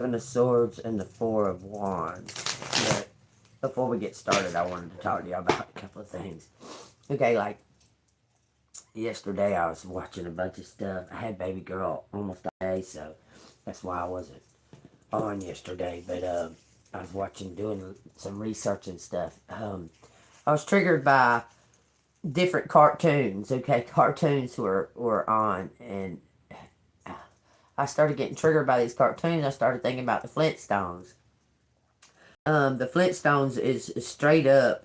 Seven of Swords and the Four of Wands. But before we get started, I wanted to talk to you about a couple of things. Okay, like yesterday I was watching a bunch of stuff. I had baby girl almost all day, so that's why I wasn't on yesterday. But I was doing some research and stuff. I was triggered by different cartoons. Okay, cartoons were on, and I started getting triggered by these cartoons. I started thinking about the Flintstones. The Flintstones is straight up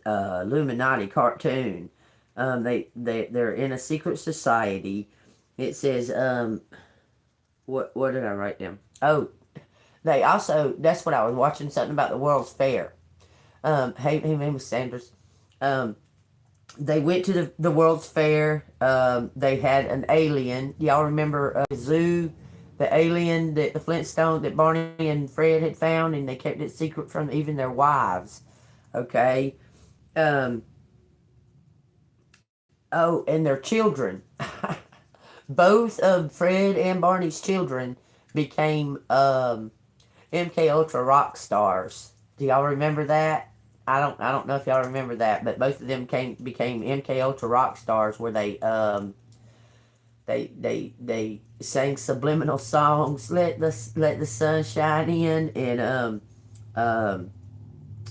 Illuminati cartoon. They're in a secret society. It says what did I write down? Oh, they also, that's what I was watching, something about the World's Fair. Hey, Miss Sanders. They went to the World's Fair. They had an alien. Y'all remember Zoo, the alien that the Flintstone that Barney and Fred had found, and they kept it secret from even their wives. Okay. Oh, and their children. Both of Fred and Barney's children became MK Ultra rock stars. Do y'all remember that? I don't know if y'all remember that, but both of them became MK Ultra rock stars, where they sang subliminal songs, let the sun shine in, and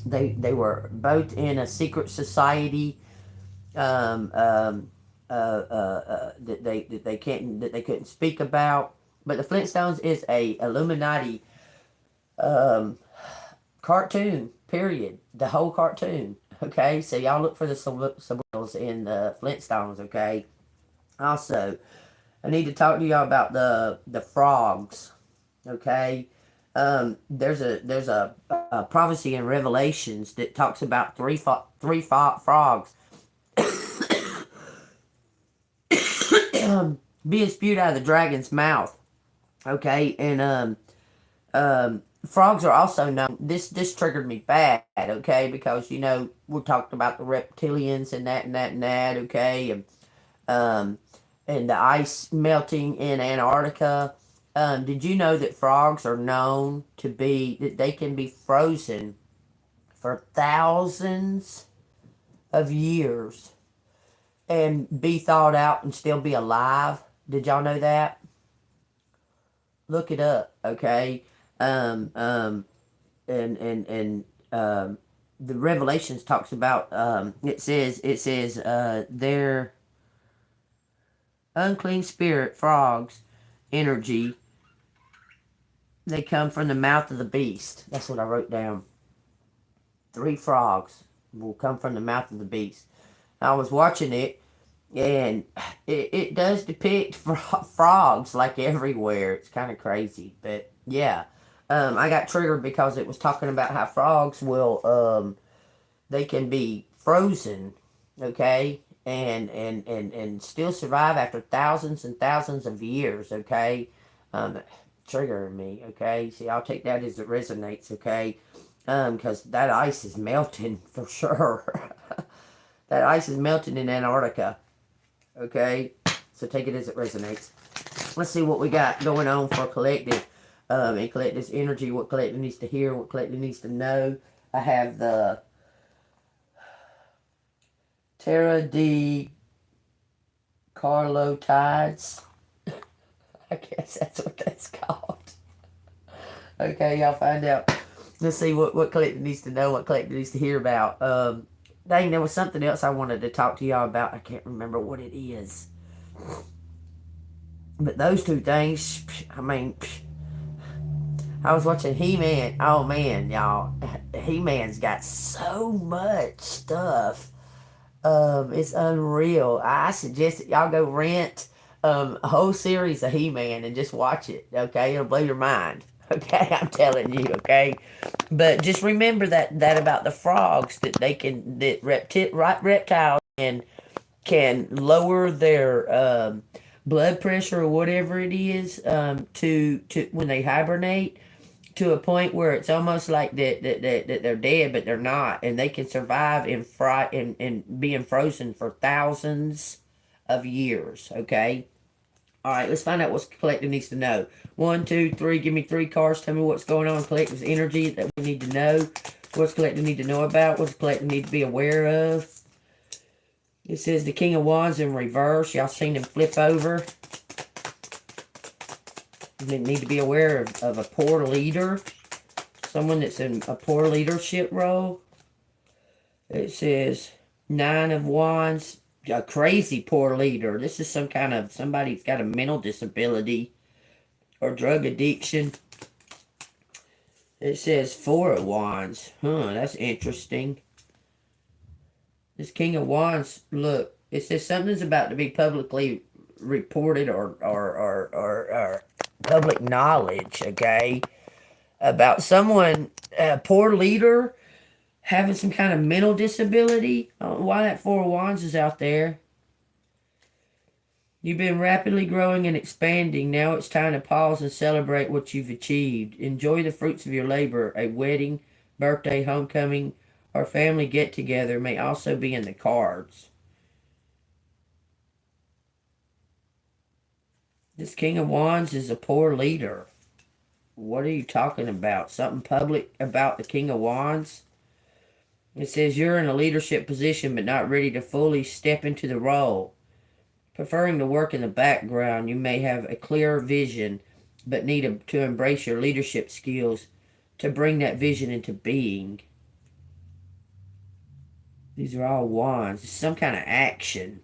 they were both in a secret society that they couldn't speak about. But the Flintstones is a Illuminati cartoon. Period. The whole cartoon. Okay, so y'all look for the subliminals in the Flintstones. Okay. Also, I need to talk to y'all about the frogs. Okay. There's a prophecy in Revelations that talks about three frogs being spewed out of the dragon's mouth. Okay, and frogs are also known. This triggered me bad. Okay, because we talked about the reptilians and that. Okay, and the ice melting in Antarctica. Did you know that frogs are known to be, that they can be frozen for thousands of years and be thawed out and still be alive? Did y'all know that? Look it up, okay? And the Revelations talks about, it says their unclean spirit frogs energy, they come from the mouth of the beast. That's what I wrote down. 3 frogs will come from the mouth of the beast. I was watching it, and it does depict frogs like everywhere. It's kind of crazy, but yeah. I got triggered because it was talking about how frogs will, they can be frozen, okay, and still survive after thousands and thousands of years, okay. Triggering me, okay. See, I'll take that as it resonates, okay, because that ice is melting for sure. That ice is melting in Antarctica, okay. So take it as it resonates. Let's see what we got going on for collective, and collective's energy. What collective needs to hear, what collective needs to know. I have the Terra de Carlo Tides. I guess that's what that's called. Okay, y'all find out. Let's see what collective needs to know, what collective needs to hear about. Dang, there was something else I wanted to talk to y'all about. I can't remember what it is. But those 2 things, I mean, I was watching He-Man. Oh, man, y'all. He-Man's got so much stuff. It's unreal. I suggest that y'all go rent a whole series of He-Man and just watch it. Okay, it'll blow your mind. Okay, I'm telling you. Okay, but just remember that about the frogs, that reptiles can lower their blood pressure or whatever it is, to when they hibernate, to a point where it's almost like that they're dead, but they're not, and they can survive in being frozen for thousands of years. Okay, All right, let's find out what the collective needs to know. 1, 2, 3. Give me 3 cards. Tell me what's going on in collective's energy that we need to know. What's collective need to know about? What's collective need to be aware of? It says the King of Wands in reverse. Y'all seen him flip over. You need to be aware of a poor leader. Someone that's in a poor leadership role. It says 9 of Wands. A crazy poor leader. This is some kind of somebody who's got a mental disability or drug addiction. It says 4 of Wands. That's interesting. This King of Wands, look, it says something's about to be publicly reported or public knowledge, okay? About someone, a poor leader, having some kind of mental disability. I don't know why that 4 of Wands is out there. You've been rapidly growing and expanding. Now it's time to pause and celebrate what you've achieved. Enjoy the fruits of your labor. A wedding, birthday, homecoming, or family get-together may also be in the cards. This King of Wands is a poor leader. What are you talking about? Something public about the King of Wands? It says you're in a leadership position but not ready to fully step into the role. Preferring to work in the background, you may have a clear vision but need to embrace your leadership skills to bring that vision into being. These are all wands. Some kind of action.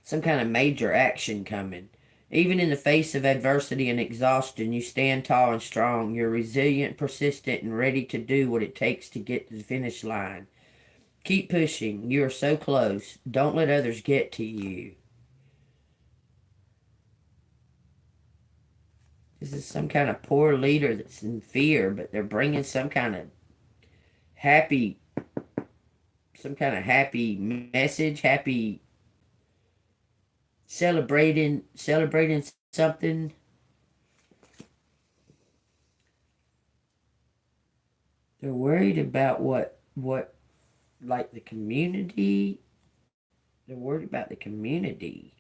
Some kind of major action coming. Even in the face of adversity and exhaustion, you stand tall and strong. You're resilient, persistent, and ready to do what it takes to get to the finish line. Keep pushing. You are so close. Don't let others get to you. This is some kind of poor leader that's in fear, but they're bringing some kind of happy message, happy celebrating something. They're worried about what like the community. They're worried about the community.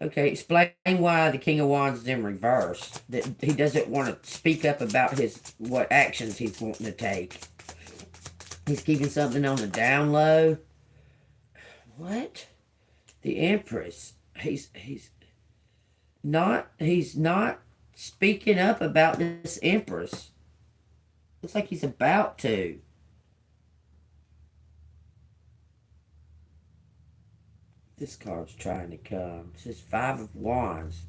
Okay, explain why the King of Wands is in reverse. That he doesn't want to speak up about what actions he's wanting to take. He's keeping something on the down low. What? The Empress. He's not speaking up about this Empress. Looks like he's about to. This card's trying to come. It says 5 of Wands.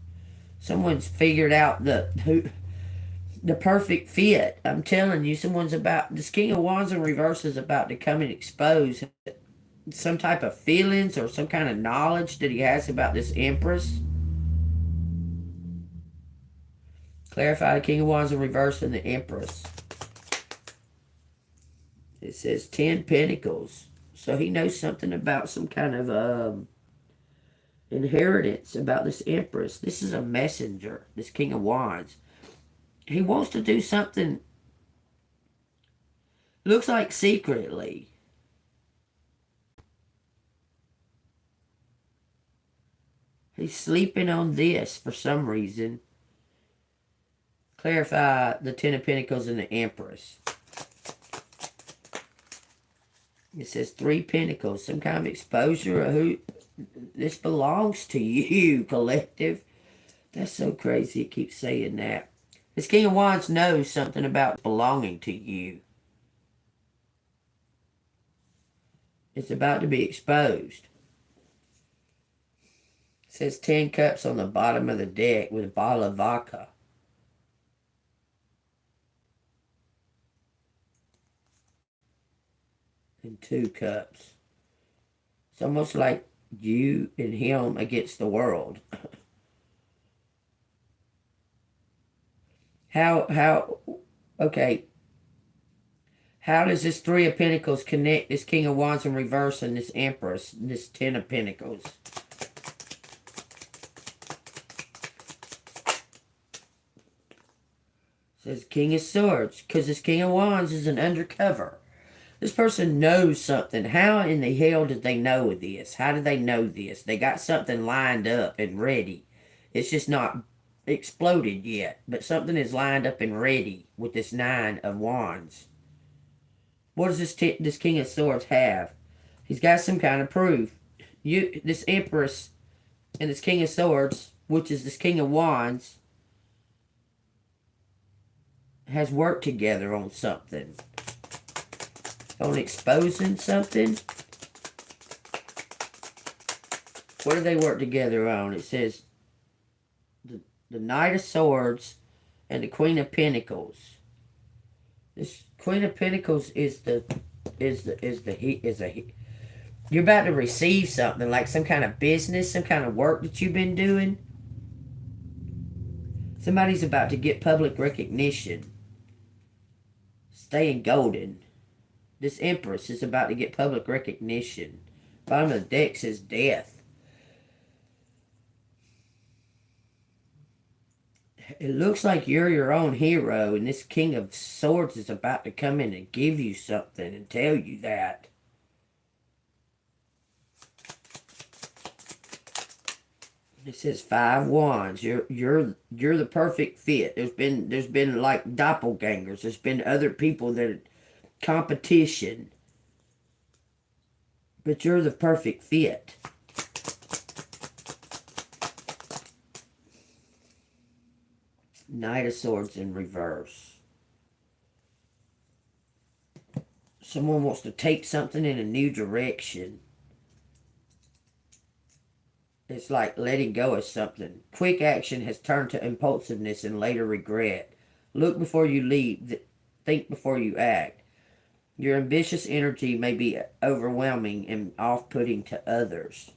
Someone's figured out the perfect fit. I'm telling you, this King of Wands in reverse is about to come and expose some type of feelings or some kind of knowledge that he has about this Empress. Clarify the King of Wands in reverse and the Empress. It says 10 Pentacles. So he knows something about some kind of inheritance about this Empress. This is a messenger, this King of Wands. He wants to do something, looks like secretly. He's sleeping on this for some reason. Clarify the 10 of Pentacles and the Empress. It says 3 Pentacles. Some kind of exposure of who this belongs to you, collective. That's so crazy. It keeps saying that. This King of Wands knows something about belonging to you. It's about to be exposed. It says 10 cups on the bottom of the deck with a bottle of vodka. And 2 cups. It's almost like you and him against the world. Okay. How does this 3 of Pentacles connect this King of Wands in reverse and this Empress, this 10 of Pentacles? It says King of Swords, because this King of Wands is an undercover. This person knows something. How in the hell did they know this? How did they know this? They got something lined up and ready. It's just not exploded yet, but something is lined up and ready with this Nine of Wands. What does this King of Swords have? He's got some kind of proof. This Empress and this King of Swords, which is this King of Wands, has worked together on something. On exposing something. What do they work together on? It says the Knight of Swords and the Queen of Pentacles. This Queen of Pentacles you're about to receive something, like some kind of business, some kind of work that you've been doing. Somebody's about to get public recognition. Staying golden. This Empress is about to get public recognition. Bottom of the deck says death. It looks like you're your own hero, and this King of Swords is about to come in and give you something and tell you that. It says 5 Wands. You're the perfect fit. There's been like doppelgangers. There's been other people that competition, but you're the perfect fit. Knight of Swords in reverse. Someone wants to take something in a new direction. It's like letting go of something. Quick action has turned to impulsiveness and later regret. Look before you leap. Think before you act. Your ambitious energy may be overwhelming and off-putting to others.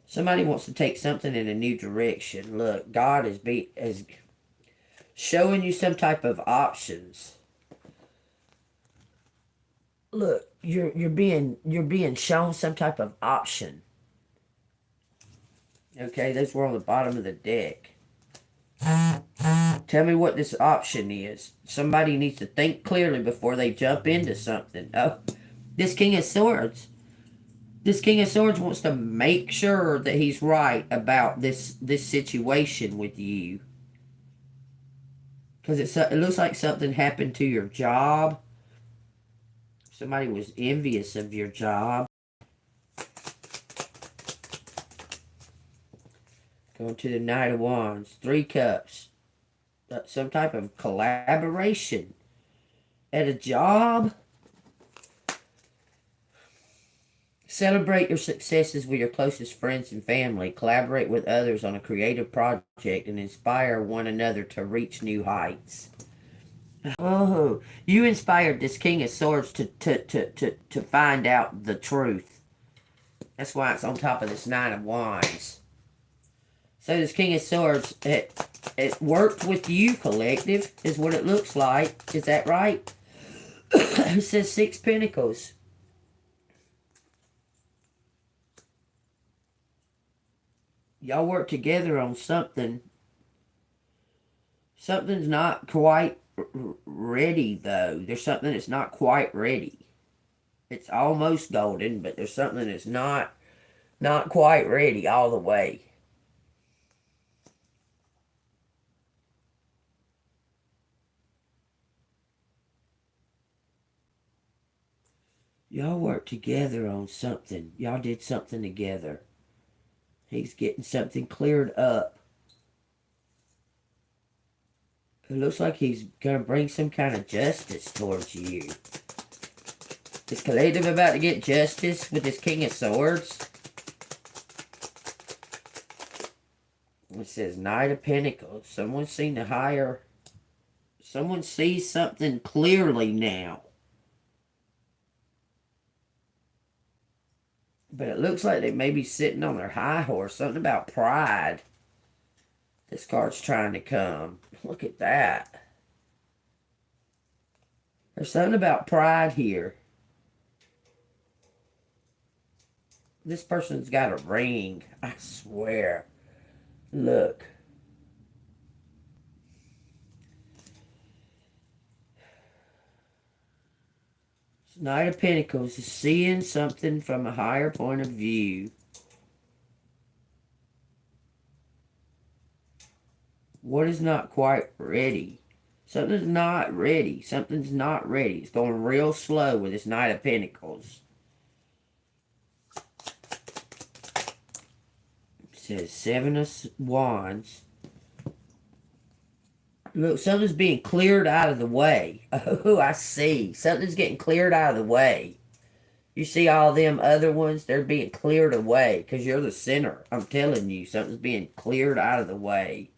Somebody wants to take something in a new direction. Look, God is showing you some type of options. Look, you're being shown some type of option. Okay, those were on the bottom of the deck. Tell me what this option is. Somebody needs to think clearly before they jump into something. Oh, this King of Swords. This King of Swords wants to make sure that he's right about this situation with you. Because it looks like something happened to your job. Somebody was envious of your job. Going to the Knight of Wands. 3 Cups. Some type of collaboration at a job. Celebrate your successes with your closest friends and family. Collaborate with others on a creative project and inspire one another to reach new heights. Oh, you inspired this King of Swords to find out the truth. That's why it's on top of this Nine of Wands. So this King of Swords, it worked with you, collective, is what it looks like. Is that right? It says 6 Pentacles. Y'all work together on something. Something's not quite ready, though. There's something that's not quite ready. It's almost golden, but there's something that's not quite ready all the way. Y'all worked together on something. Y'all did something together. He's getting something cleared up. It looks like he's going to bring some kind of justice towards you. Is Collective about to get justice with this King of Swords? It says Knight of Pentacles. Someone sees something clearly now. But it looks like they may be sitting on their high horse. Something about pride. This card's trying to come. Look at that. There's something about pride here. This person's got a ring. I swear. Look. Knight of Pentacles is seeing something from a higher point of view. What is not quite ready? Something's not ready. Something's not ready. It's going real slow with this Knight of Pentacles. It says Seven of Wands. Look, something's being cleared out of the way. Oh, I see. Something's getting cleared out of the way. You see all them other ones? They're being cleared away because you're the center. I'm telling you, something's being cleared out of the way.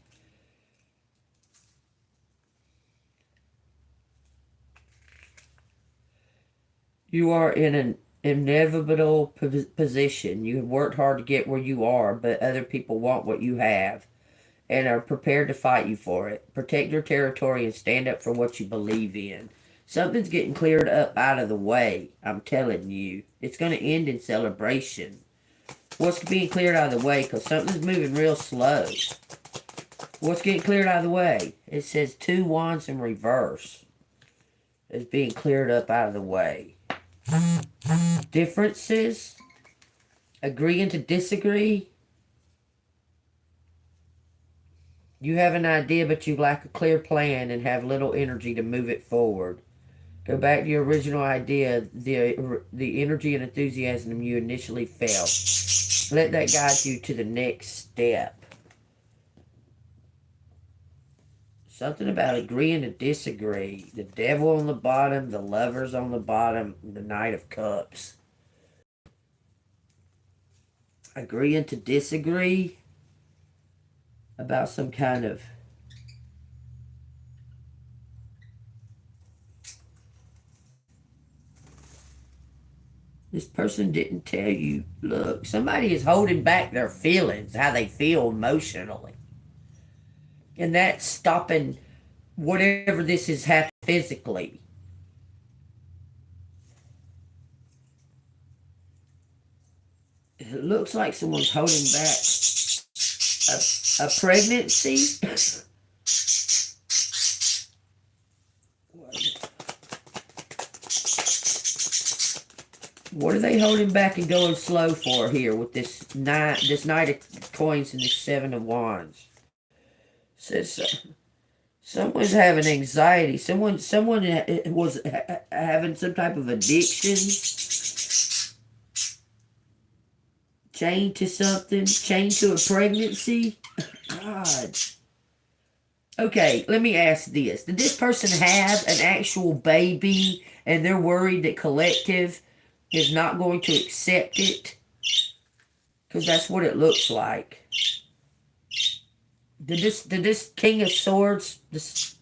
You are in an inevitable position. You have worked hard to get where you are, but other people want what you have and are prepared to fight you for it. Protect your territory and stand up for what you believe in. Something's getting cleared up out of the way. I'm telling you. It's going to end in celebration. What's being cleared out of the way? Because something's moving real slow. What's getting cleared out of the way? It says 2 wands in reverse. It's being cleared up out of the way. Differences. Agreeing to disagree. You have an idea, but you lack a clear plan and have little energy to move it forward. Go back to your original idea, the energy and enthusiasm you initially felt. Let that guide you to the next step. Something about agreeing to disagree. The Devil on the bottom, the Lovers on the bottom, the Knight of Cups. Agreeing to disagree about some kind of this person didn't tell you. Look, somebody is holding back their feelings, how they feel emotionally. And that's stopping whatever this is happening physically. It looks like someone's holding back a pregnancy. What are they holding back and going slow for here with this Knight of Coins and this 7 of Wands? Says someone's having anxiety. Someone was having some type of addiction, chained to something, chained to a pregnancy. God. Okay, let me ask this. Did this person have an actual baby and they're worried that collective is not going to accept it? Because that's what it looks like. Did this King of Swords, this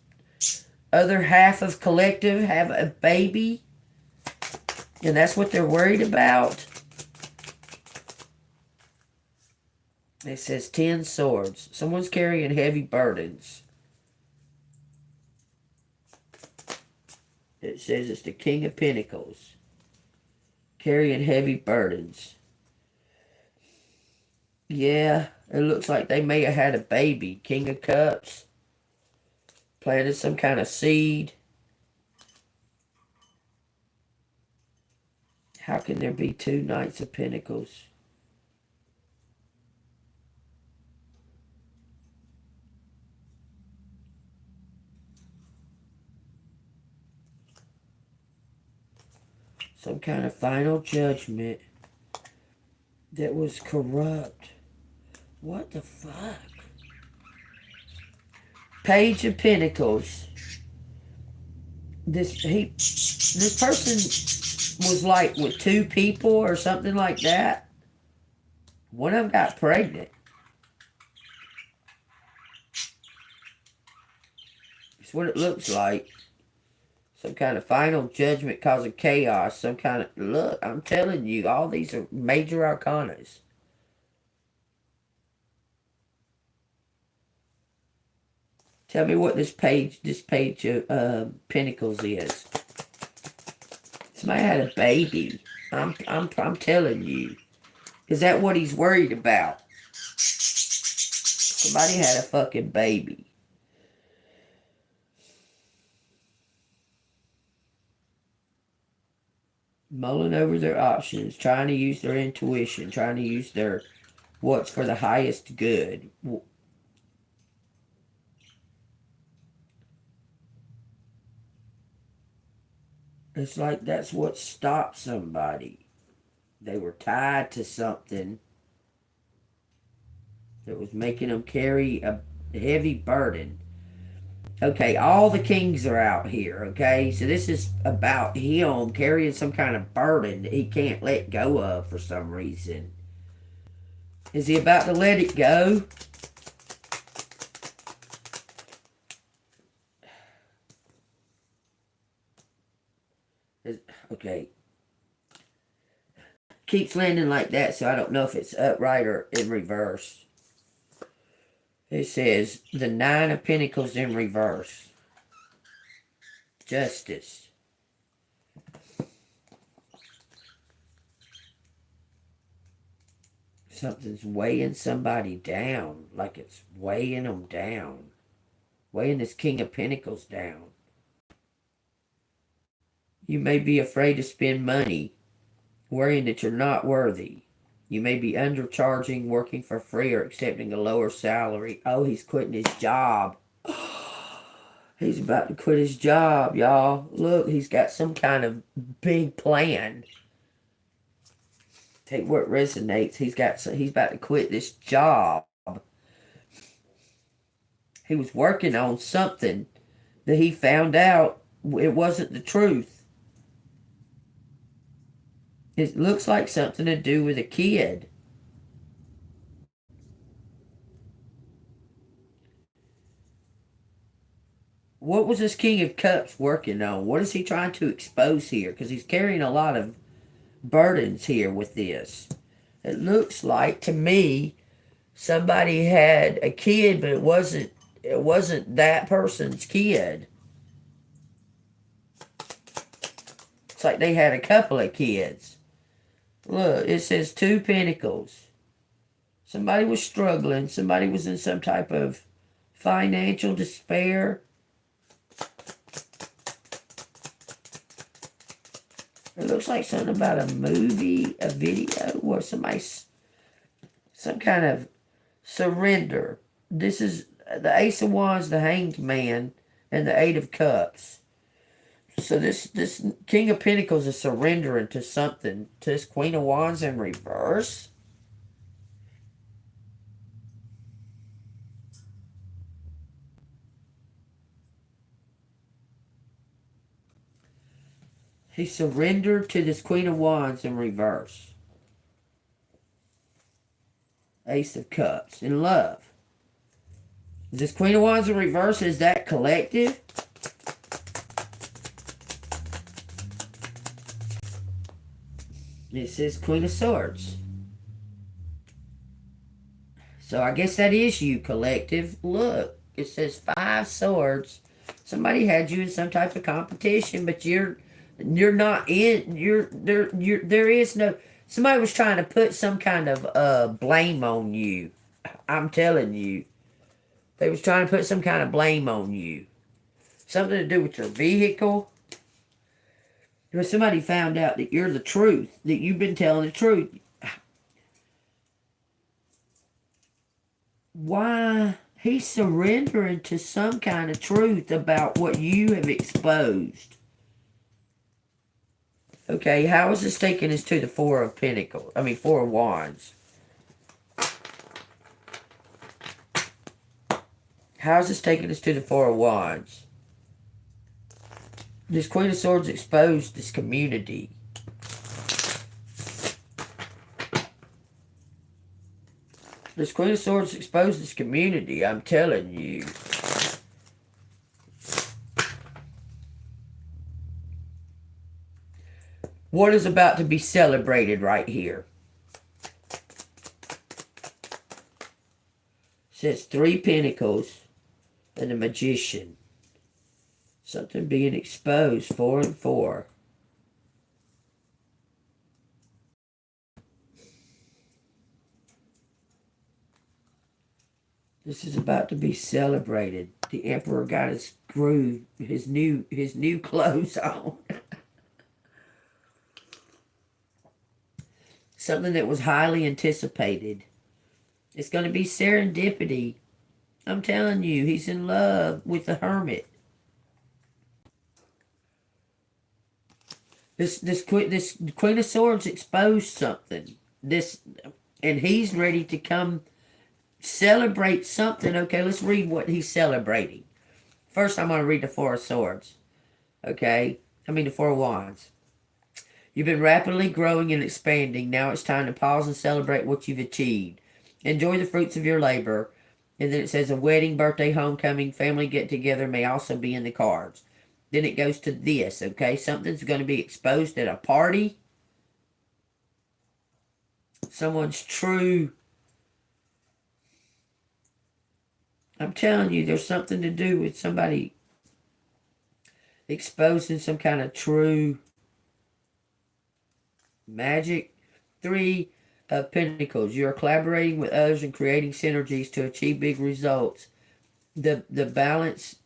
other half of collective, have a baby? And that's what they're worried about? It says 10 swords. Someone's carrying heavy burdens. It says it's the King of Pentacles. Carrying heavy burdens. Yeah, it looks like they may have had a baby. King of Cups. Planted some kind of seed. How can there be 2 Knights of Pentacles? Some kind of final judgment that was corrupt. What the fuck? Page of Pentacles. This person was like with 2 people or something like that. One of them got pregnant. That's what it looks like. Some kind of final judgment causing chaos. Some kind of... Look, I'm telling you, all these are major arcanas. Tell me what this page of Pentacles is. Somebody had a baby. I'm telling you. Is that what he's worried about? Somebody had a fucking baby. mulling over their options, trying to use their intuition, trying to use their what's for the highest good. It's like that's what stopped somebody. They were tied to something that was making them carry a heavy burden. Okay, all the kings are out here, okay? So this is about him carrying some kind of burden that he can't let go of for some reason. Is he about to let it go? Okay. Keeps landing like that, so I don't know if it's upright or in reverse. It says the Nine of Pentacles in reverse. Justice. Something's weighing somebody down, like it's weighing them down. Weighing this King of Pentacles down. You may be afraid to spend money, worrying that you're not worthy. You may be undercharging, working for free, or accepting a lower salary. Oh, he's quitting his job. He's about to quit his job, y'all. Look, he's got some kind of big plan. Take what resonates. He's about to quit this job. He was working on something that he found out it wasn't the truth. It looks like something to do with a kid. What was this King of Cups working on? What is he trying to expose here? Because he's carrying a lot of burdens here with this. It looks like to me somebody had a kid, but it wasn't that person's kid. It's like they had a couple of kids. Look, it says 2 Pentacles. Somebody was struggling. Somebody was in some type of financial despair. It looks like something about a movie, a video, where somebody's some kind of surrender. This is the Ace of Wands, the Hanged Man, and the Eight of Cups. So this King of Pentacles is surrendering to something. To this Queen of Wands in reverse. He surrendered to this Queen of Wands in reverse. Ace of Cups in love. This Queen of Wands in reverse, is that collective? It says Queen of Swords. So I guess that is you, collective. Look, it says 5 swords. Somebody had you in some type of competition, but you're not in. There is no. Somebody was trying to put some kind of blame on you. I'm telling you, they was trying to put some kind of blame on you. Something to do with your vehicle. Because somebody found out that you're the truth, that you've been telling the truth. Why? He's surrendering to some kind of truth about what you have exposed. Okay, how is this taking us to the 4 of Pentacles? I mean, 4 of Wands. How is this taking us to the 4 of Wands? This Queen of Swords exposed this community. This Queen of Swords exposed this community, I'm telling you. What is about to be celebrated right here? It says 3 Pentacles and a Magician. Something being exposed, 4 and 4. This is about to be celebrated. The Emperor got his groove, his new clothes on. Something that was highly anticipated. It's going to be serendipity. I'm telling you, he's in love with the hermit. This Queen of Swords exposed something. And he's ready to come celebrate something. Okay, let's read what he's celebrating. First, I'm going to read the Four of Swords. Okay, the Four of Wands. You've been rapidly growing and expanding. Now it's time to pause and celebrate what you've achieved. Enjoy the fruits of your labor. And then it says a wedding, birthday, homecoming, family get-together may also be in the cards. Then it goes to this, okay? Something's going to be exposed at a party. Someone's true. I'm telling you, there's something to do with somebody exposing some kind of true magic. Three of Pentacles. You are collaborating with others and creating synergies to achieve big results. The balance.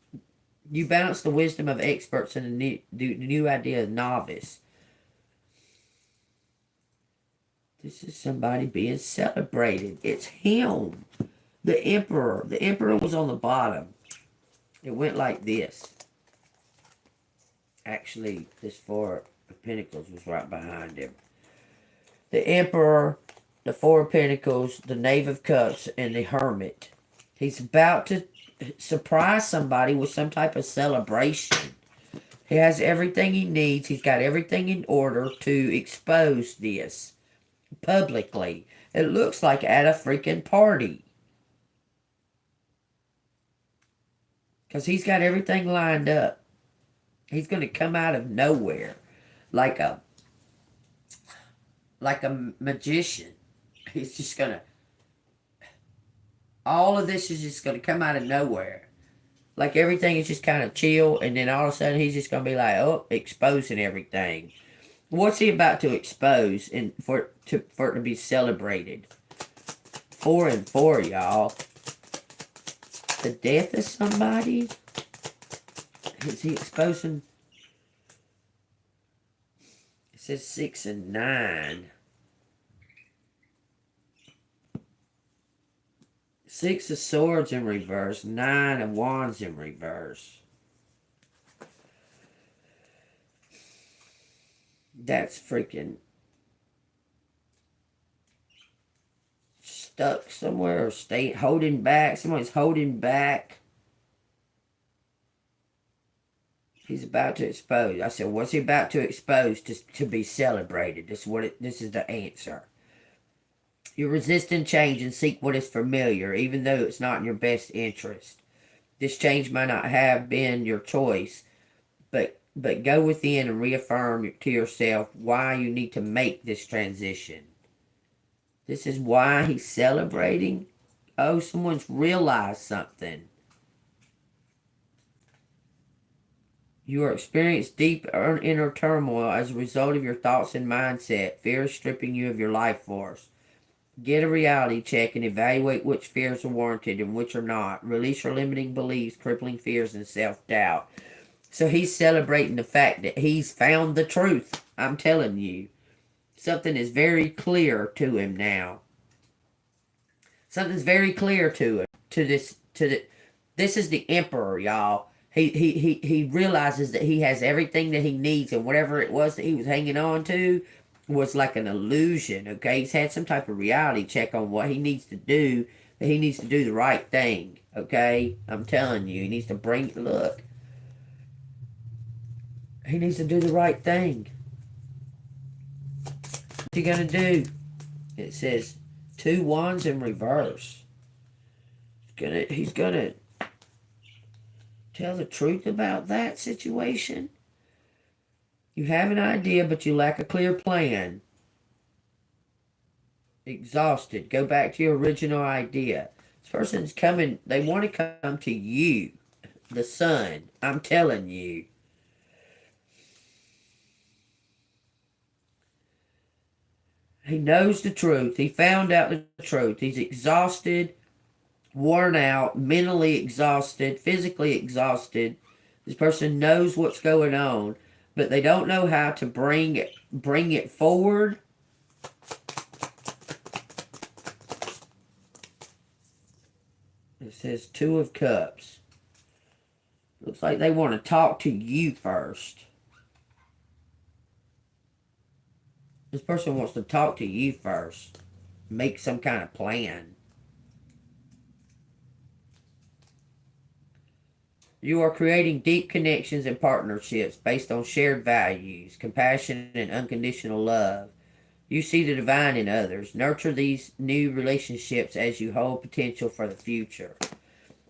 You balance the wisdom of experts and the new idea of novice. This is somebody being celebrated. It's him. The Emperor. The Emperor was on the bottom. It went like this. Actually, this Four of Pentacles was right behind him. The Emperor, the Four of Pentacles, the Knave of Cups, and the Hermit. He's about to surprise somebody with some type of celebration. He has everything he needs. He's got everything in order to expose this publicly. It looks like at a freaking party. Because he's got everything lined up. He's going to come out of nowhere like a magician. He's just going to... All of this is just going to come out of nowhere. Like everything is just kind of chill. And then all of a sudden he's just going to be like, oh, exposing everything. What's he about to expose for it to be celebrated? 4 and 4, y'all. The death of somebody? Is he exposing? It says 6 and 9. 6 of Swords in reverse. 9 of Wands in reverse. That's freaking stuck somewhere or holding back. Someone's holding back. He's about to expose. I said, what's he about to expose to be celebrated? This is the answer. You're resisting change and seek what is familiar, even though it's not in your best interest. This change might not have been your choice, but go within and reaffirm to yourself why you need to make this transition. This is why he's celebrating. Oh, someone's realized something. You are experiencing deep inner turmoil as a result of your thoughts and mindset. Fear is stripping you of your life force. Get a reality check and evaluate which fears are warranted and which are not. Release your limiting beliefs, crippling fears, and self-doubt. So he's celebrating the fact that he's found the truth. I'm telling you. Something is very clear to him now. Something's very clear to him. This is the Emperor, y'all. He realizes that he has everything that he needs, and whatever it was that he was hanging on to was like an illusion, okay? He's had some type of reality check on what he needs to do, that he needs to do the right thing, okay? I'm telling you, he needs to look. He needs to do the right thing. What's he gonna do? It says 2 wands in reverse. He's gonna tell the truth about that situation. You have an idea, but you lack a clear plan. Exhausted. Go back to your original idea. This person's coming. They want to come to you, the sun. I'm telling you. He knows the truth. He found out the truth. He's exhausted, worn out, mentally exhausted, physically exhausted. This person knows what's going on, but they don't know how to bring it forward. says Two of Cups. Looks like they want to talk to you first. This person wants to talk to you first. Make some kind of plan. You are creating deep connections and partnerships based on shared values, compassion, and unconditional love. You see the divine in others. Nurture these new relationships as you hold potential for the future.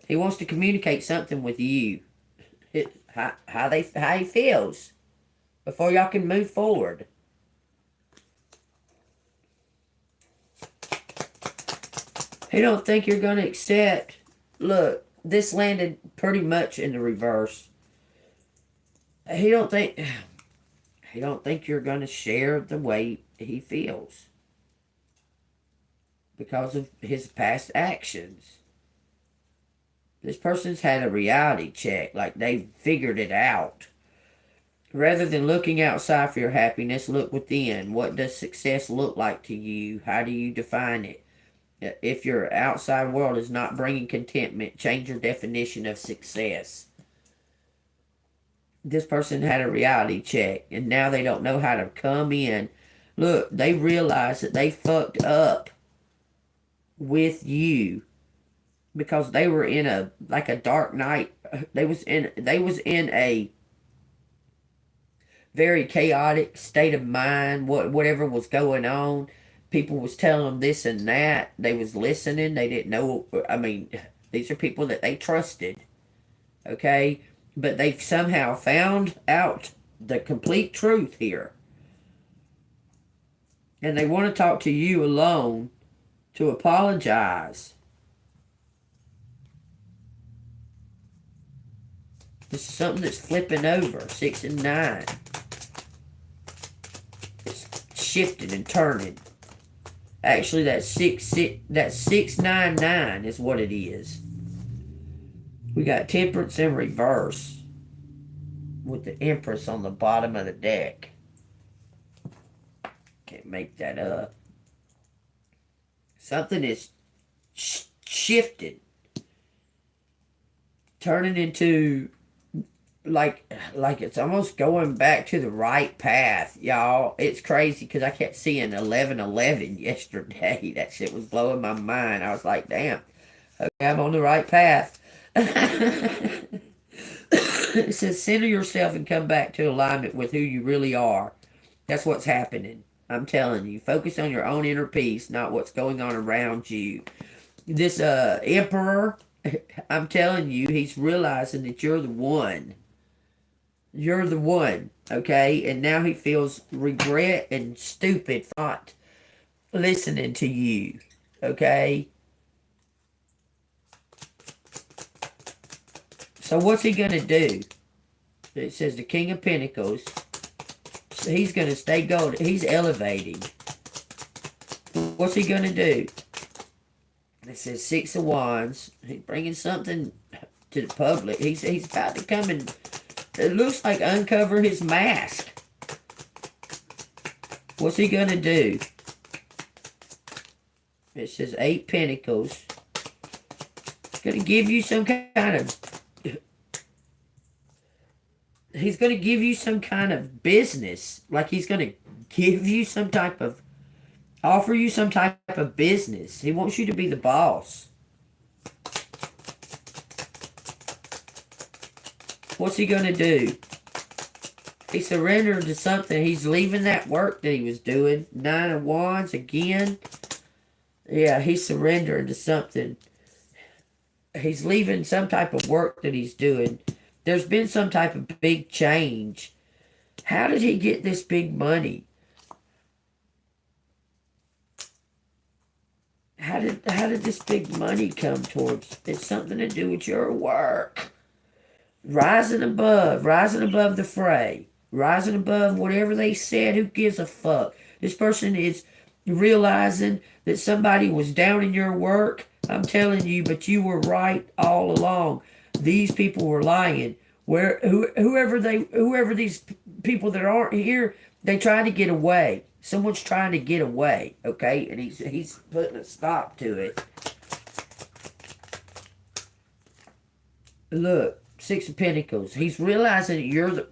He wants to communicate something with you. How he feels before y'all can move forward. He don't think you're going to accept. Look, this landed pretty much in the reverse. He don't think you're going to share the way he feels because of his past actions. This person's had a reality check, like they figured it out. Rather than looking outside for your happiness, look within. What does success look like to you? How do you define it? If your outside world is not bringing contentment, change your definition of success. This person had a reality check, and now they don't know how to come in. Look, they realize that they fucked up with you because they were in a dark night. They was in a very chaotic state of mind. Whatever was going on. People was telling them this and that. They was listening. They didn't know. I mean, these are people that they trusted. Okay? But they've somehow found out the complete truth here. And they want to talk to you alone to apologize. This is something that's flipping over. 6 and 9. It's shifting and turning. Actually, that's 699 is what it is. We got Temperance in reverse with the Empress on the bottom of the deck. Can't make that up. Something is shifted, turning into like it's almost going back to the right path, y'all. It's crazy because I kept seeing 11:11 yesterday. That shit was blowing my mind. I was like, damn, okay, I'm on the right path. It says center yourself and come back to alignment with who you really are. That's what's happening. I'm telling you, focus on your own inner peace, not what's going on around you. This emperor, I'm telling you, he's realizing that you're the one. You're the one, okay? And now he feels regret and stupid for not listening to you, okay? So what's he going to do? It says the King of Pentacles. So he's going to stay golden. He's elevating. What's he going to do? It says 6 of Wands. He's bringing something to the public. He's about to come and, it looks like, uncover his mask. What's he going to do? It says 8 Pentacles. He's going to give you some kind of... He's going to give you some kind of business. Like he's going to give you some type of... Offer you some type of business. He wants you to be the boss. What's he going to do? He surrendered to something. He's leaving that work that he was doing. 9 of Wands again. Yeah, he's surrendering to something. He's leaving some type of work that he's doing. There's been some type of big change. How did he get this big money? How did this big money come towards? It's something to do with your work. Rising above the fray. Rising above whatever they said. Who gives a fuck? This person is realizing that somebody was down in your work. I'm telling you, but you were right all along. These people were lying. Whoever these people that aren't here, they try to get away. Someone's trying to get away, okay? And he's putting a stop to it. Look, Six of Pentacles. He's realizing that you're the...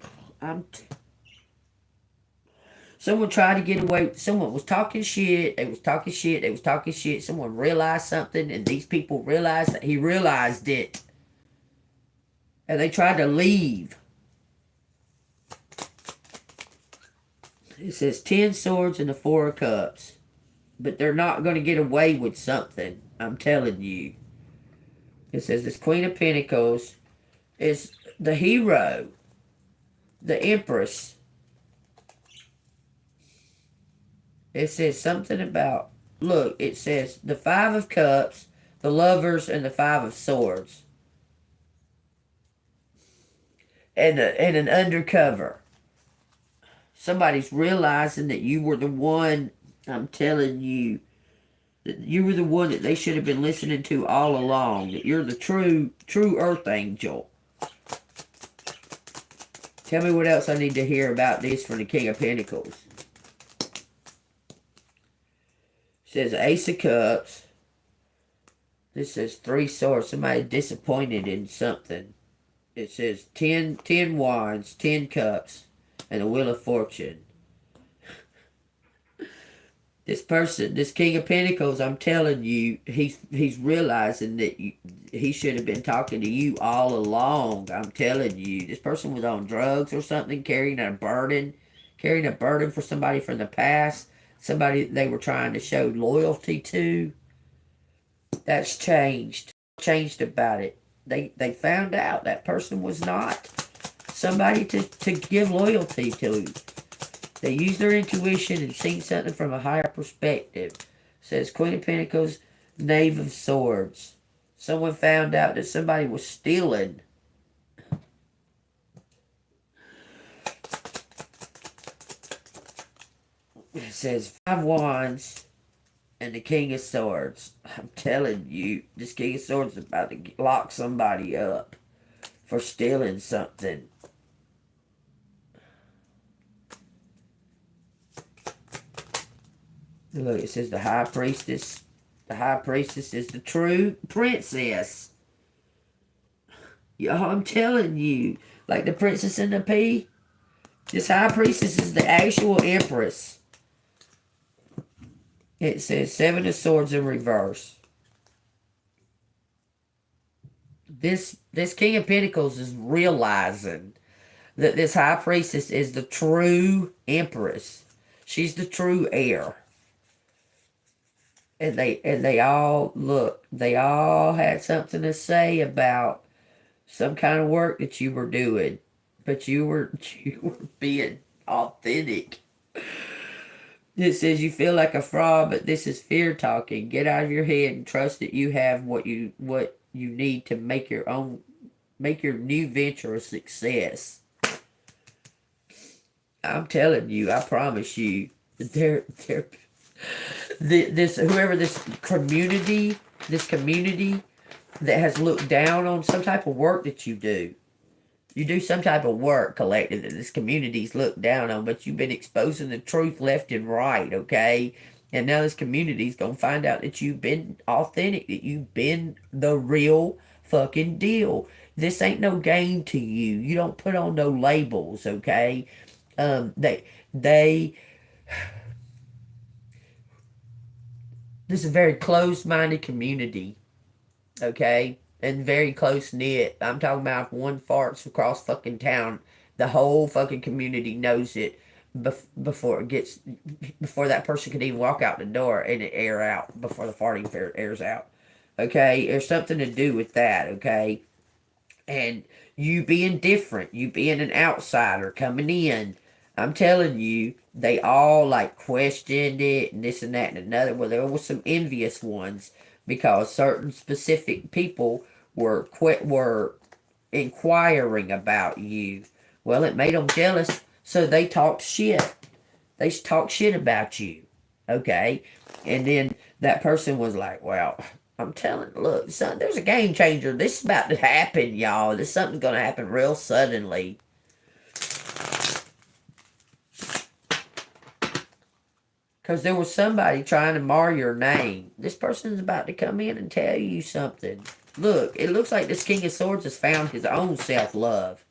Someone tried to get away. Someone was talking shit. They was talking shit. They was talking shit. Someone realized something, and these people realized that he realized it. And they tried to leave. It says 10 swords and the 4 of cups. But they're not going to get away with something. I'm telling you. It says this Queen of Pentacles is the hero. The empress. It says something about... Look, it says the 5 of cups, the lovers, and the 5 of swords. And an undercover. Somebody's realizing that you were the one, I'm telling you, that you were the one that they should have been listening to all along. That you're the true earth angel. Tell me what else I need to hear about this from the King of Pentacles. It says Ace of Cups. This says 3 swords. Somebody disappointed in something. It says 10 wands, 10 cups, and the Wheel of Fortune. This person, this King of Pentacles, I'm telling you, he's realizing that he should have been talking to you all along. I'm telling you. This person was on drugs or something, carrying a burden for somebody from the past, somebody they were trying to show loyalty to. That's changed. Changed about it. They found out that person was not somebody to give loyalty to. They used their intuition and seen something from a higher perspective. It says Queen of Pentacles, Knave of Swords. Someone found out that somebody was stealing. It says 5 wands and the King of Swords. I'm telling you, this King of Swords is about to lock somebody up for stealing something. Look, it says the High Priestess. The High Priestess is the true princess. Y'all, I'm telling you. Like the Princess and the Pea. This High Priestess is the actual empress. It says 7 of Swords in reverse. This King of Pentacles is realizing that this High Priestess is the true empress. She's the true heir. And they all, look, they all had something to say about some kind of work that you were doing. But you were being authentic. It says you feel like a fraud, but this is fear talking. Get out of your head and trust that you have what you need to make your new venture a success. I'm telling you, I promise you, this community that has looked down on some type of work that you do. You do some type of work collective that this community's looked down on, but you've been exposing the truth left and right, okay? And now this community's gonna find out that you've been authentic, that you've been the real fucking deal. This ain't no game to you. You don't put on no labels, okay? This is a very closed-minded community, okay? And very close-knit. I'm talking about if one farts across fucking town, the whole fucking community knows it before that person can even walk out the door and it air out, before the farting airs out. Okay? There's something to do with that, okay? And you being different, you being an outsider coming in, I'm telling you, they all like questioned it and this and that and another. Well, there was some envious ones because certain specific people were inquiring about you. Well, it made them jealous, so they talked shit. They talked shit about you, okay? And then that person was like, well, I'm telling you, look, son, there's a game changer. This is about to happen, y'all. This something's going to happen real suddenly. Because there was somebody trying to mar your name. This person's about to come in and tell you something. Look, it looks like this King of Swords has found his own self-love.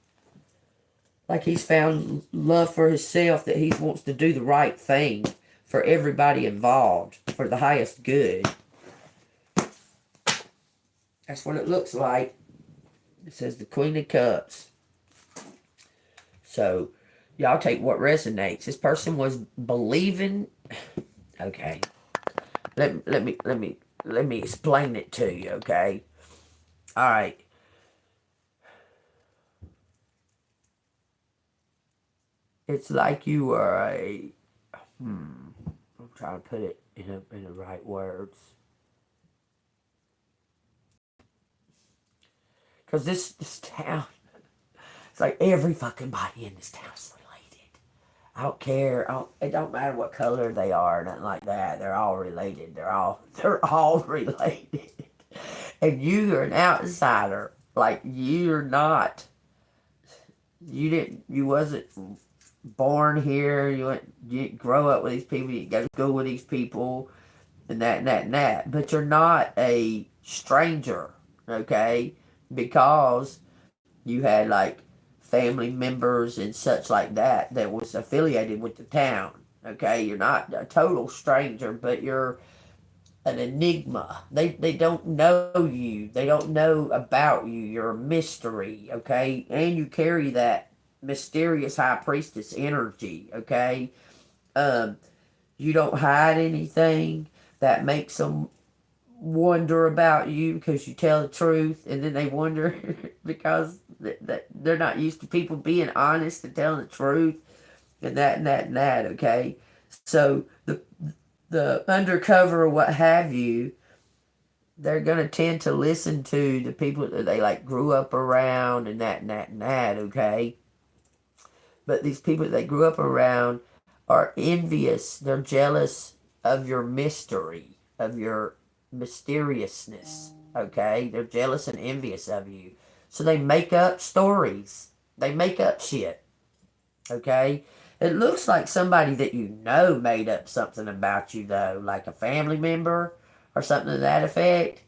Like he's found love for himself, that he wants to do the right thing for everybody involved, for the highest good. That's what it looks like. It says the Queen of Cups. So, y'all take what resonates. This person was believing. Okay. Let me explain it to you, okay? All right. It's like you were a, I'm trying to put it in the right words. Because this town, it's like every fucking body in this town is related. I don't care. It don't matter what color they are, nothing like that. They're all related. They're all related. And you are an outsider. Like you wasn't born here. You didn't grow up with these people. You didn't go to school with these people, and that and that and that. But you're not a stranger, okay? Because you had like family members and such like that was affiliated with the town. Okay, you're not a total stranger, but you're an enigma. They don't know you. They don't know about you. You're a mystery, okay? And you carry that mysterious high priestess energy, okay? You don't hide anything that makes them wonder about you because you tell the truth, and then they wonder because they're not used to people being honest and telling the truth, and that and that and that, okay? So the undercover or what have you, they're going to tend to listen to the people that they like grew up around and that and that and that, okay? But these people that they grew up around are envious. They're jealous of your mystery, of your mysteriousness, okay? They're jealous and envious of you. So they make up stories. They make up shit, okay? It looks like somebody that you know made up something about you, though, like a family member or something to that effect.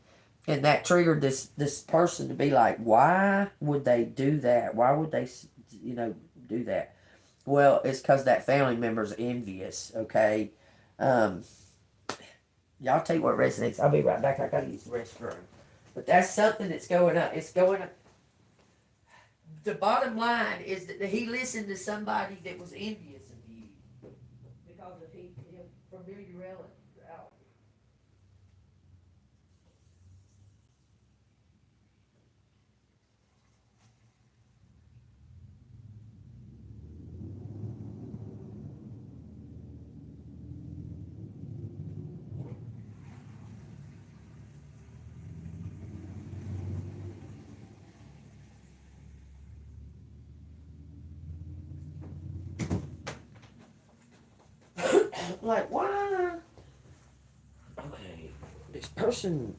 And that triggered this person to be like, why would they do that? Why would they, do that? Well, it's because that family member's envious, okay? Y'all take what resonates. I'll be right back. I got to use the restroom. But that's something that's going on. It's going on. The bottom line is that he listened to somebody that was envious of you because of his familiarity. Like, why? Okay, this person.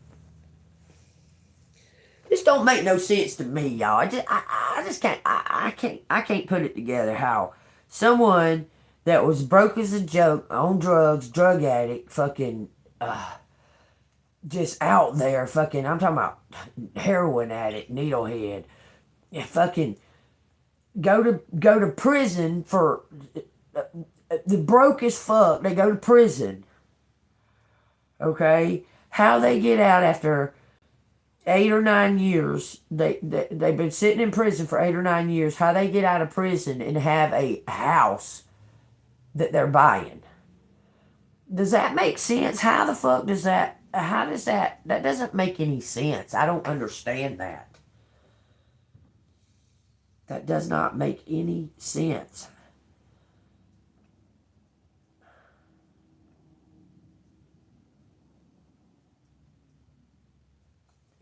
This don't make no sense to me, y'all. I just can't. I can't put it together how someone that was broke as a joke, on drugs, drug addict, fucking, just out there, fucking. I'm talking about heroin addict, needlehead, yeah, fucking go to prison for the broke as fuck. They go to prison. Okay, how they get out after 8 or 9 years? They've been sitting in prison for 8 or 9 years. How they get out of prison and have a house that they're buying? Does that make sense? How the fuck does that? How does that? That doesn't make any sense. I don't understand that. That does not make any sense.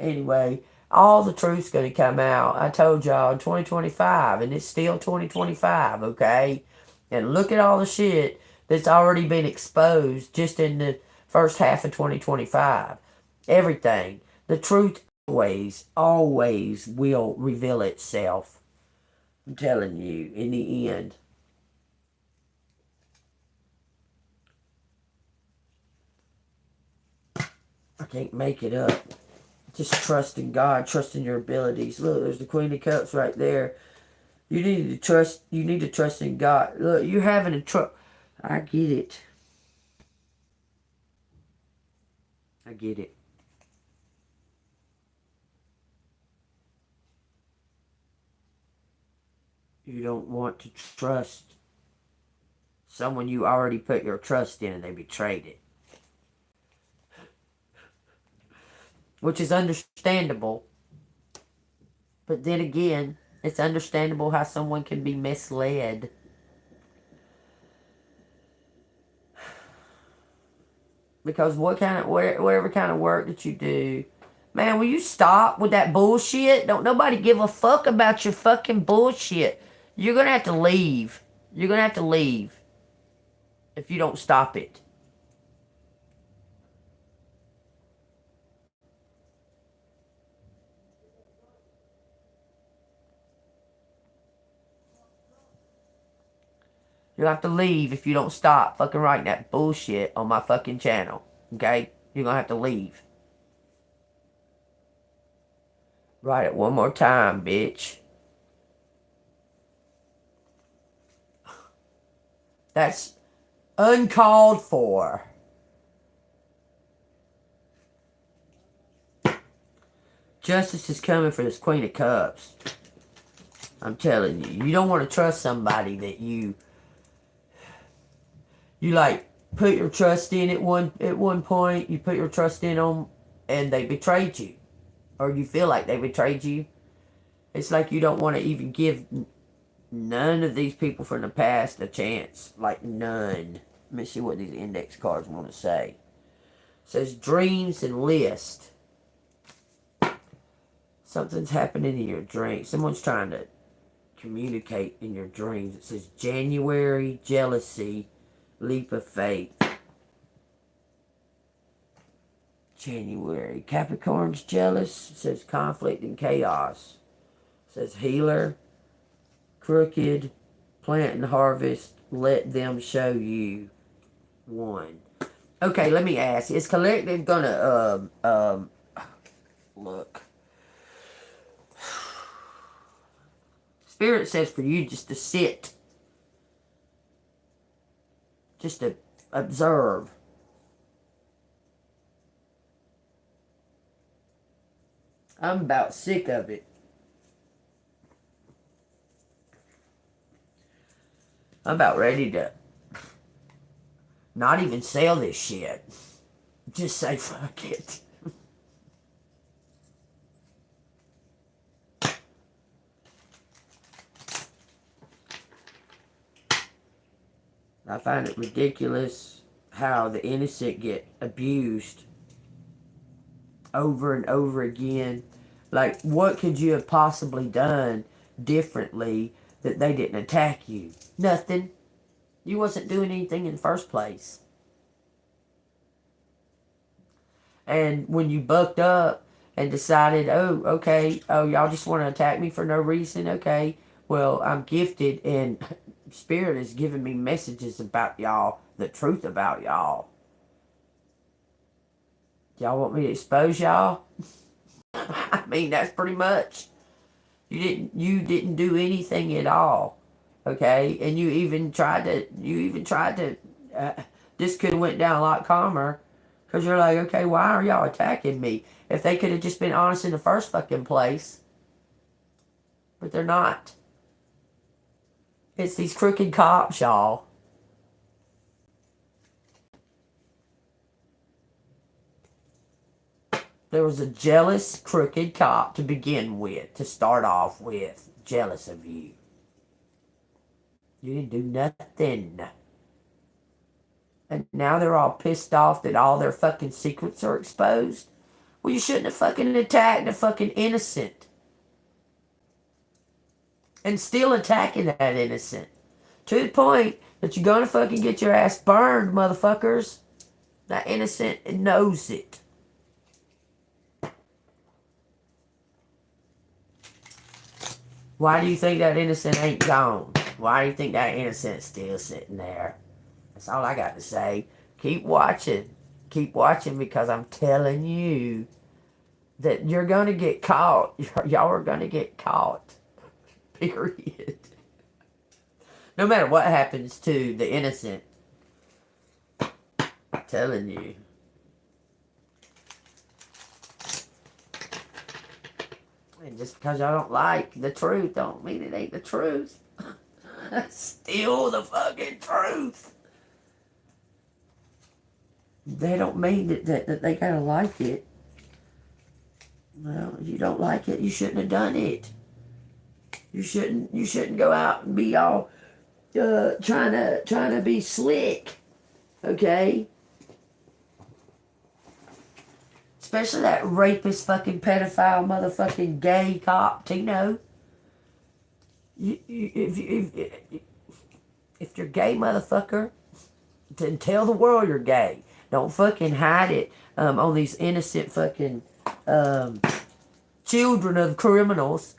Anyway, all the truth's going to come out. I told y'all in 2025, and it's still 2025, okay? And look at all the shit that's already been exposed just in the first half of 2025. Everything. The truth always will reveal itself. I'm telling you, in the end. I can't make it up. Just trust in God, trust in your abilities. Look, there's the Queen of Cups right there. You need to trust. You need to trust in God. Look, you're having a trouble. I get it. I get it. You don't want to trust someone you already put your trust in and they betrayed it. Which is understandable. But then again, it's understandable how someone can be misled. Because whatever kind of work that you do, man, will you stop with that bullshit? Don't nobody give a fuck about your fucking bullshit. You're gonna have to leave. You're gonna have to leave if you don't stop it. You'll have to leave if you don't stop fucking writing that bullshit on my fucking channel. Okay? You're gonna have to leave. Write it one more time, bitch. That's uncalled for. Justice is coming for this Queen of Cups. I'm telling you. You don't want to trust somebody that you like put your trust in at one point. You put your trust in them and they betrayed you. Or you feel like they betrayed you. It's like you don't want to even give none of these people from the past a chance. Like none. Let me see what these index cards want to say. It says dreams and list. Something's happening in your dreams. Someone's trying to communicate in your dreams. It says January, jealousy, leap of faith. January. Capricorn's jealous. It says conflict and chaos. It says healer, crooked, plant and harvest. Let them show you. One. Okay, let me ask. Is collective gonna look? Spirit says for you just to sit. Just to observe. I'm about sick of it. I'm about ready to not even sell this shit. Just say fuck it. I find it ridiculous how the innocent get abused over and over again. Like, what could you have possibly done differently that they didn't attack you? Nothing. You wasn't doing anything in the first place. And when you bucked up and decided, oh, okay, oh, y'all just want to attack me for no reason? Okay, well, I'm gifted and Spirit is giving me messages about y'all, the truth about y'all. Y'all want me to expose y'all? I mean, that's pretty much. You didn't do anything at all. Okay? And you even tried to, this could have went down a lot calmer. Because you're like, okay, why are y'all attacking me? If they could have just been honest in the first fucking place. But they're not. It's these crooked cops, y'all. There was a jealous, crooked cop to begin with, to start off with. Jealous of you. You didn't do nothing. And now they're all pissed off that all their fucking secrets are exposed. Well, you shouldn't have fucking attacked a fucking innocent. And still attacking that innocent. To the point that you're gonna fucking get your ass burned, motherfuckers. That innocent knows it. Why do you think that innocent ain't gone? Why do you think that innocent's still sitting there? That's all I got to say. Keep watching. Keep watching because I'm telling you, that you're going to get caught. Y'all are going to get caught. Period. No matter what happens to the innocent. I'm telling you. And just because y'all don't like the truth don't mean it ain't the truth. Still the fucking truth. They don't mean that they gotta like it. Well, if you don't like it, you shouldn't have done it. You shouldn't go out and be all trying to be slick. Okay? Especially that rapist, fucking pedophile, motherfucking gay cop, Tino. If you're gay, motherfucker, then tell the world you're gay. Don't fucking hide it on these innocent fucking children of criminals.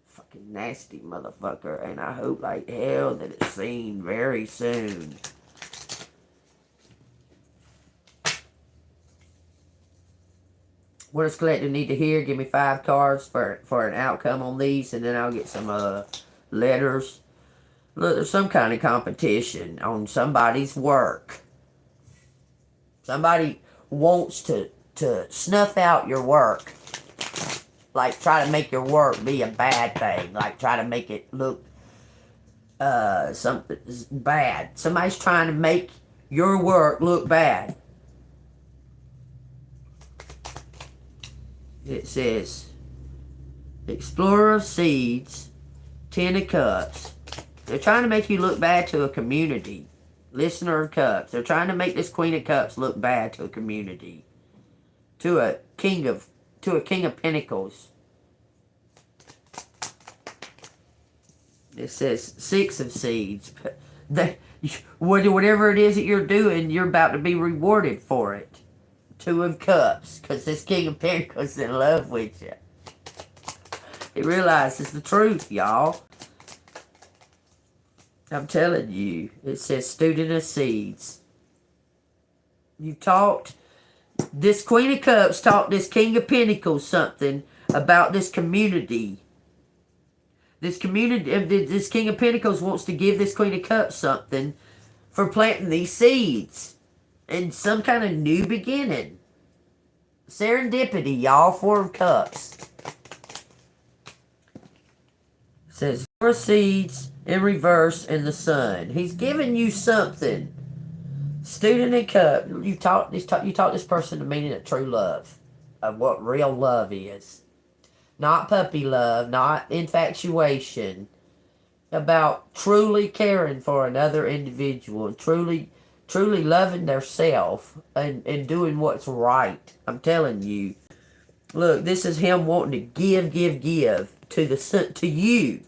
Fucking nasty motherfucker. And I hope like hell that it's seen very soon. What does collective need to hear? Give me 5 cards for an outcome on these, and then I'll get some letters. Look, there's some kind of competition on somebody's work. Somebody wants to snuff out your work. Like, try to make your work be a bad thing. Like, try to make it look something bad. Somebody's trying to make your work look bad. It says, Explorer of Seeds, 10 of Cups. They're trying to make you look bad to a community. Listener of Cups. They're trying to make this Queen of Cups look bad to a community. To a King of Pentacles. It says 6 of Seeds. Whatever it is that you're doing, you're about to be rewarded for it. 2 of Cups, because this King of Pentacles is in love with you. He realizes the truth, y'all. I'm telling you. It says Student of Seeds. You taught, this Queen of Cups taught this King of Pentacles something about this community. This King of Pentacles wants to give this Queen of Cups something for planting these seeds. And some kind of new beginning. Serendipity, y'all. 4 of Cups. It says 4 seeds in reverse in the sun. He's giving you something. Student of Cups. You taught this person the meaning of true love. Of what real love is. Not puppy love. Not infatuation. About truly caring for another individual. Truly loving their self and doing what's right. I'm telling you. Look, this is him wanting to give to you.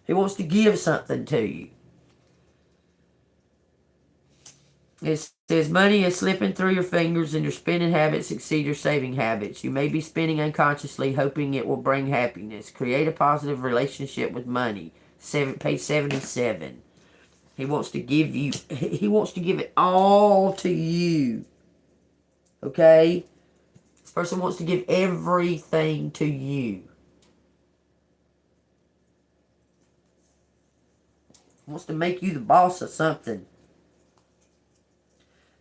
He wants to give something to you. It says money is slipping through your fingers and your spending habits exceed your saving habits. You may be spending unconsciously, hoping it will bring happiness. Create a positive relationship with money. Page 77. He wants to give you, he wants to give it all to you. Okay? This person wants to give everything to you. Wants to make you the boss of something.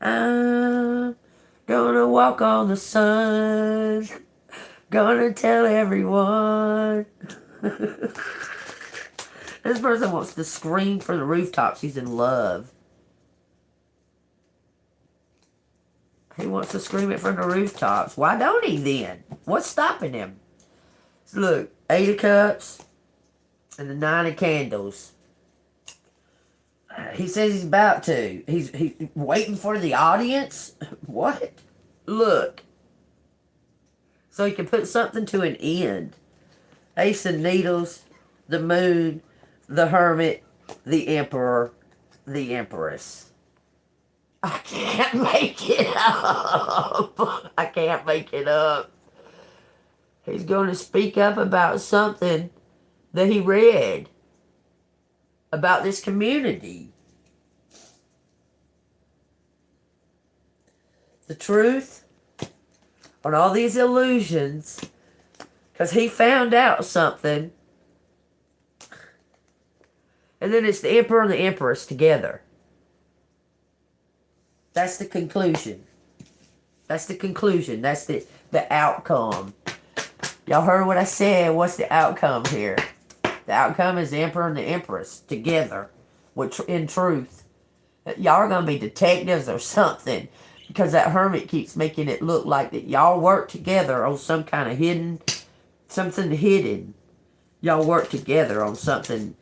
I'm gonna walk on the sun. Gonna tell everyone. This person wants to scream from the rooftops. He's in love. He wants to scream it from the rooftops. Why don't he then? What's stopping him? So look, 8 of Cups and the 9 of Candles. He says he's about to. He's waiting for the audience? What? Look. So he can put something to an end. Ace of Needles, the Moon, the Hermit, the Emperor, the Empress. I can't make it up. I can't make it up. He's going to speak up about something that he read about this community. The truth on all these illusions because he found out something. And then it's the emperor and the empress together. That's the conclusion. That's the conclusion. That's the outcome. Y'all heard what I said. What's the outcome here? The outcome is the emperor and the empress together. Which, in truth, y'all are going to be detectives or something. Because that hermit keeps making it look like that y'all work together on some kind of hidden, something hidden. Y'all work together on something.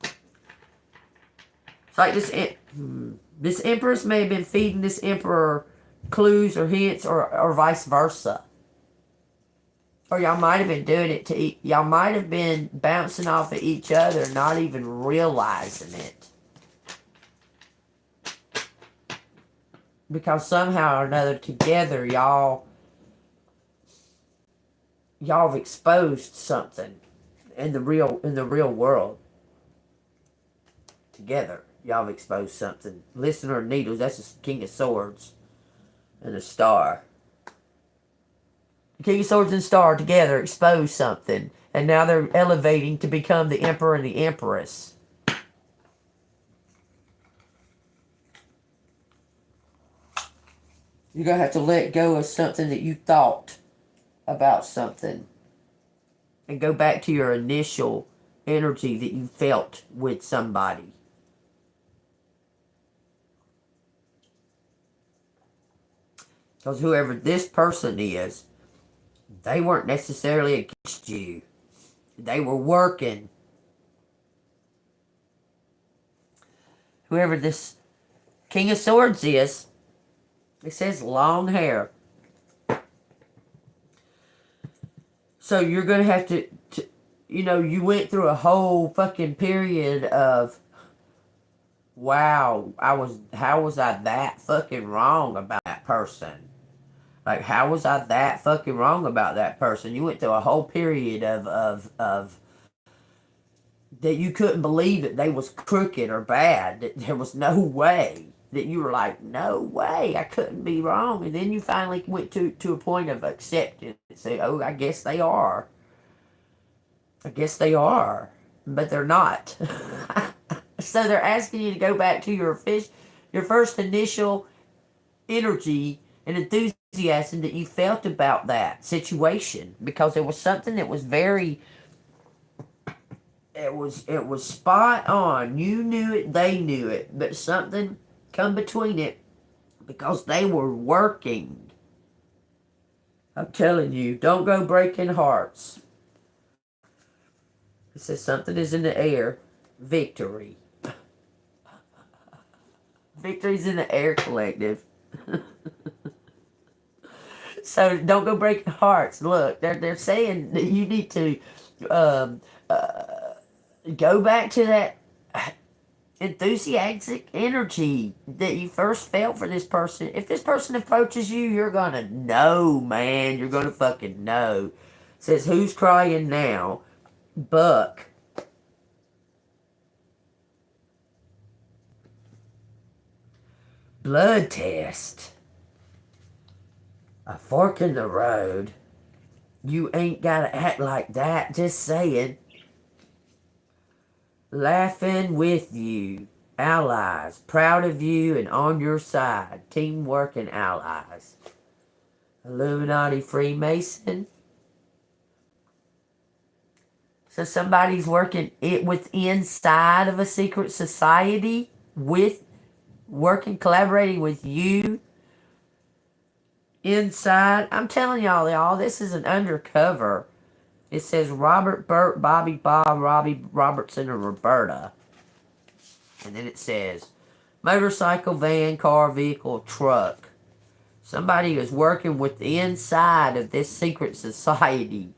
It's like this empress may have been feeding this emperor clues or hints or vice versa. Or y'all might have been doing it to y'all might have been bouncing off of each other, not even realizing it. Because somehow or another together y'all have exposed something in the real world. Together, y'all have exposed something. Listener of Needles, that's the King of Swords and the Star. The King of Swords and Star together exposed something. And now they're elevating to become the Emperor and the Empress. You're going to have to let go of something that you thought about something. And go back to your initial energy that you felt with somebody. Because whoever this person is, they weren't necessarily against you. They were working. Whoever this King of Swords is, it says long hair. So you're going to have to, you know, you went through a whole fucking period of, wow, how was I that fucking wrong about that person? Like, how was I that fucking wrong about that person? You went through a whole period of that you couldn't believe that they was crooked or bad. That there was no way. That you were like, no way, I couldn't be wrong. And then you finally went to a point of acceptance. Say, oh, I guess they are. I guess they are. But they're not. So they're asking you to go back to your first initial energy and enthusiasm that you felt about that situation, because it was something that was very, it was spot on. You knew it, they knew it, but something come between it because they were working. I'm telling you, don't go breaking hearts. It says something is in the air. Victory. Victory's in the air, collective. So don't go breaking hearts. Look, they're saying that you need to go back to that enthusiastic energy that you first felt for this person. If this person approaches you, you're gonna know, man. You're gonna fucking know. It says, who's crying now? Buck. Blood test. A fork in the road. You ain't gotta act like that. Just saying. Laughing with you. Allies. Proud of you and on your side. Teamwork and allies. Illuminati Freemason. So somebody's working it with inside of a secret society. Collaborating with you. Inside. I'm telling y'all, this is an undercover. It says Robert, Bert, Bobby, Bob, Robbie, Robertson, and Roberta. And then it says motorcycle, van, car, vehicle, truck. Somebody is working with the inside of this secret society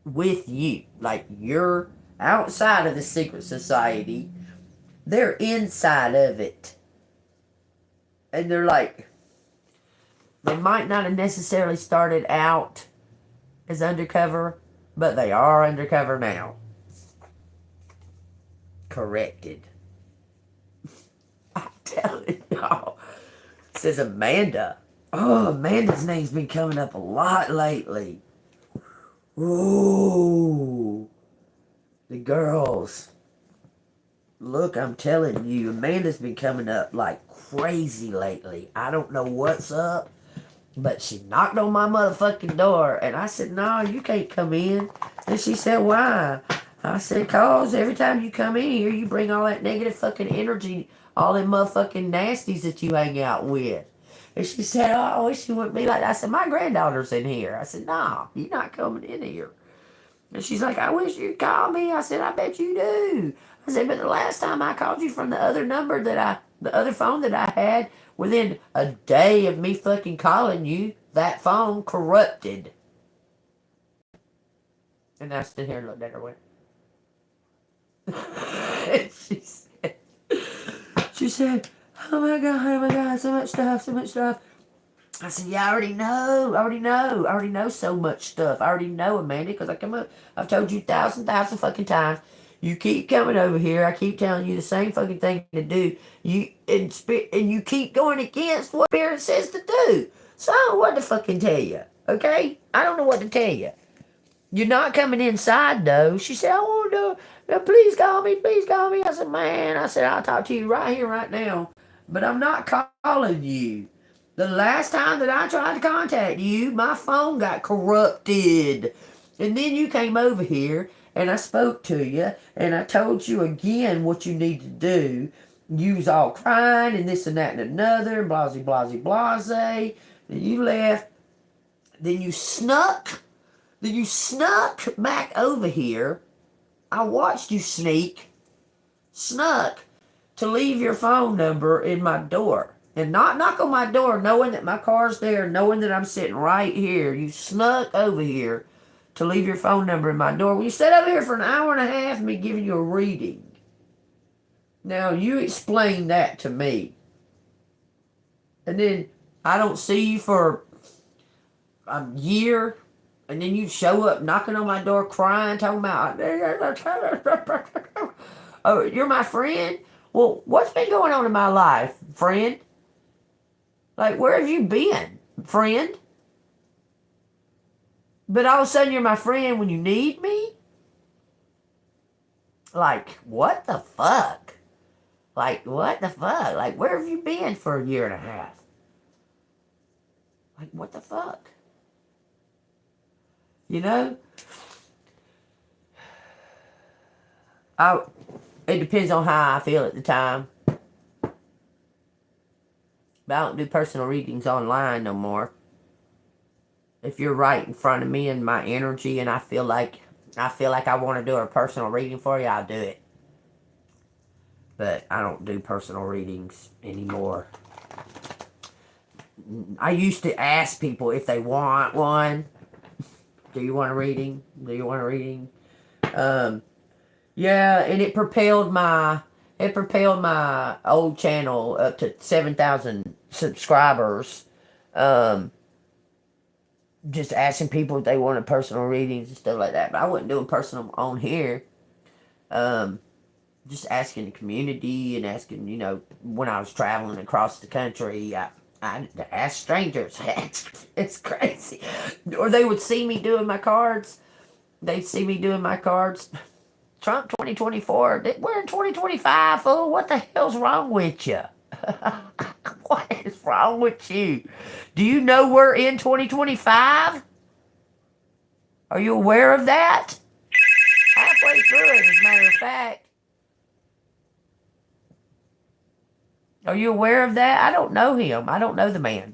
with you. Like, you're outside of the secret society. They're inside of it. And they're like, they might not have necessarily started out as undercover, but they are undercover now. Corrected. I'm telling y'all. says Amanda. Oh, Amanda's name's been coming up a lot lately. Ooh. The girls. Look, I'm telling you, Amanda's been coming up like crazy lately. I don't know what's up, but she knocked on my motherfucking door, and I said, no, you can't come in. And she said, why? I said, cause every time you come in here, you bring all that negative fucking energy, all them motherfucking nasties that you hang out with. And she said, oh, I wish you wouldn't be like that. I said, my granddaughter's in here. I said, nah, you're not coming in here. And she's like, I wish you'd call me. I said, I bet you do. I said, but the last time I called you from the other number the other phone that I had, within a day of me fucking calling you, that phone corrupted. And I stood here and looked at her and went, and she said, oh my God, so much stuff. I said, yeah, I already know so much stuff. I already know, Amanda, because I've told you 1,000 fucking times. You keep coming over here. I keep telling you the same fucking thing to do. And you keep going against what Spirit says to do. So I don't know what to fucking tell you. Okay? I don't know what to tell you. You're not coming inside, though. She said, I want to, please call me. I said, man, I'll talk to you right here, right now. But I'm not calling you. The last time that I tried to contact you, my phone got corrupted. And then you came over here, and I spoke to you, and I told you again what you need to do. You was all crying, and this and that and another, and blase. Then you left. Then you snuck back over here. I watched you snuck to leave your phone number in my door. And not knock on my door knowing that my car's there, knowing that I'm sitting right here. You snuck over here to leave your phone number in my door. When you sat over here for an hour and a half and me giving you a reading. Now, you explain that to me. And then I don't see you for a year. And then you show up knocking on my door crying, talking about, oh, you're my friend? Well, what's been going on in my life, friend? Like, where have you been, friend? But all of a sudden you're my friend when you need me? Like, what the fuck? Like, what the fuck? Like, where have you been for a year and a half? Like, what the fuck? You know? It depends on how I feel at the time. But I don't do personal readings online no more. If you're right in front of me and my energy and I feel like I want to do a personal reading for you, I'll do it. But I don't do personal readings anymore. I used to ask people if they want one. Do you want a reading? Yeah, and it propelled my old channel up to 7,000 subscribers. Just asking people if they wanted personal readings and stuff like that. But I wasn't doing personal on here. Just asking the community and asking, when I was traveling across the country, I asked strangers. It's crazy. Or they would see me doing my cards. They'd see me doing my cards. Trump 2024. We're in 2025, fool. What the hell's wrong with you? What is wrong with you? Do you know we're in 2025? Are you aware of that? Halfway through it, as a matter of fact. Are you aware of that? I don't know him. I don't know the man.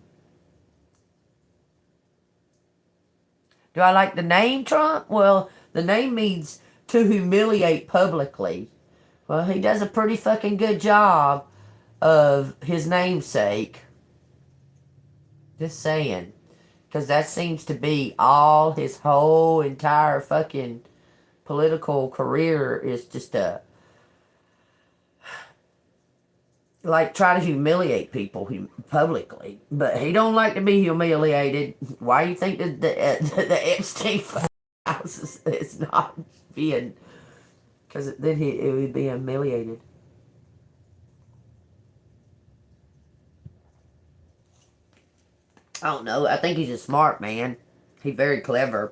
Do I like the name Trump? Well, the name means to humiliate publicly. Well, he does a pretty fucking good job of his namesake. Just saying. Because that seems to be all his whole entire fucking political career is just try to humiliate people publicly. But he don't like to be humiliated. Why do you think that the Epstein house is not being... Because then it would be humiliated. I don't know. I think he's a smart man. He's very clever.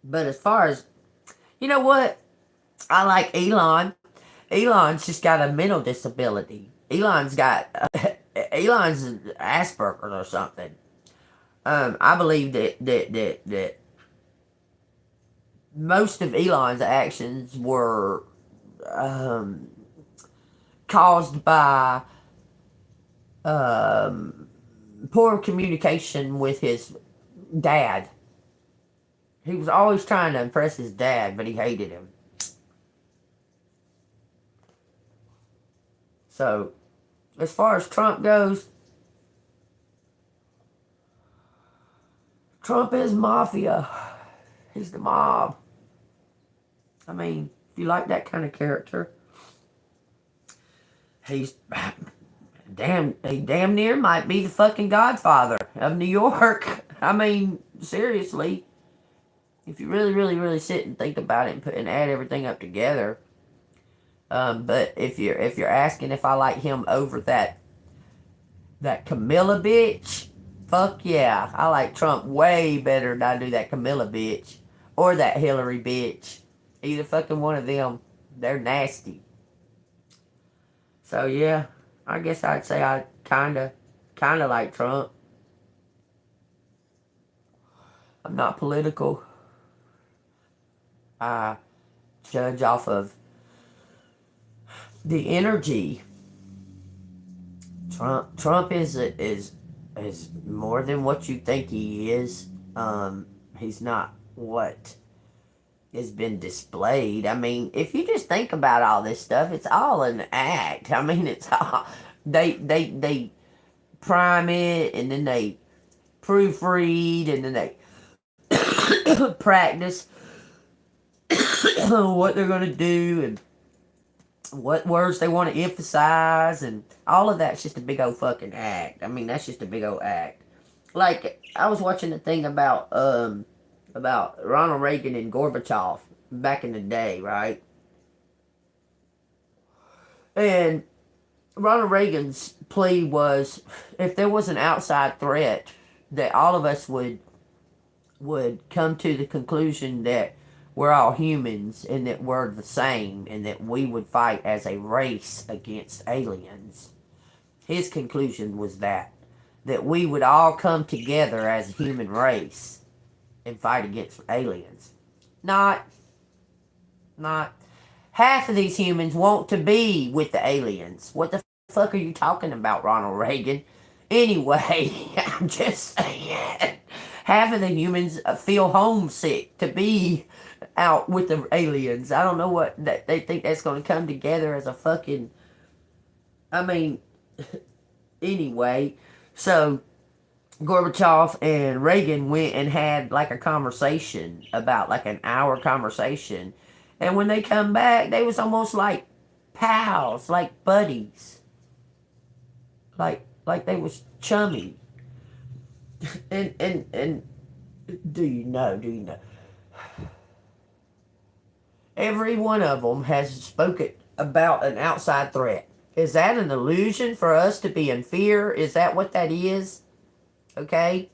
But as far as, you know what? I like Elon. Elon's just got a mental disability. Elon's Asperger's or something. I believe that most of Elon's actions were um, caused by um, poor communication with his dad. He was always trying to impress his dad, but he hated him. So, as far as Trump goes, Trump is mafia. He's the mob. I mean, if you like that kind of character, he damn near might be the fucking Godfather of New York. I mean, seriously. If you really sit and think about it and add everything up together. But if you're asking if I like him over that Camilla bitch, fuck yeah, I like Trump way better than I do that Camilla bitch or that Hillary bitch. Either fucking one of them, they're nasty. So yeah, I guess I'd say I kinda like Trump. I'm not political. I judge off of the energy. Trump is more than what you think he is. He's not what has been displayed. I mean, if you just think about all this stuff, it's all an act. I mean, it's all they prime it and then they proofread and then they practice what they're gonna do and what words they want to emphasize, and all of that's just a big old fucking act. I mean, that's just a big old act. Like, I was watching a thing about Ronald Reagan and Gorbachev back in the day, right? And Ronald Reagan's plea was, if there was an outside threat, that all of us would come to the conclusion that we're all humans and that we're the same and that we would fight as a race against aliens. His conclusion was that we would all come together as a human race and fight against aliens. Not half of these humans want to be with the aliens. What the fuck are you talking about, Ronald Reagan? Anyway, I'm just saying. Half of the humans feel homesick to be out with the aliens. I don't know what they think that's going to come together as a fucking. I mean, anyway, so Gorbachev and Reagan went and had like a conversation, about like an hour conversation, and when they come back, they was almost like pals, like buddies, like they was chummy. And do you know? Every one of them has spoken about an outside threat. Is that an illusion for us to be in fear? Is that what that is? Okay?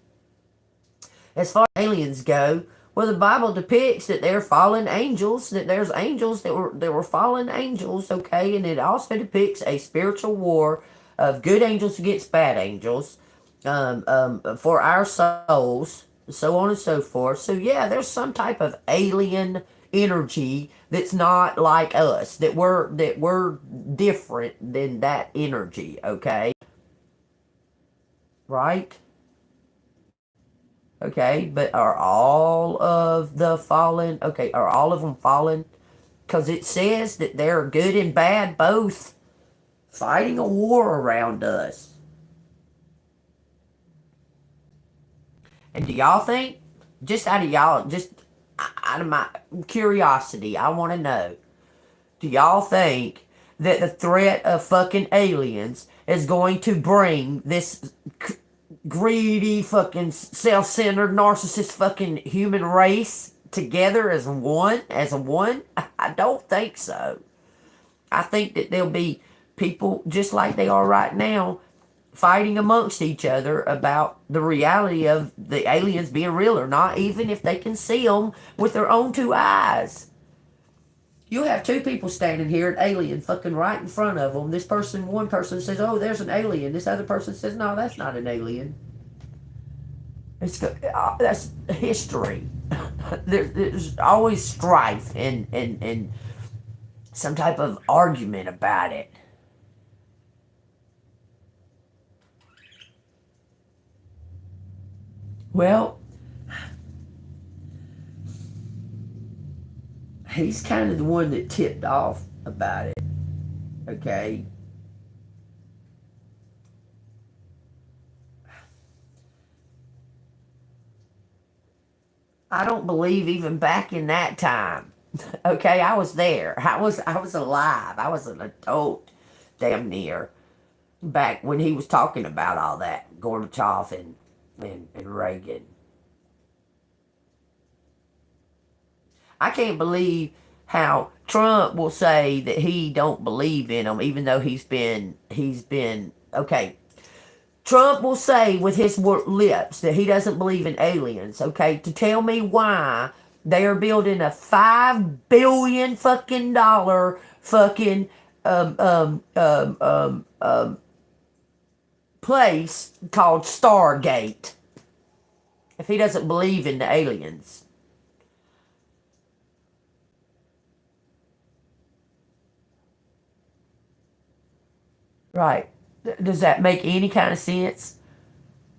As far as aliens go, well, the Bible depicts that they're fallen angels, that there's angels that were fallen angels, okay? And it also depicts a spiritual war of good angels against bad angels, for our souls, so on and so forth. So yeah, there's some type of alien energy that's not like us, that we're different than that energy, okay? Right? Okay, but are all of the fallen, okay, are all of them fallen? Because it says that they're good and bad both fighting a war around us. And do y'all think, just out of my curiosity, I want to know, do y'all think that the threat of fucking aliens is going to bring this greedy, fucking self-centered, narcissist fucking human race together as one? I don't think so. I think that there'll be people, just like they are right now, fighting amongst each other about the reality of the aliens being real or not, even if they can see them with their own two eyes. You have two people standing here, an alien fucking right in front of them. One person says, "Oh, there's an alien." This other person says, "No, that's not an alien." That's history. There's always strife and some type of argument about it. Well, he's kind of the one that tipped off about it. Okay. I don't believe even back in that time. Okay, I was there. I was alive. I was an adult, damn near, back when he was talking about all that, Gorbachev and Reagan. I can't believe how Trump will say that he don't believe in them, even though he's been okay. Trump will say with his lips that he doesn't believe in aliens. Okay, to tell me why they are building a $5 billion fucking dollar fucking um um um um um place called Stargate if he doesn't believe in the aliens. Right. Does that make any kind of sense?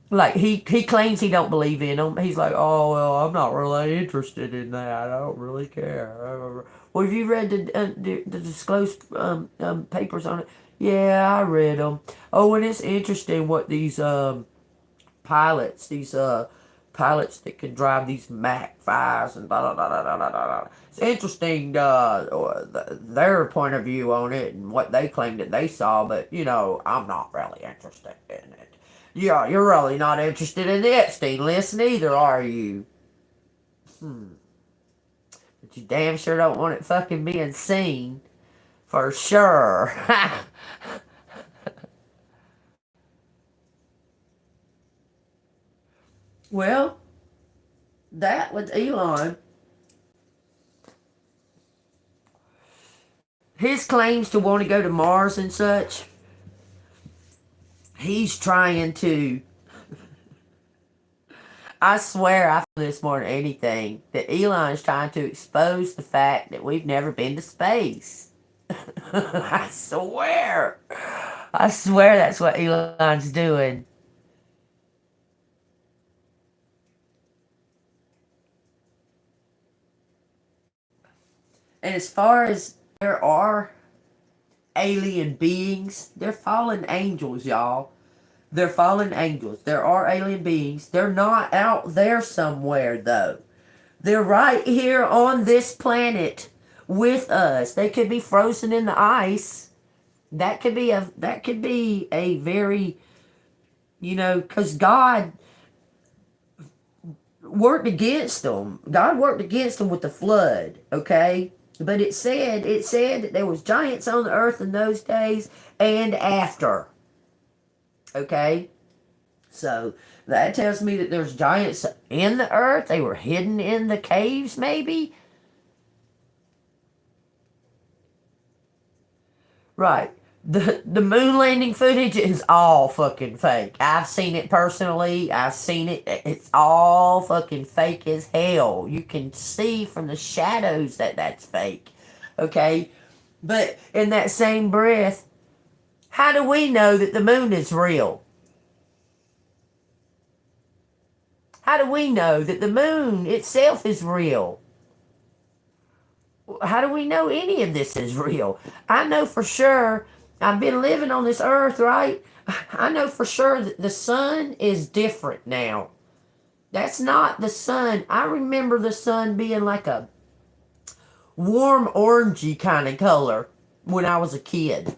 Like he claims he don't believe in them. He's like, oh well, I'm not really interested in that. I don't really care. Well, have you read the disclosed papers on it? Yeah, I read them. Oh, and it's interesting what these pilots, these pilots that can drive these Mac 5s and blah, blah, blah, blah, blah, blah, blah. It's interesting their point of view on it and what they claim that they saw, but I'm not really interested in it. Yeah, you're really not interested in the Epstein list neither, are you? But you damn sure don't want it fucking being seen. For sure. Well, that with Elon, his claims to want to go to Mars and such, he's trying to. I swear I feel this more than anything that Elon is trying to expose the fact that we've never been to space. I swear. I swear that's what Elon's doing. And as far as there are alien beings, they're fallen angels, y'all. They're fallen angels. There are alien beings. They're not out there somewhere, though. They're right here on this planet with us. They could be frozen in the ice. That could be a very, because God worked against them. God worked against them with the flood, okay? But it said that there was giants on the earth in those days and after. Okay? So that tells me that there's giants in the earth. They were hidden in the caves, maybe. Right. The moon landing footage is all fucking fake. I've seen it personally. I've seen it. It's all fucking fake as hell. You can see from the shadows that that's fake. Okay? But in that same breath, how do we know that the moon is real? How do we know that the moon itself is real? How do we know any of this is real? I know for sure, I've been living on this earth, right? I know for sure that the sun is different now. That's not the sun. I remember the sun being like a warm orangey kind of color when I was a kid.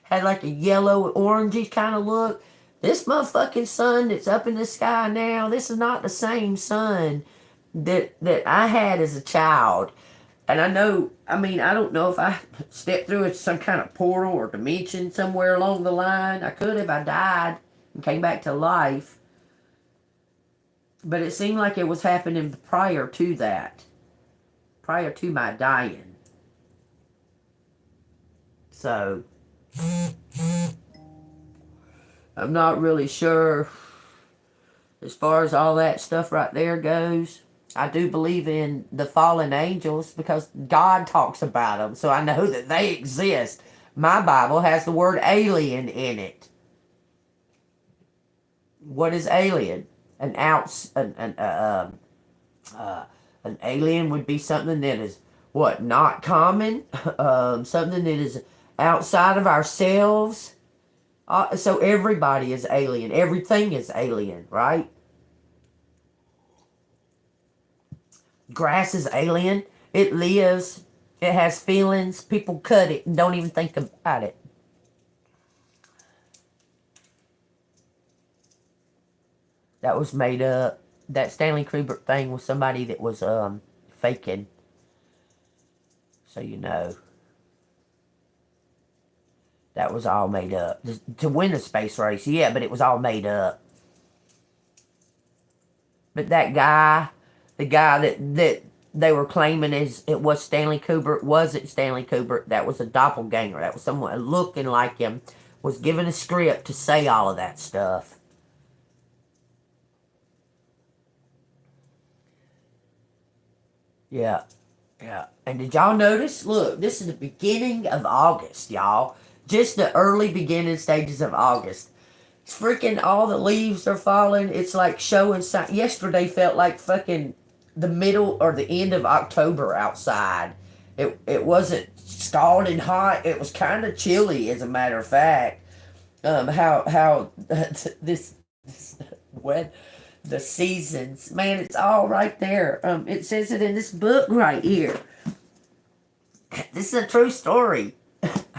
Had like a yellow orangey kind of look. This motherfucking sun that's up in the sky now, this is not the same sun that I had as a child. And I know, I mean, I don't know if I stepped through some kind of portal or dimension somewhere along the line. I could if I died and came back to life. But it seemed like it was happening prior to that. Prior to my dying. So, I'm not really sure as far as all that stuff right there goes. I do believe in the fallen angels because God talks about them, so I know that they exist. My Bible has the word alien in it. What is alien? An alien would be something that is what, not common, something that is outside of ourselves. So everybody is alien. Everything is alien, right? Grass is alien. It lives. It has feelings. People cut it and don't even think about it. That was made up. That Stanley Kubrick thing was somebody that was faking. So you know. That was all made up. To win the space race, yeah, but it was all made up. But that guy, the guy that they were claiming it was Stanley Kubrick, wasn't Stanley Kubrick. That was a doppelganger. That was someone looking like him, was given a script to say all of that stuff. Yeah. Yeah. And did y'all notice? Look, this is the beginning of August, y'all. Just the early beginning stages of August. It's freaking all the leaves are falling. It's like showing sign. Yesterday felt like fucking the middle or the end of October outside. It wasn't scalding hot. It was kind of chilly, as a matter of fact. How this when the seasons, man, it's all right there. It says it in this book right here. This is a true story.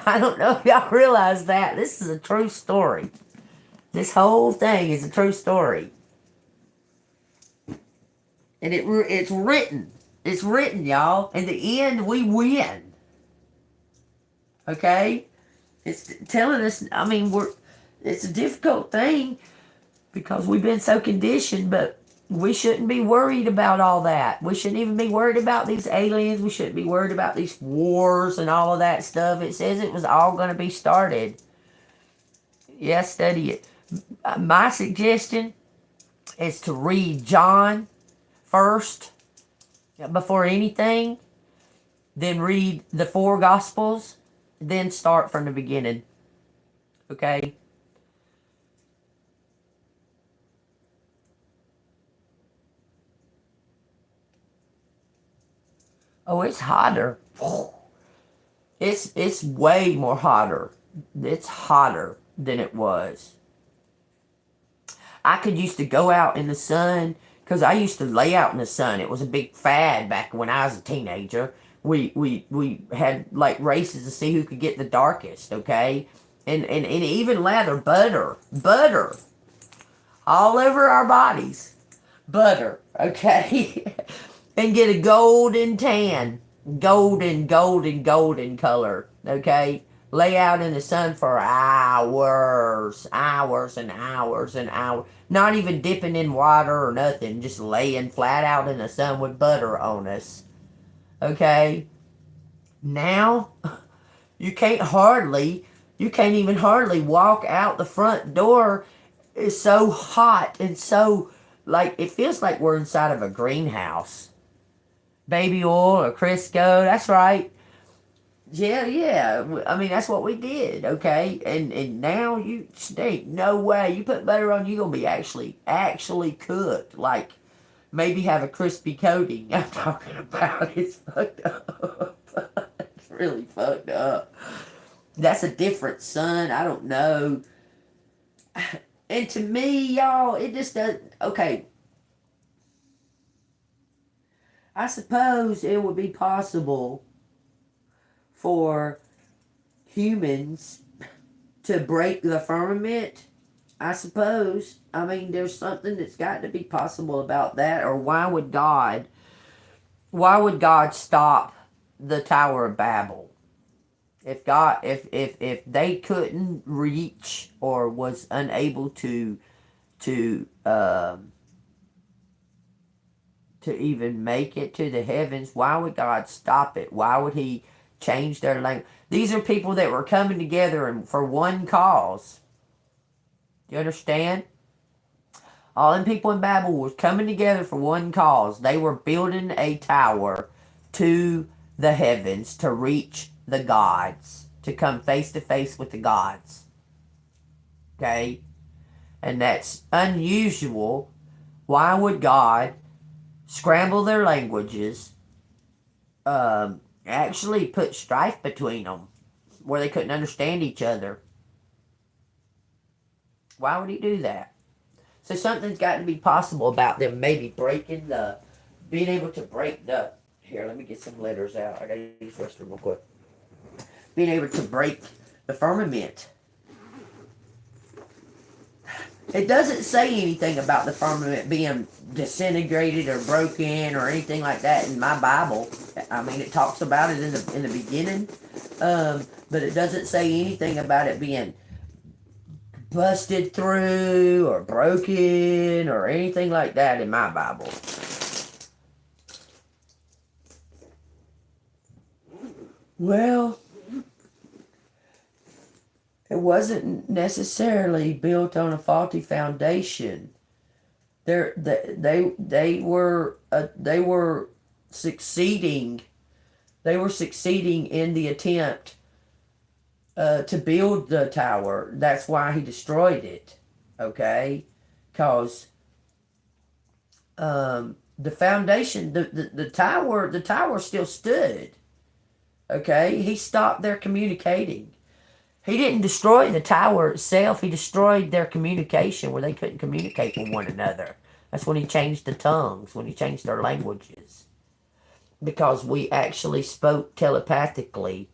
I don't know if y'all realize that. This is a true story. This whole thing is a true story. And it's written. It's written, y'all. In the end, we win. Okay? It's telling us, I mean, it's a difficult thing because we've been so conditioned, but we shouldn't be worried about all that. We shouldn't even be worried about these aliens. We shouldn't be worried about these wars and all of that stuff. It says it was all going to be started. Yeah, study it. My suggestion is to read John first before anything, then read the four Gospels, then start from the beginning. Okay? Oh, it's hotter. It's way more hotter. It's hotter than it was. I could used to go out in the sun because I used to lay out in the sun. It was a big fad back when I was a teenager. We had like races to see who could get the darkest, okay? And even lather butter all over our bodies. Butter, okay? And get a golden tan. Golden color. Okay? Lay out in the sun for hours. Hours and hours and hours. Not even dipping in water or nothing. Just laying flat out in the sun with butter on us. Okay? Now, you can't even hardly walk out the front door. It's so hot and so, like, it feels like we're inside of a greenhouse. Baby oil or Crisco, that's right. Yeah. I mean, that's what we did, okay? And now you stink. No way. You put butter on, you're going to be actually cooked. Like, maybe have a crispy coating. I'm talking about it's fucked up. It's really fucked up. That's a different sun. I don't know. And to me, y'all, it just doesn't. Okay. I suppose it would be possible for humans to break the firmament. I suppose. I mean, there's something that's got to be possible about that. Or why would God stop the Tower of Babel. If God, if they couldn't reach or was unable to to even make it to the heavens, why would God stop it? Why would He change their language? These are people that were coming together and for one cause. You understand? All them people in Babel was coming together for one cause. They were building a tower to the heavens to reach the gods, to come face to face with the gods. Okay? And that's unusual. Why would God scramble their languages, actually put strife between them where they couldn't understand each other? Why would He do that? So something's got to be possible about them maybe being able to break the, here, let me get some letters out. I gotta use the restroom real quick. Being able to break the firmament. It doesn't say anything about the firmament being disintegrated or broken or anything like that in my Bible. I mean, it talks about it in the beginning, but it doesn't say anything about it being busted through or broken or anything like that in my Bible. Well, it wasn't necessarily built on a faulty foundation. They were succeeding. They were succeeding in the attempt to build the tower. That's why He destroyed it. Okay, because the foundation, the tower still stood. Okay, He stopped their communicating. He didn't destroy the tower itself. He destroyed their communication where they couldn't communicate with one another. That's when He changed the tongues, when He changed their languages. Because we actually spoke telepathically.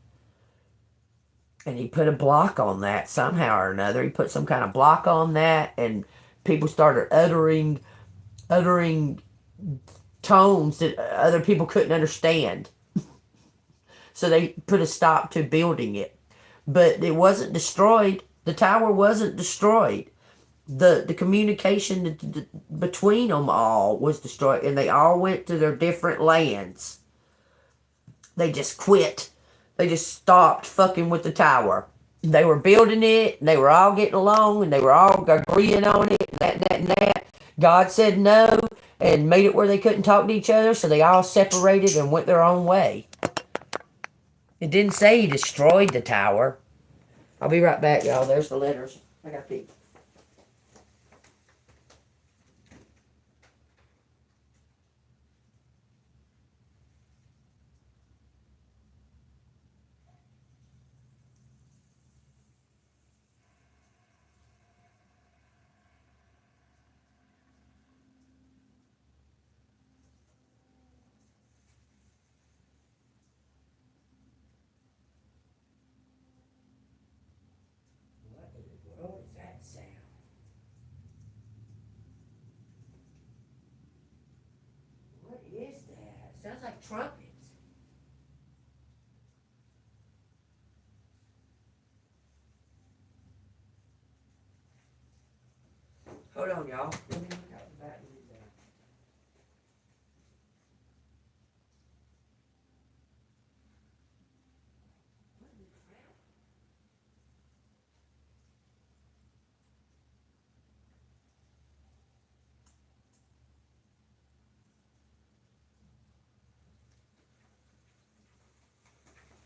And He put a block on that somehow or another. He put some kind of block on that, and people started uttering tones that other people couldn't understand. So they put a stop to building it. But it wasn't destroyed. The tower wasn't destroyed. The communication between them all was destroyed, and they all went to their different lands. They just quit. They just stopped fucking with the tower. They were building it, and they were all getting along, and they were all agreeing on it, and that. God said no, and made it where they couldn't talk to each other, so they all separated and went their own way. It didn't say He destroyed the tower. I'll be right back, y'all. There's the letters. I got to pee. What in the world is that sound? What is that? It sounds like trumpets. Hold on, y'all. Let me look out the back window.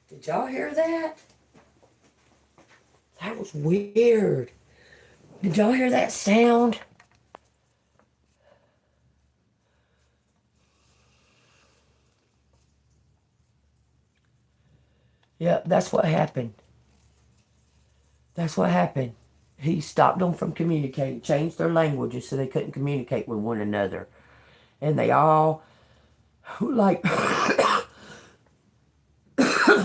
Did y'all hear that? That was weird. Did y'all hear that sound? Yep, that's what happened. That's what happened. He stopped them from communicating, changed their languages so they couldn't communicate with one another. And they all, like,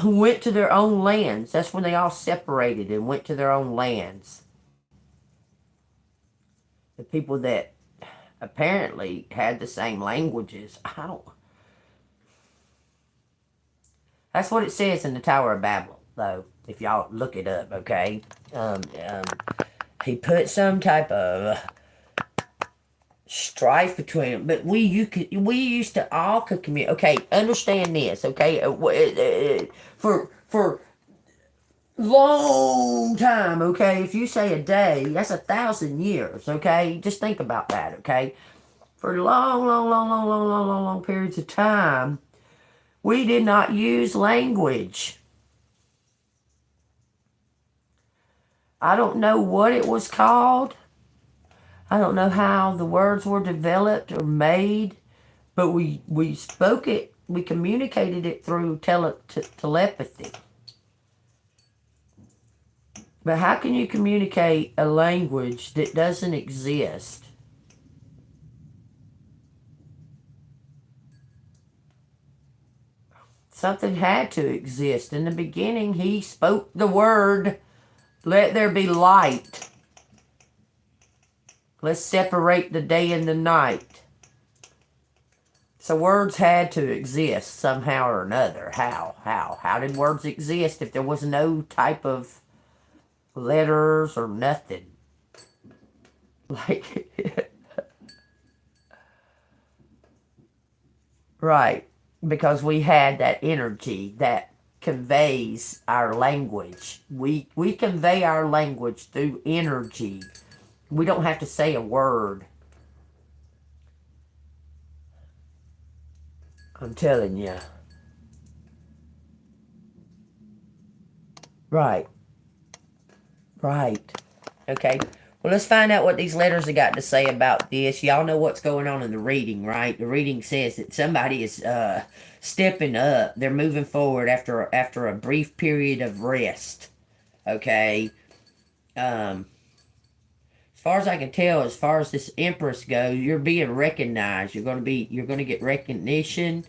went to their own lands. That's when they all separated and went to their own lands. The people that apparently had the same languages, That's what it says in the Tower of Babel, though, if y'all look it up, okay? He put some type of strife between them, but we used to all could communicate. Okay, understand this, okay? For long time, okay? If you say a day, that's 1,000 years, okay? Just think about that, okay? For long periods of time, we did not use language. I don't know what it was called. I don't know how the words were developed or made, but we spoke it, we communicated it through telepathy. But how can you communicate a language that doesn't exist? Something had to exist. In the beginning, he spoke the word, let there be light. Let's separate the day and the night. So words had to exist somehow or another. How? How did words exist if there was no type of letters or nothing? Like, right. Because we had that energy that conveys our language. We convey our language through energy. We don't have to say a word. I'm telling you. Right. Right. Okay. Well, let's find out what these letters have got to say about this. Y'all know what's going on in the reading, right? The reading says that somebody is stepping up. They're moving forward after a brief period of rest. Okay. As far as I can tell, as far as this Empress goes, you're being recognized. You're gonna get recognition.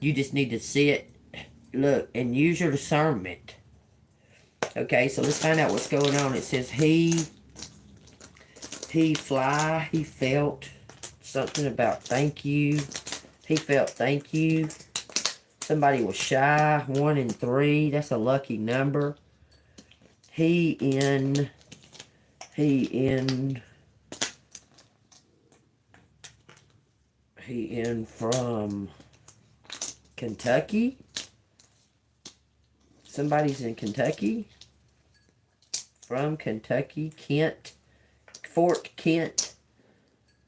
You just need to sit, look, and use your discernment. Okay, so let's find out what's going on. It says he felt something about thank you. He felt thank you. Somebody was shy. 1 and 3. That's a lucky number. He in from Kentucky. Somebody's in Kentucky. From Kentucky, Kent. Fort Kent.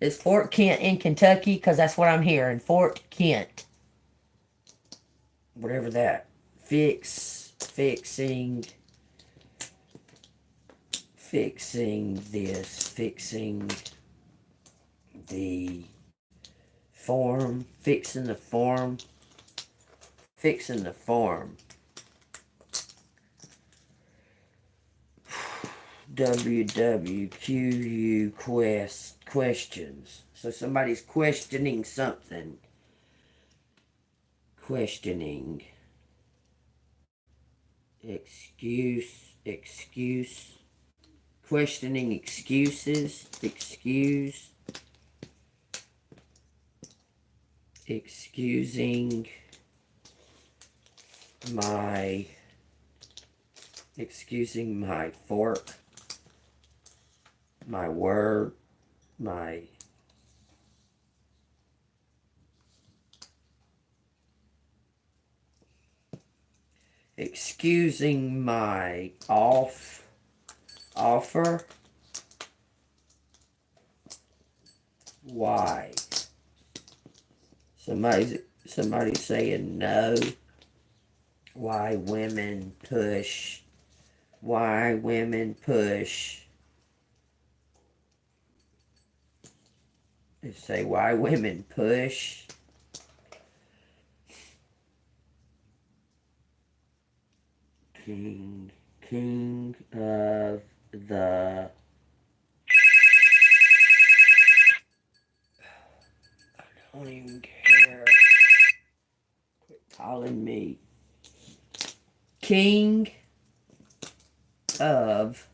Is Fort Kent in Kentucky? Because that's what I'm hearing. Fort Kent. Whatever that. Fixing this. Fixing the form. Fixing the form. Fixing the form. WWQU questions. So somebody's questioning something. Questioning. Excuse. Questioning excuses. Excusing my fork. My word, excusing my offer. Why? Somebody's saying no. Why women push. Why women push. They say why women push. King of the... I don't even care. Quit calling me. King of...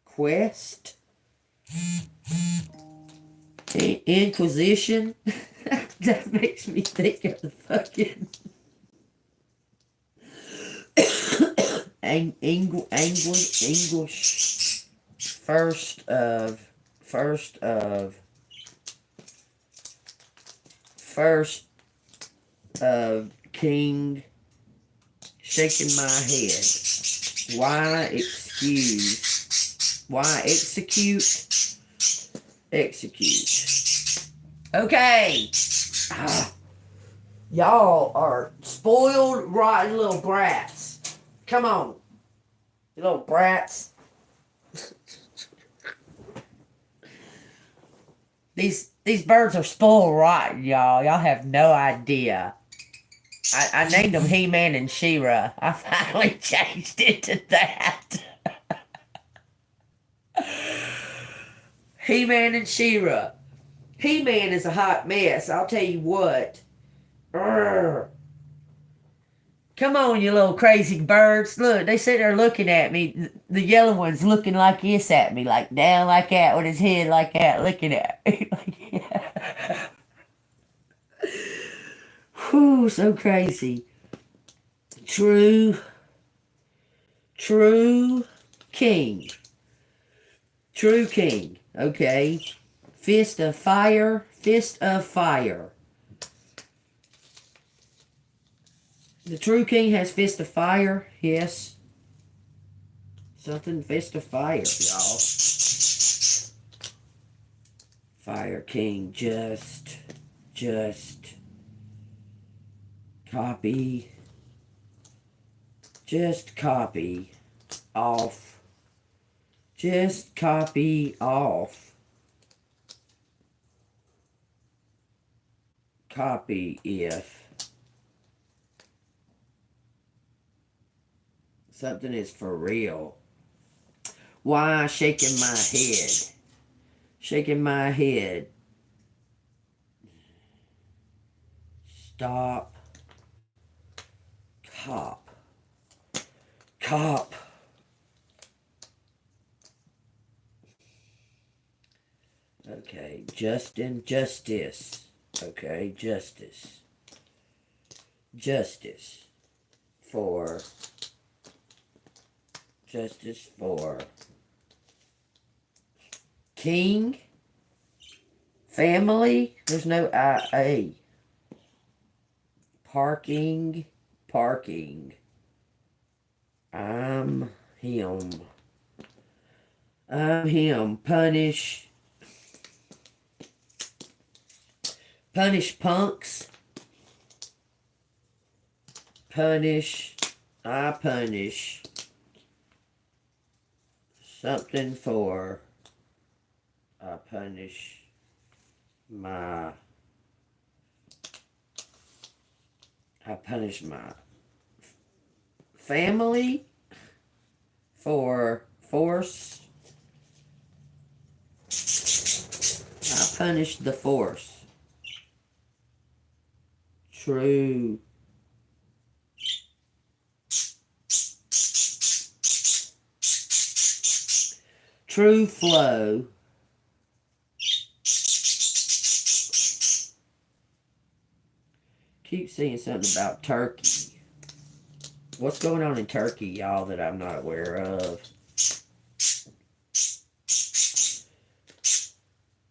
Quest Inquisition. That makes me think of the fucking English first of King, shaking my head. Why execute? Execute. Okay. Y'all are spoiled, rotten little brats. Come on. You little brats. These birds are spoiled rotten, y'all. Y'all have no idea. I named them He-Man and She-Ra. I finally changed it to that. He-Man and She-Ra. He-Man is a hot mess, I'll tell you what. Urgh. Come on, you little crazy birds. Look, they sit there looking at me. The yellow one's looking like this at me, like down like that with his head like that, looking at me. Whew, so crazy. True king. True king. Okay. Fist of fire. Fist of fire. The true king has fist of fire. Yes. Something fist of fire, y'all. Fire king. Just copy. Just copy off. Just copy off. Copy if something is for real. Why shaking my head? Shaking my head. Stop. Cop. Cop. Okay, justice. Okay, justice. Justice for king, family. There's no IA. Parking. I'm him. Punish punks. I punish something for. I punish my family for force. I punish the force. True. True flow. Keep seeing something about Turkey. What's going on in Turkey, y'all, that I'm not aware of?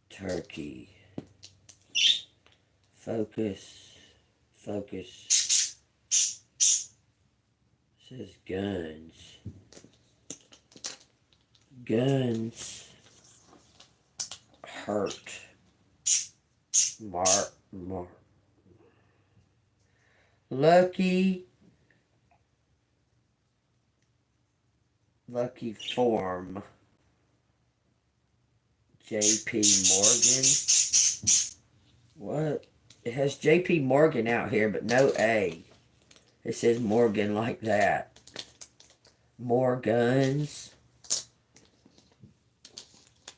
Turkey. Focus. It says guns. Guns hurt. Mark. Lucky form. J.P. Morgan. What? It has J.P. Morgan out here, but no A. It says Morgan like that. More guns.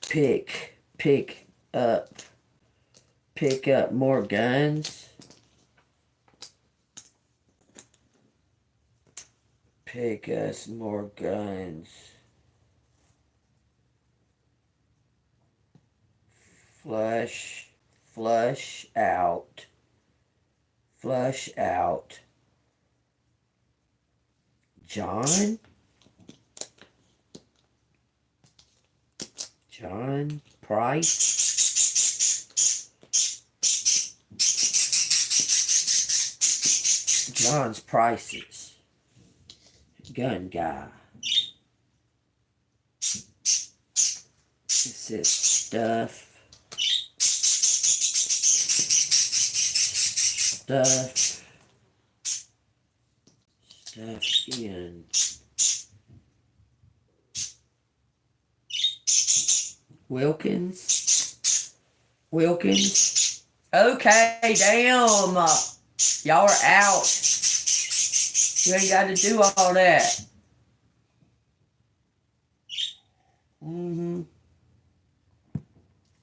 Pick up more guns. Pick us more guns. Flush, flush out, flush out. John? John Price? John's Prices. Gun guy. It says stuff. Stuff in Wilkins. Okay, damn. Y'all are out. You ain't got to do all that.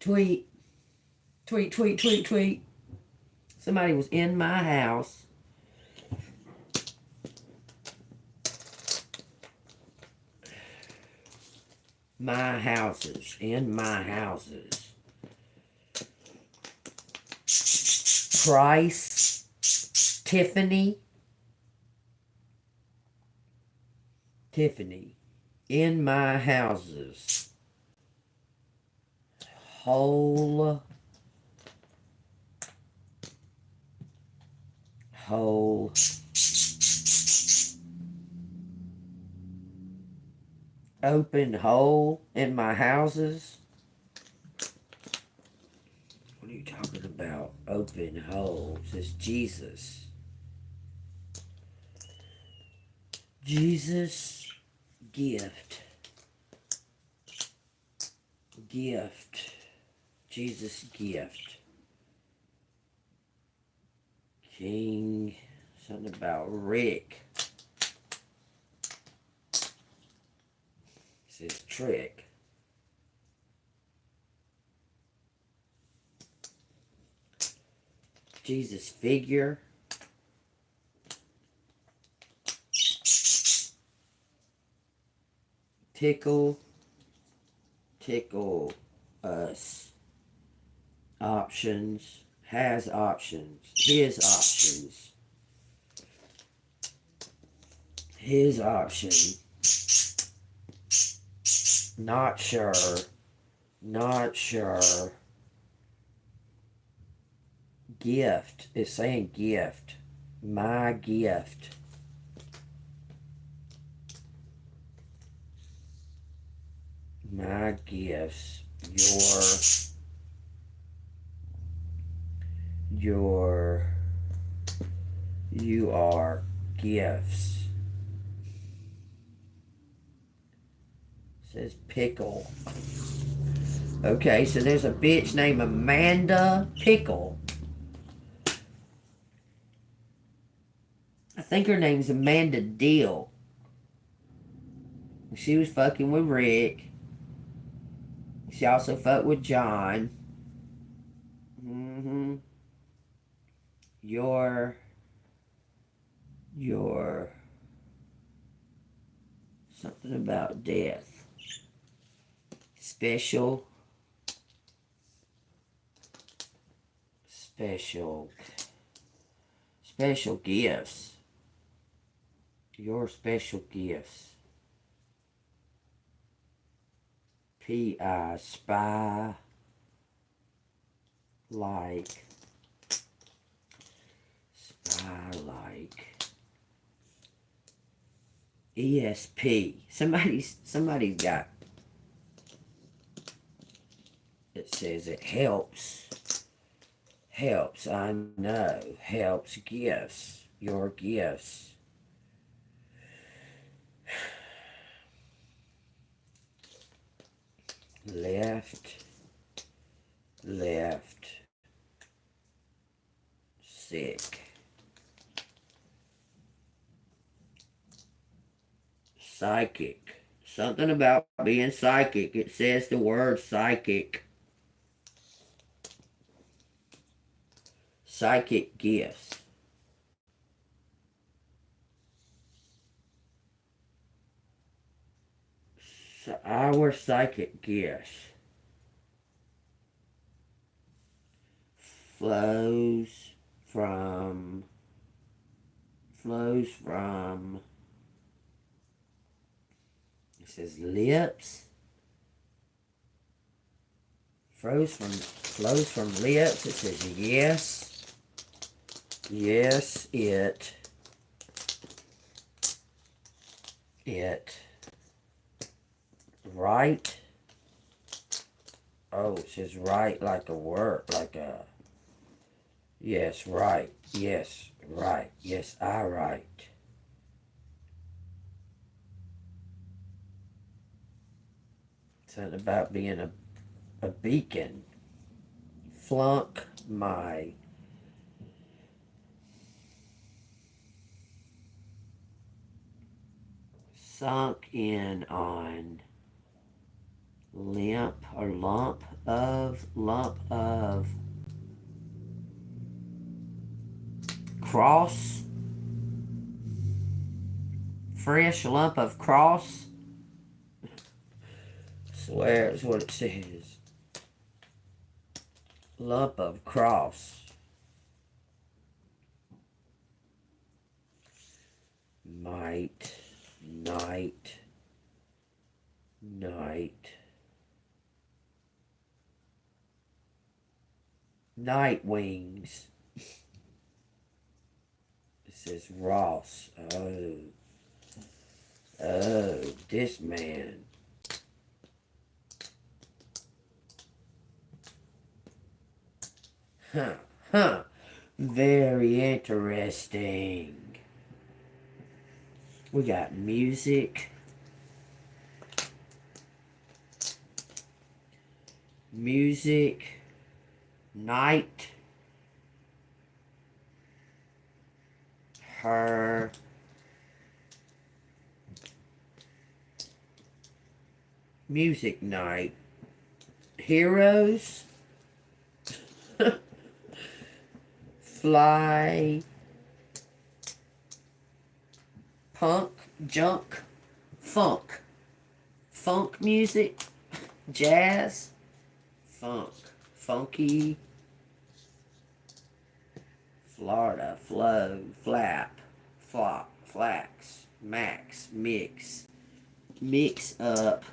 Tweet. Somebody was in my house. My houses. In my houses. Price. Tiffany. In my houses. Whole. Open hole in my houses. What are you talking about? Open hole. It says Jesus. Jesus gift. Jesus gift. King. Something about Rick. It says trick. Jesus figure. Tickle us. Options. Has options. His options. His option. Not sure. Gift. It's saying gift. My gift. My gifts. You are gifts. It says pickle. Okay, so there's a bitch named Amanda Pickle. I think her name's Amanda Deal. She was fucking with Rick. She also fucked with John. Your something about death. Special gifts. Your special gifts. P.I. Spy. Like. ESP. Somebody's got. It says it helps. Helps, I know. Helps gifts. Your gifts. Left. Sick. Psychic. Something about being psychic. It says the word psychic. Psychic gifts. So our psychic gifts. flows from it says lips. Flows from lips. It says yes. Yes, it right. Oh, it says right like a word, like a, yes, right. Yes, right. Yes, I right. Something about being a beacon. Flunk my sunk in on lump of cross, fresh lump of cross. Swear is what it says. Lump of cross. Might, night, night wings. It says Ross. Oh, this man. Huh. Very interesting. We got music. Night. Her. Music night. Heroes. Fly. Punk. Junk. Funk. Funk music. Jazz. Funk. Funky. Florida. Flow. Flap. Flop. Flax. Max. Mix. Mix up.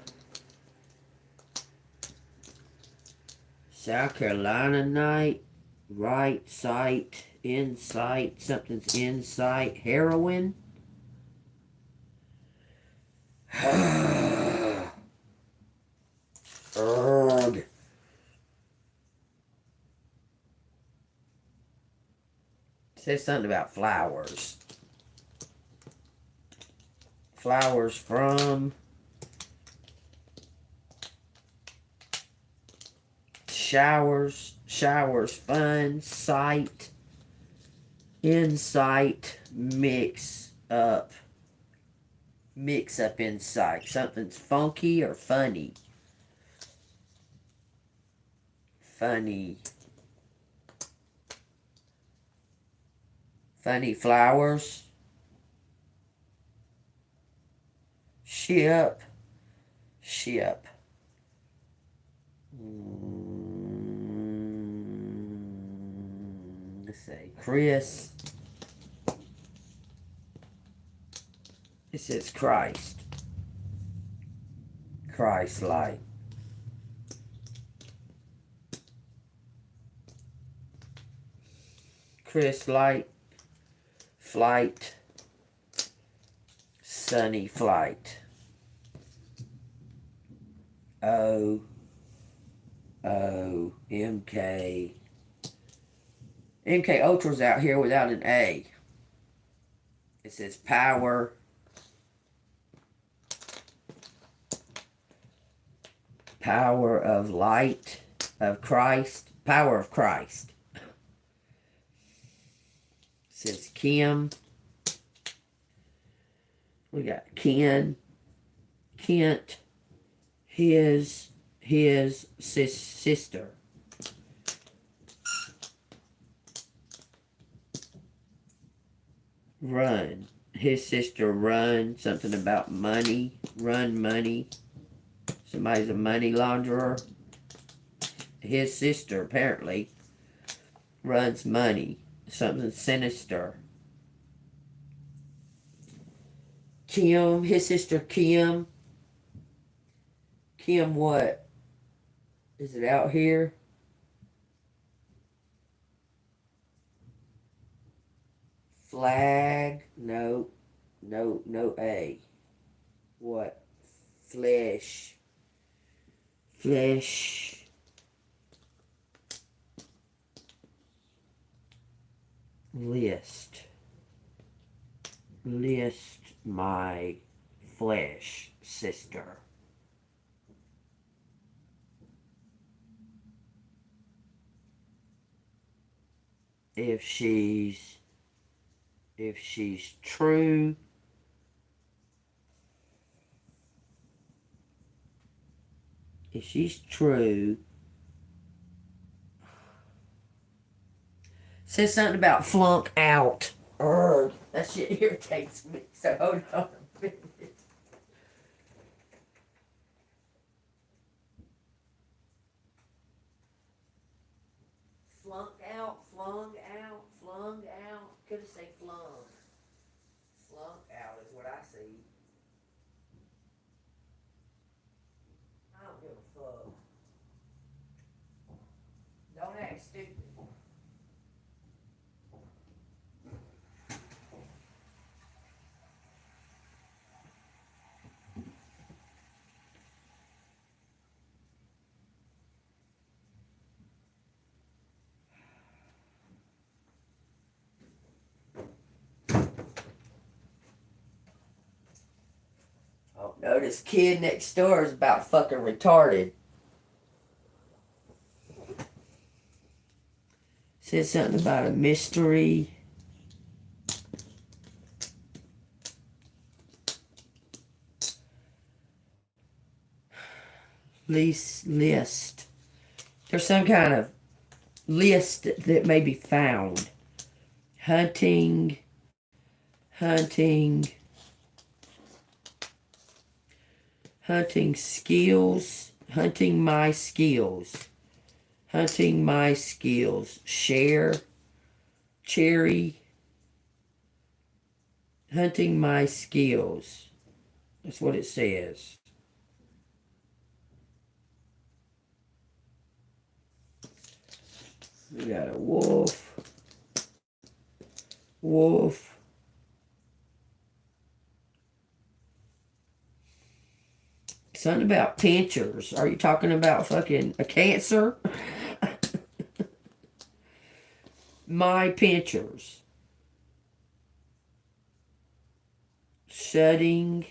South Carolina night. Right. Sight. Insight. Something's insight. Heroin. Ugh. Says something about flowers. Flowers from showers. Showers fun. Sight. Insight. Mix up. Mix up insight. Something's funky or funny. Funny. Funny flowers. Ship. Let's say Chris. It says Christ. Christ-like. Chris-like. Flight. Sunny flight. MK. MK Ultra's out here without an A. It says power. Power of light of Christ. Power of Christ. It says Kim. We got Ken. Kent. His sister. Run. His sister run. Something about money. Run money. Somebody's a money launderer. His sister, apparently. runs money. Something sinister. Kim, his sister Kim. Kim what? Is it out here? Flag? No. No A. What? Flesh. Flesh. List my flesh sister. If she's true, says something about flunk out. Urgh, that shit irritates me. So hold on a minute. Flunk out, flung out, flung out. Could have said flung. Flunk out is what I see. I don't give a fuck. Don't act stupid. Oh no, this kid next door is about fucking retarded. Said something about a mystery. List. There's some kind of list that may be found. Hunting skills. Hunting my skills. Share. Cherry. Hunting my skills. That's what it says. We got a wolf. Something about pinchers. Are you talking about fucking a cancer? My pinchers. Shutting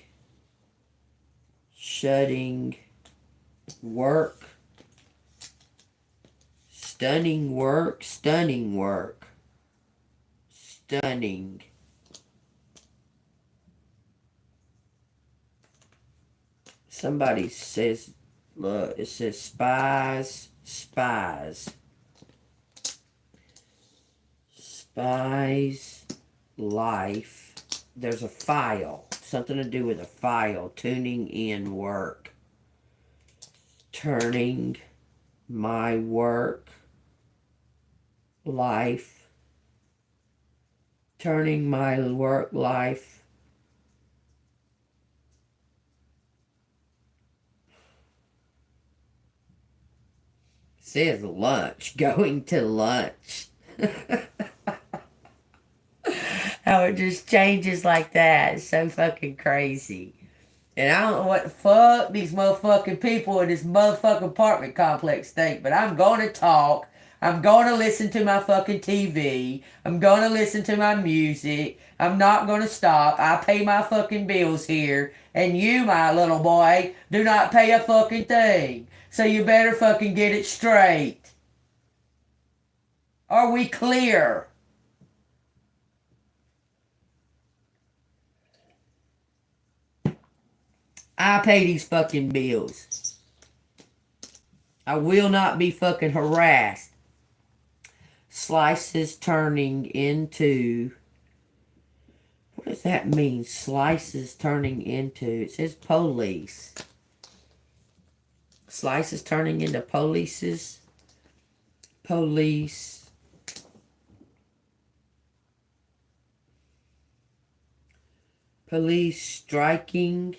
work. Stunning work. Stunning. Somebody says, look, it says spies. Life. There's a file. Something to do with a file. Tuning in work. Turning my work life. Turning my work life. Says lunch. Going to lunch. How it just changes like that. It's so fucking crazy. And I don't know what the fuck these motherfucking people in this motherfucking apartment complex think, but I'm going to talk. I'm going to listen to my fucking TV. I'm going to listen to my music. I'm not going to stop. I pay my fucking bills here. And you, my little boy, do not pay a fucking thing. So you better fucking get it straight. Are we clear? I pay these fucking bills. I will not be fucking harassed. Slices turning into... What does that mean? Slices turning into... It says police. Slices turning into polices. Police. Police striking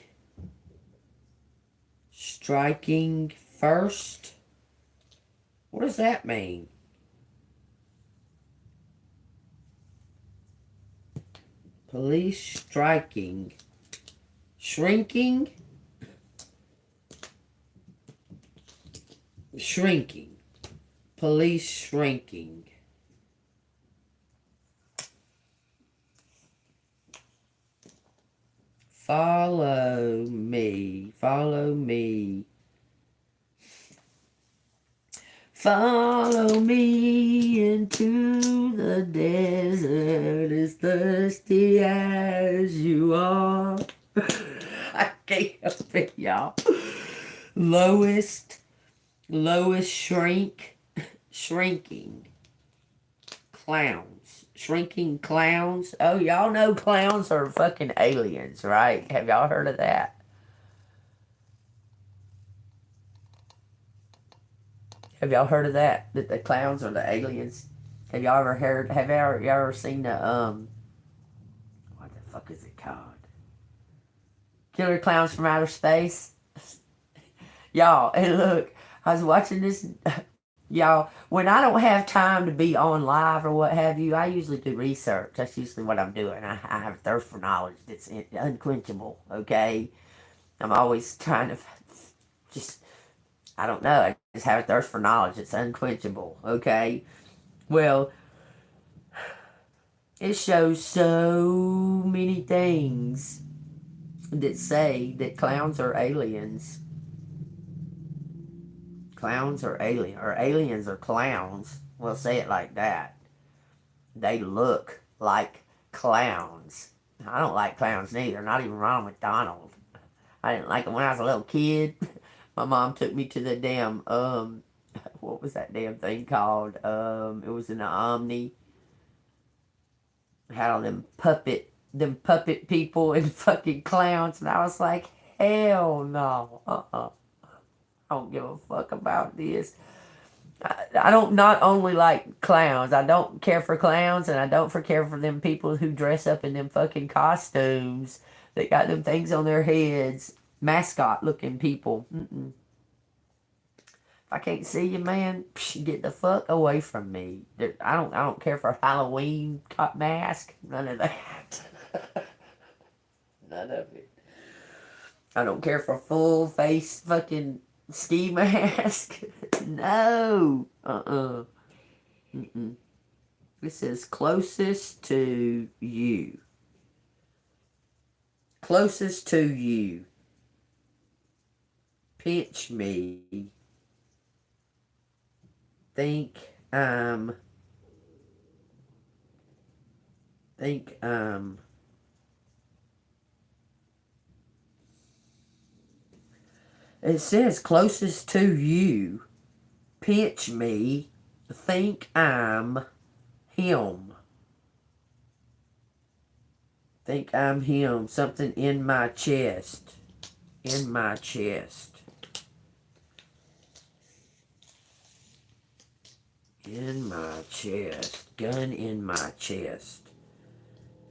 first. What does that mean? Police striking. Shrinking. Police shrinking. Follow me. Follow me into the desert, as thirsty as you are. I can't help it, y'all. Lowest shrinking. Clowns. Shrinking clowns. Oh, y'all know clowns are fucking aliens, right? Have y'all heard of that? Have y'all heard of that? That the clowns are the aliens? Have y'all ever seen the, what the fuck is it called? Killer Clowns from Outer Space? Y'all, and look, I was watching this, y'all, when I don't have time to be on live or what have you, I usually do research. That's usually what I'm doing. I have a thirst for knowledge that's unquenchable, okay? I'm always trying to just, I don't know, I just have a thirst for knowledge. It's unquenchable, okay? Well, it shows so many things that say that clowns are aliens. Clowns are alien, or aliens are clowns. We'll say it like that. They look like clowns. I don't like clowns neither, not even Ronald McDonald. I didn't like them when I was a little kid. My mom took me to the damn, what was that damn thing called? It was in the Omni. Had all them puppet people and fucking clowns, and I was like, hell no, I don't give a fuck about this. I don't not only like clowns, I don't care for clowns, and I don't care for them people who dress up in them fucking costumes that got them things on their heads, mascot looking people. If I can't see you, man, get the fuck away from me. I don't care for Halloween mask. None of that. None of it. I don't care for full face fucking ski mask. No. It says closest to you. Closest to you. Pinch me. Think it says closest to you. Pinch me. Think I'm him. Think I'm him. Something in my chest. In my chest. In my chest. Gun in my chest.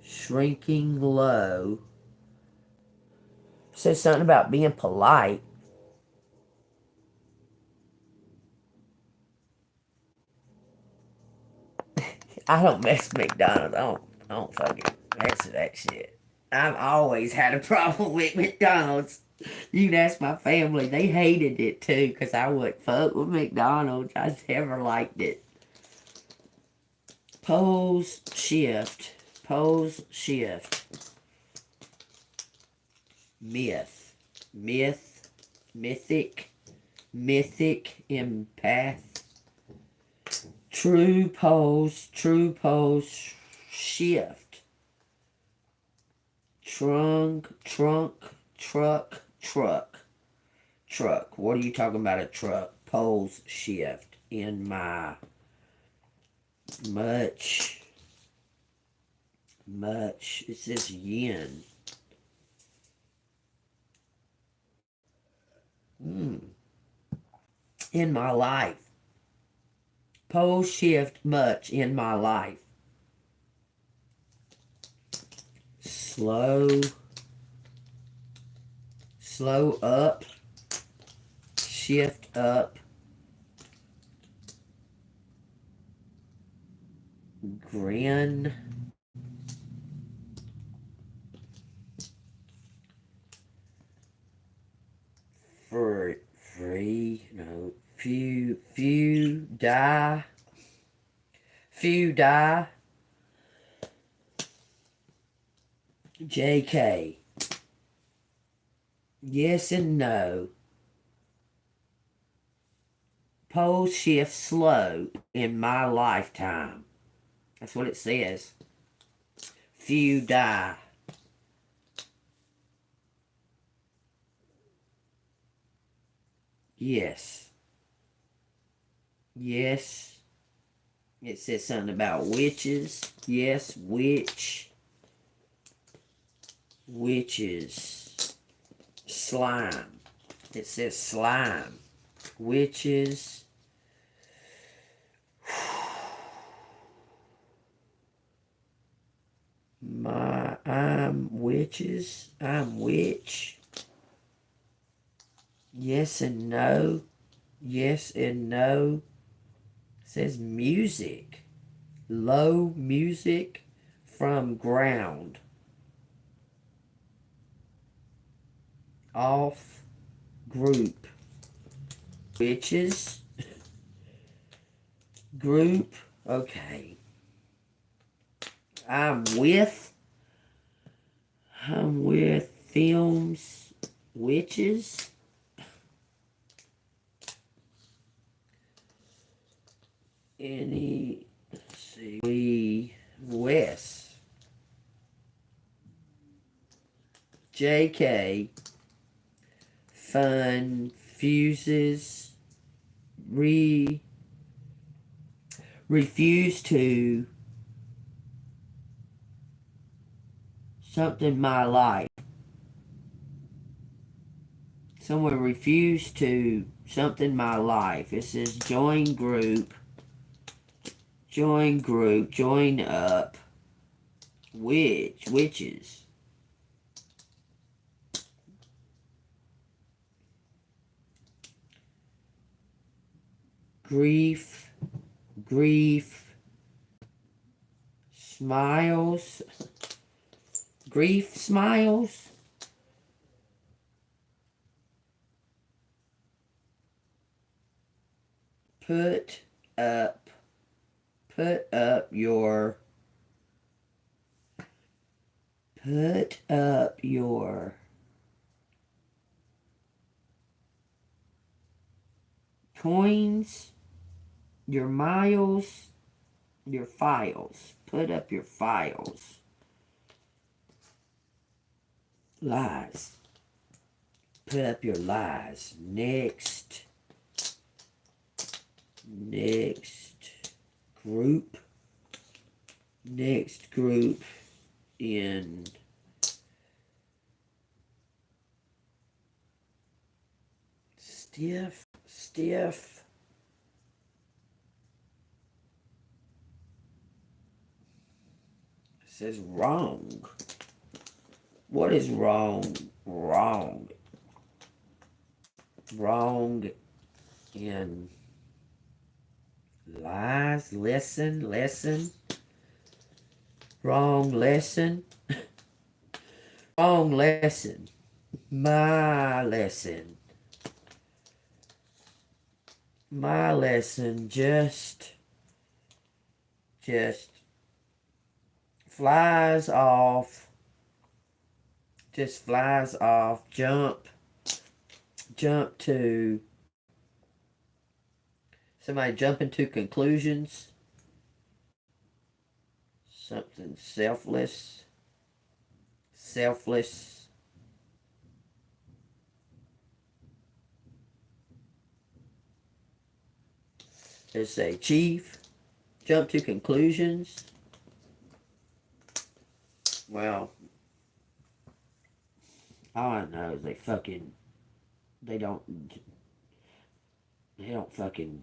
Shrinking low. Says something about being polite. I don't mess with McDonald's. I don't fucking mess with that shit. I've always had a problem with McDonald's. You can ask my family. They hated it too because I wouldn't fuck with McDonald's. I never liked it. Pose shift. Pose shift. Myth. Myth. Mythic. Mythic. Empath. True pose shift. Truck. What are you talking about a truck? Pose shift. In my much. It says yin. In my life. Pose shift much in my life. Slow slow up, shift up, grin, few die, JK, yes and no, pole shift slow in my lifetime. That's what it says. Few die. Yes. Yes. It says something about witches. Yes, witch. Witches. Slime. It says slime. Witches. I'm witches. I'm witch. Yes and no. Yes and no. It says music. Low music from ground. Off group. Witches. Group. Okay. I'm with films. Witches. Let's see. West. JK. Fun. Fuses. Refuse to. Something my life. Someone refused to something my life. It says join group. Join group. Join up. Witches. Grief. Smiles. Grief smiles. Put up your coins, your miles, your files. Put up your files. Lies. Put up your lies. Next group. Next group in stiff. It says wrong. What is wrong? Wrong in lies. Lesson. Wrong lesson. Wrong lesson. My lesson. My lesson just flies off. Just flies off. Jump to somebody jumping to conclusions. Something selfless. Let's say chief. Jump to conclusions. Well, all I know is they don't fucking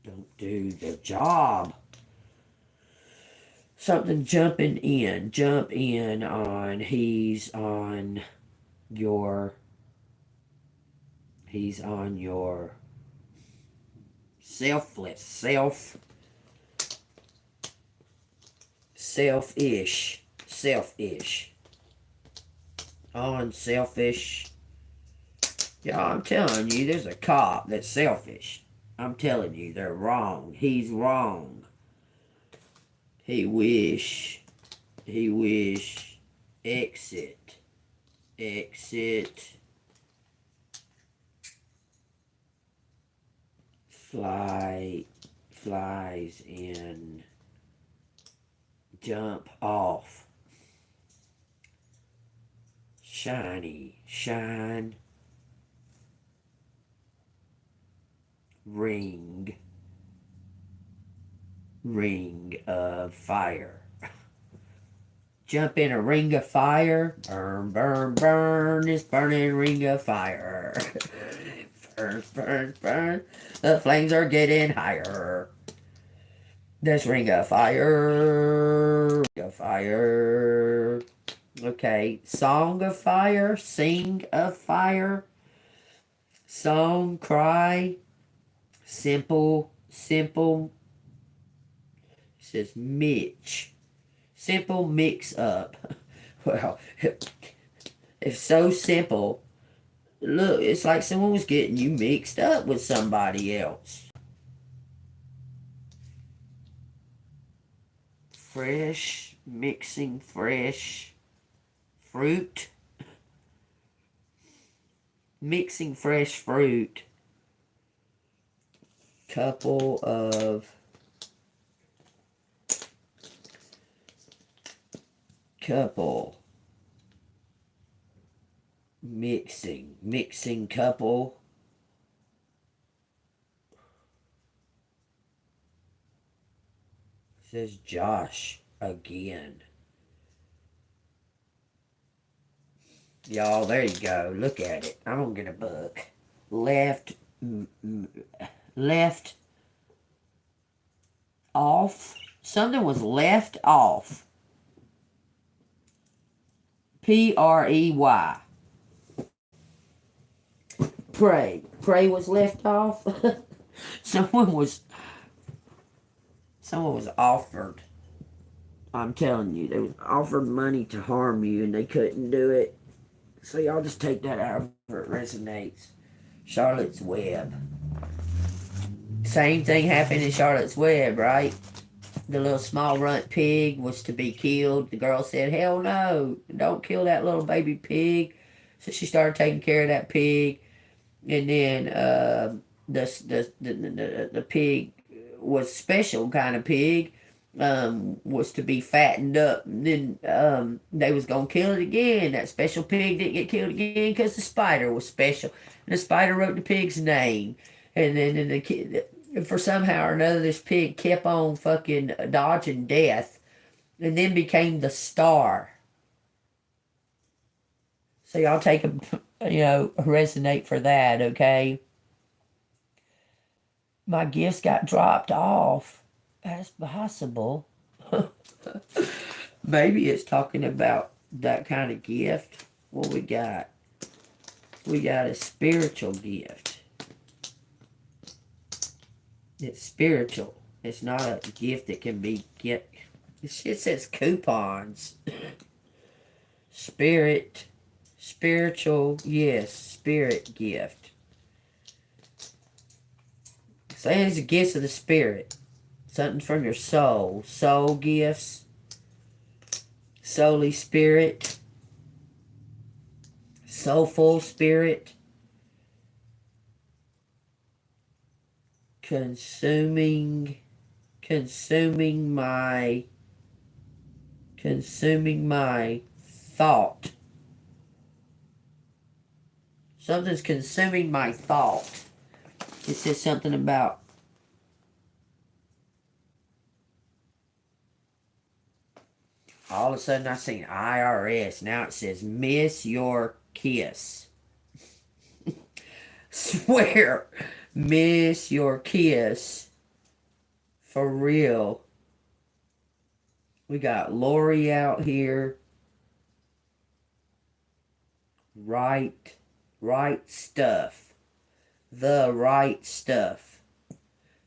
don't do their job. something jumping in. Jump in on. He's on your. He's on your selfless, selfish, unselfish. Y'all, I'm telling you, there's a cop that's selfish. I'm telling you, they're wrong. He's wrong. He wish, exit, flies in, jump off, shine, ring of fire. Jump in a ring of fire. Burn, burn, burn. This burning ring of fire. Burn. The flames are getting higher. This ring of fire. Okay. Song of fire. Sing of fire. Song, cry. Simple. It says Mitch. Simple mix up. Well, it's so simple. Look, it's like someone was getting you mixed up with somebody else. Fresh, mixing fresh fruit. Mixing fresh fruit. Couple mixing couple. It says Josh again. Y'all, there you go. Look at it. I'm gonna get a book. Left off. Something was left off. Prey. Prey was left off. Someone was offered. I'm telling you, they was offered money to harm you and they couldn't do it. So y'all just take that out where it resonates. Charlotte's Web. Same thing happened in Charlotte's Web, right? The little small runt pig was to be killed. The girl said, hell no, don't kill that little baby pig. So she started taking care of that pig. And then the pig was special kind of pig. Was to be fattened up. And then they was going to kill it again. That special pig didn't get killed again because the spider was special. And the spider wrote the pig's name. And then the kid, for somehow or another, this pig kept on fucking dodging death and then became the star. So y'all take a, resonate for that, okay? My gifts got dropped off. That's possible. Maybe it's talking about that kind of gift. What we got? We got a spiritual gift. It's spiritual. It's not a gift that can be get. This shit says coupons. Spiritual, yes, spirit gift. Saying it's a gift of the spirit. Something from your soul. Soul gifts. Soully spirit. Soulful spirit. Consuming my thought. Something's consuming my thought. It says something about all of a sudden I seen IRS. Now it says miss your kiss. Swear. Miss your kiss. For real. We got Lori out here. Right stuff. The right stuff.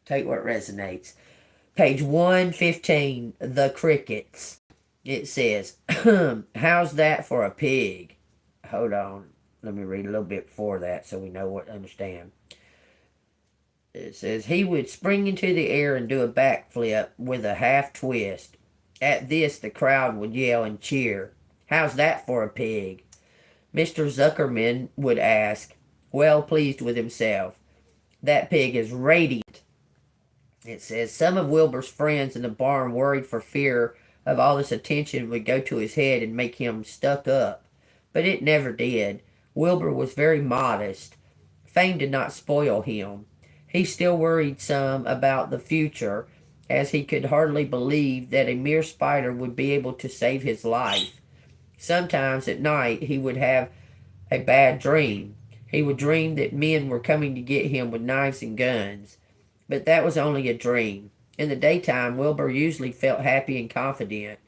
Take what resonates. Page 115, The Crickets. It says, how's that for a pig? Hold on. Let me read a little bit before that so we know what to understand. It says, he would spring into the air and do a backflip with a half twist. At this, the crowd would yell and cheer. How's that for a pig? Mr. Zuckerman would ask, well pleased with himself. That pig is radiant. It says, some of Wilbur's friends in the barn worried for fear of all this attention would go to his head and make him stuck up. But it never did. Wilbur was very modest. Fame did not spoil him. He still worried some about the future, as he could hardly believe that a mere spider would be able to save his life. Sometimes at night he would have a bad dream. He would dream that men were coming to get him with knives and guns. But that was only a dream. In the daytime, Wilbur usually felt happy and confident.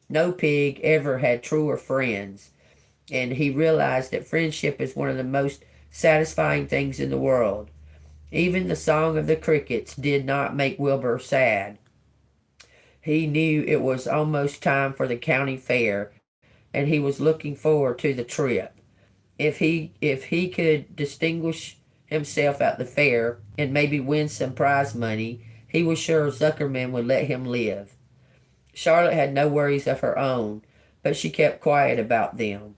No pig ever had truer friends, and he realized that friendship is one of the most satisfying things in the world. Even the song of the crickets did not make Wilbur sad. He knew it was almost time for the county fair, and he was looking forward to the trip. If he could distinguish himself at the fair and maybe win some prize money, he was sure Zuckerman would let him live. Charlotte had no worries of her own, but she kept quiet about them.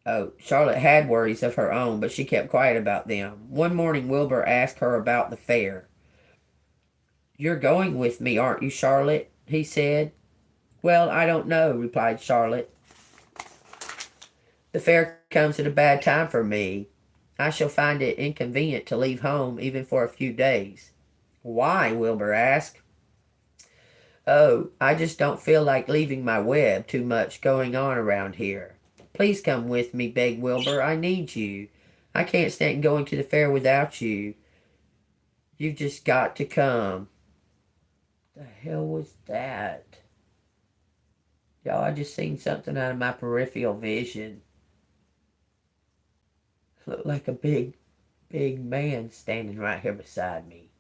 Oh, Charlotte had worries of her own, but she kept quiet about them. One morning, Wilbur asked her about the fair. You're going with me, aren't you, Charlotte? He said. Well, I don't know, replied Charlotte. The fair comes at a bad time for me. I shall find it inconvenient to leave home even for a few days. Why? Wilbur asked. Oh, I just don't feel like leaving my web. Too much going on around here. Please come with me, begged Wilbur. I need you. I can't stand going to the fair without you. You've just got to come. The hell was that? Y'all, I just seen something out of my peripheral vision. Looked like a big man standing right here beside me.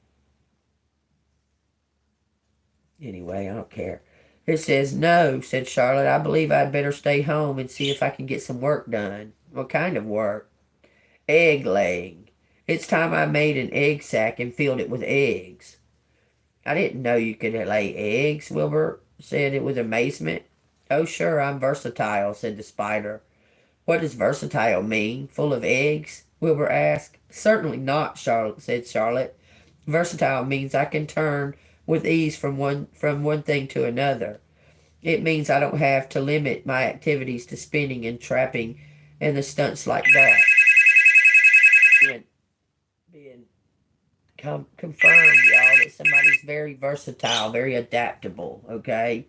Anyway, I don't care. It says, no, said Charlotte. I believe I'd better stay home and see if I can get some work done. What kind of work? Egg laying. It's time I made an egg sack and filled it with eggs. I didn't know you could lay eggs, Wilbur said it with amazement. Oh, sure, I'm versatile, said the spider. What does versatile mean? Full of eggs? Wilbur asked. Certainly not, said Charlotte. Versatile means I can turn with ease from one thing to another. It means I don't have to limit my activities to spinning and trapping and the stunts like that. Being confirmed, y'all, that somebody's very versatile, very adaptable, okay?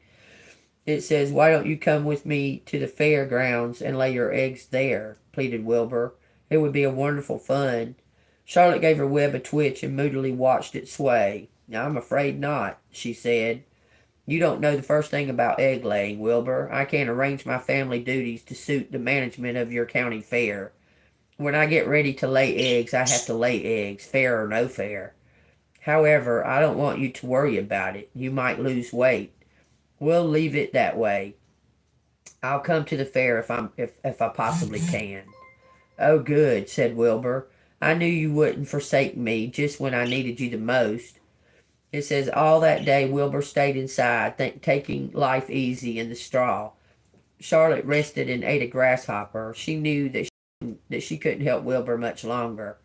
It says, why don't you come with me to the fairgrounds and lay your eggs there, pleaded Wilbur. It would be a wonderful fun. Charlotte gave her web a twitch and moodily watched it sway. Now, I'm afraid not, she said. You don't know the first thing about egg laying, Wilbur. I can't arrange my family duties to suit the management of your county fair. When I get ready to lay eggs, I have to lay eggs, fair or no fair. However, I don't want you to worry about it. You might lose weight. We'll leave it that way. I'll come to the fair if I possibly can. Oh, good, said Wilbur. I knew you wouldn't forsake me just when I needed you the most. It says, all that day Wilbur stayed inside, taking life easy in the straw. Charlotte rested and ate a grasshopper. She knew that she couldn't help Wilbur much longer.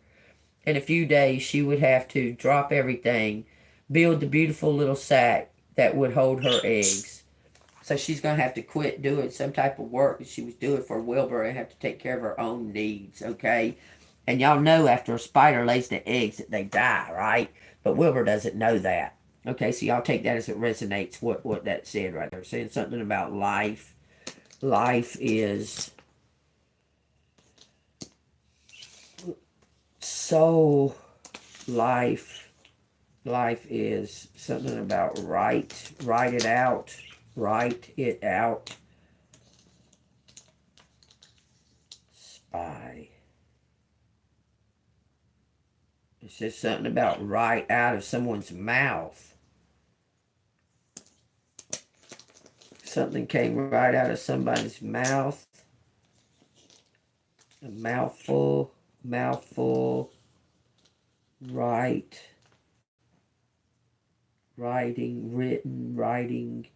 In a few days she would have to drop everything, build the beautiful little sack that would hold her eggs. So she's going to have to quit doing some type of work that she was doing for Wilbur and have to take care of her own needs, okay? And y'all know after a spider lays the eggs that they die, right? But Wilbur doesn't know that. Okay, so y'all take that as it resonates, what that said right there. Saying something about life. Life is so life is something about write it out. Write it out. Spy. It says something about right out of someone's mouth. Something came right out of somebody's mouth. A mouthful. Write. Writing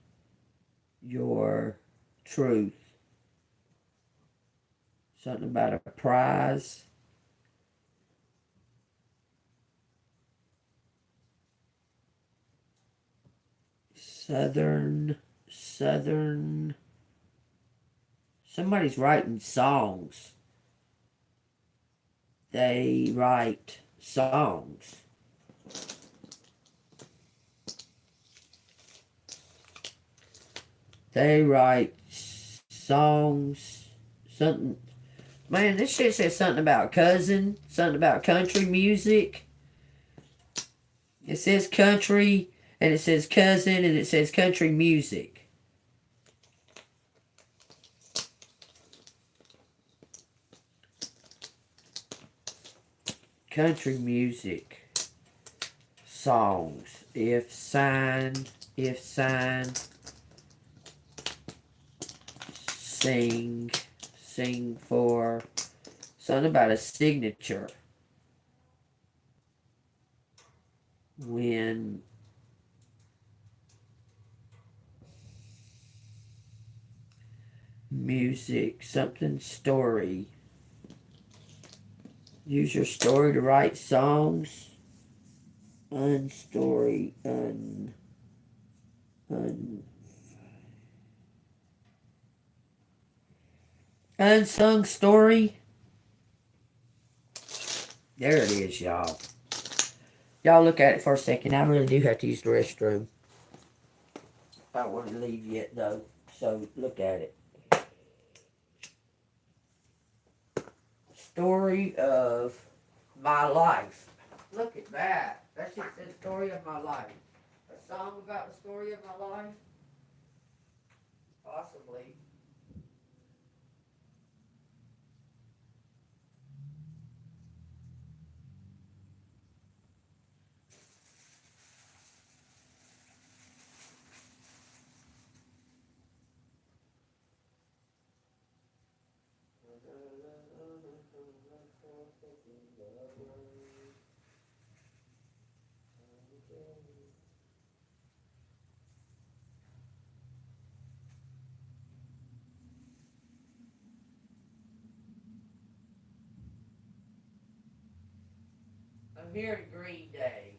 your truth. Something about a prize. Southern. Somebody's writing songs. They write songs. They write songs. Something. Man, this shit says something about cousin. Something about country music. It says country, and it says cousin, and it says country music. Country music. Songs. If sign. Sing for. Something about a signature. When music, something story. Use your story to write songs. Unstory, unsung story. There it is, y'all. Y'all look at it for a second. I really do have to use the restroom. I don't want to leave yet, though. So, look at it. Story of my life. Look at that. That's just the story of my life. A song about the story of my life? Possibly. I'm hearing Green Day.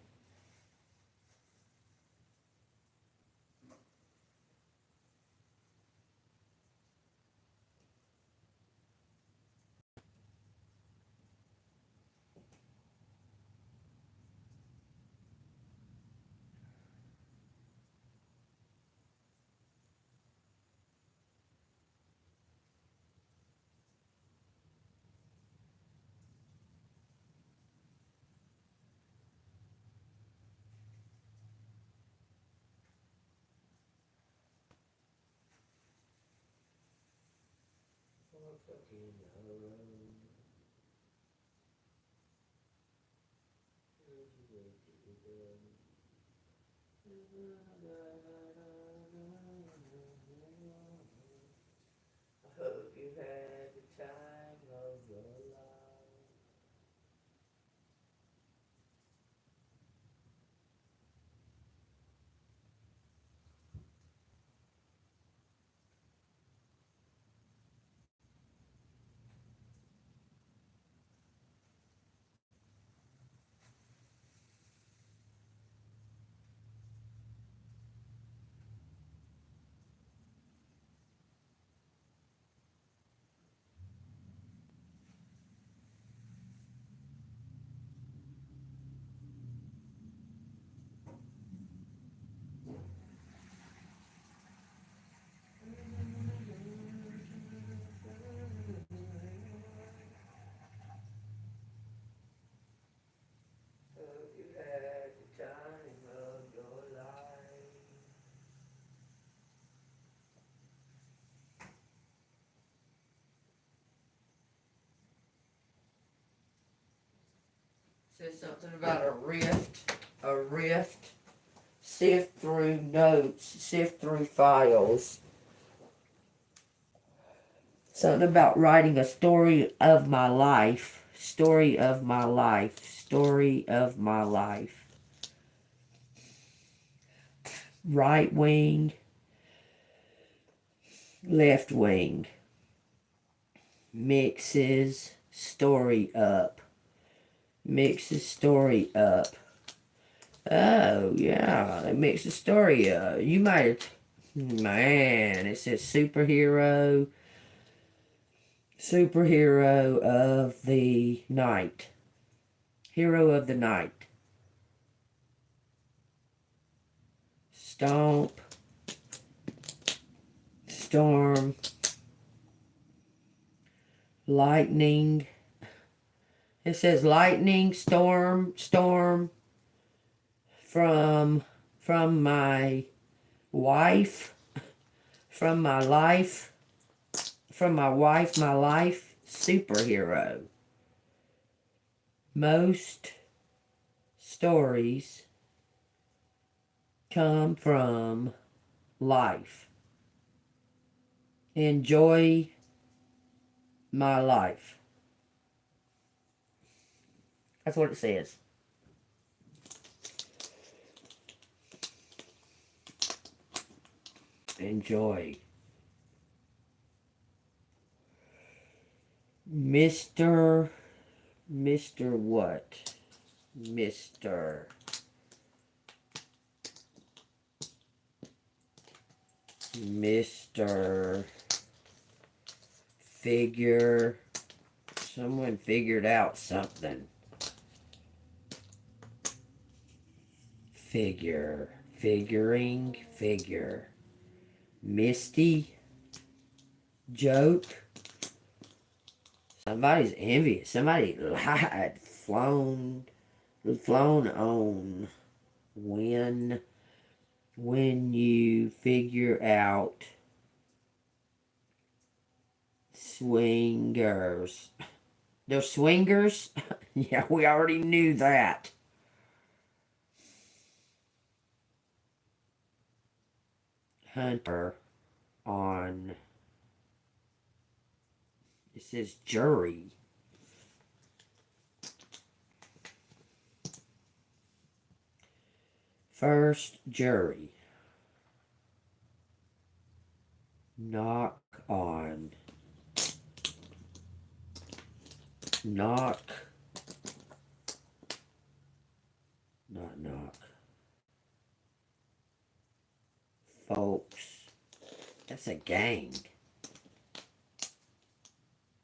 I hope you had the time of your life. Says something about a rift. A rift. Sift through notes. Sift through files. Something about writing a story of my life. Story of my life. Story of my life. Right wing. Left wing. Mixes story up. Mixes story up. Oh, yeah. It mixes story up. You might have... Man, it says superhero. Superhero of the night. Hero of the night. Stomp. Storm. Lightning. It says lightning, storm, from my wife, from my life, from my wife, my life, superhero. Most stories come from life. Enjoy my life. That's what it says. Enjoy. Mr. what? Mr. Figure. Someone figured out something. Figuring, figure. Misty, joke. Somebody's envious. Somebody lied, flown on. When you figure out. Swingers. They're swingers? Yeah, we already knew that. Hunter on. It says jury. First jury. Knock on. Knock. Not knock. Folks. That's a gang.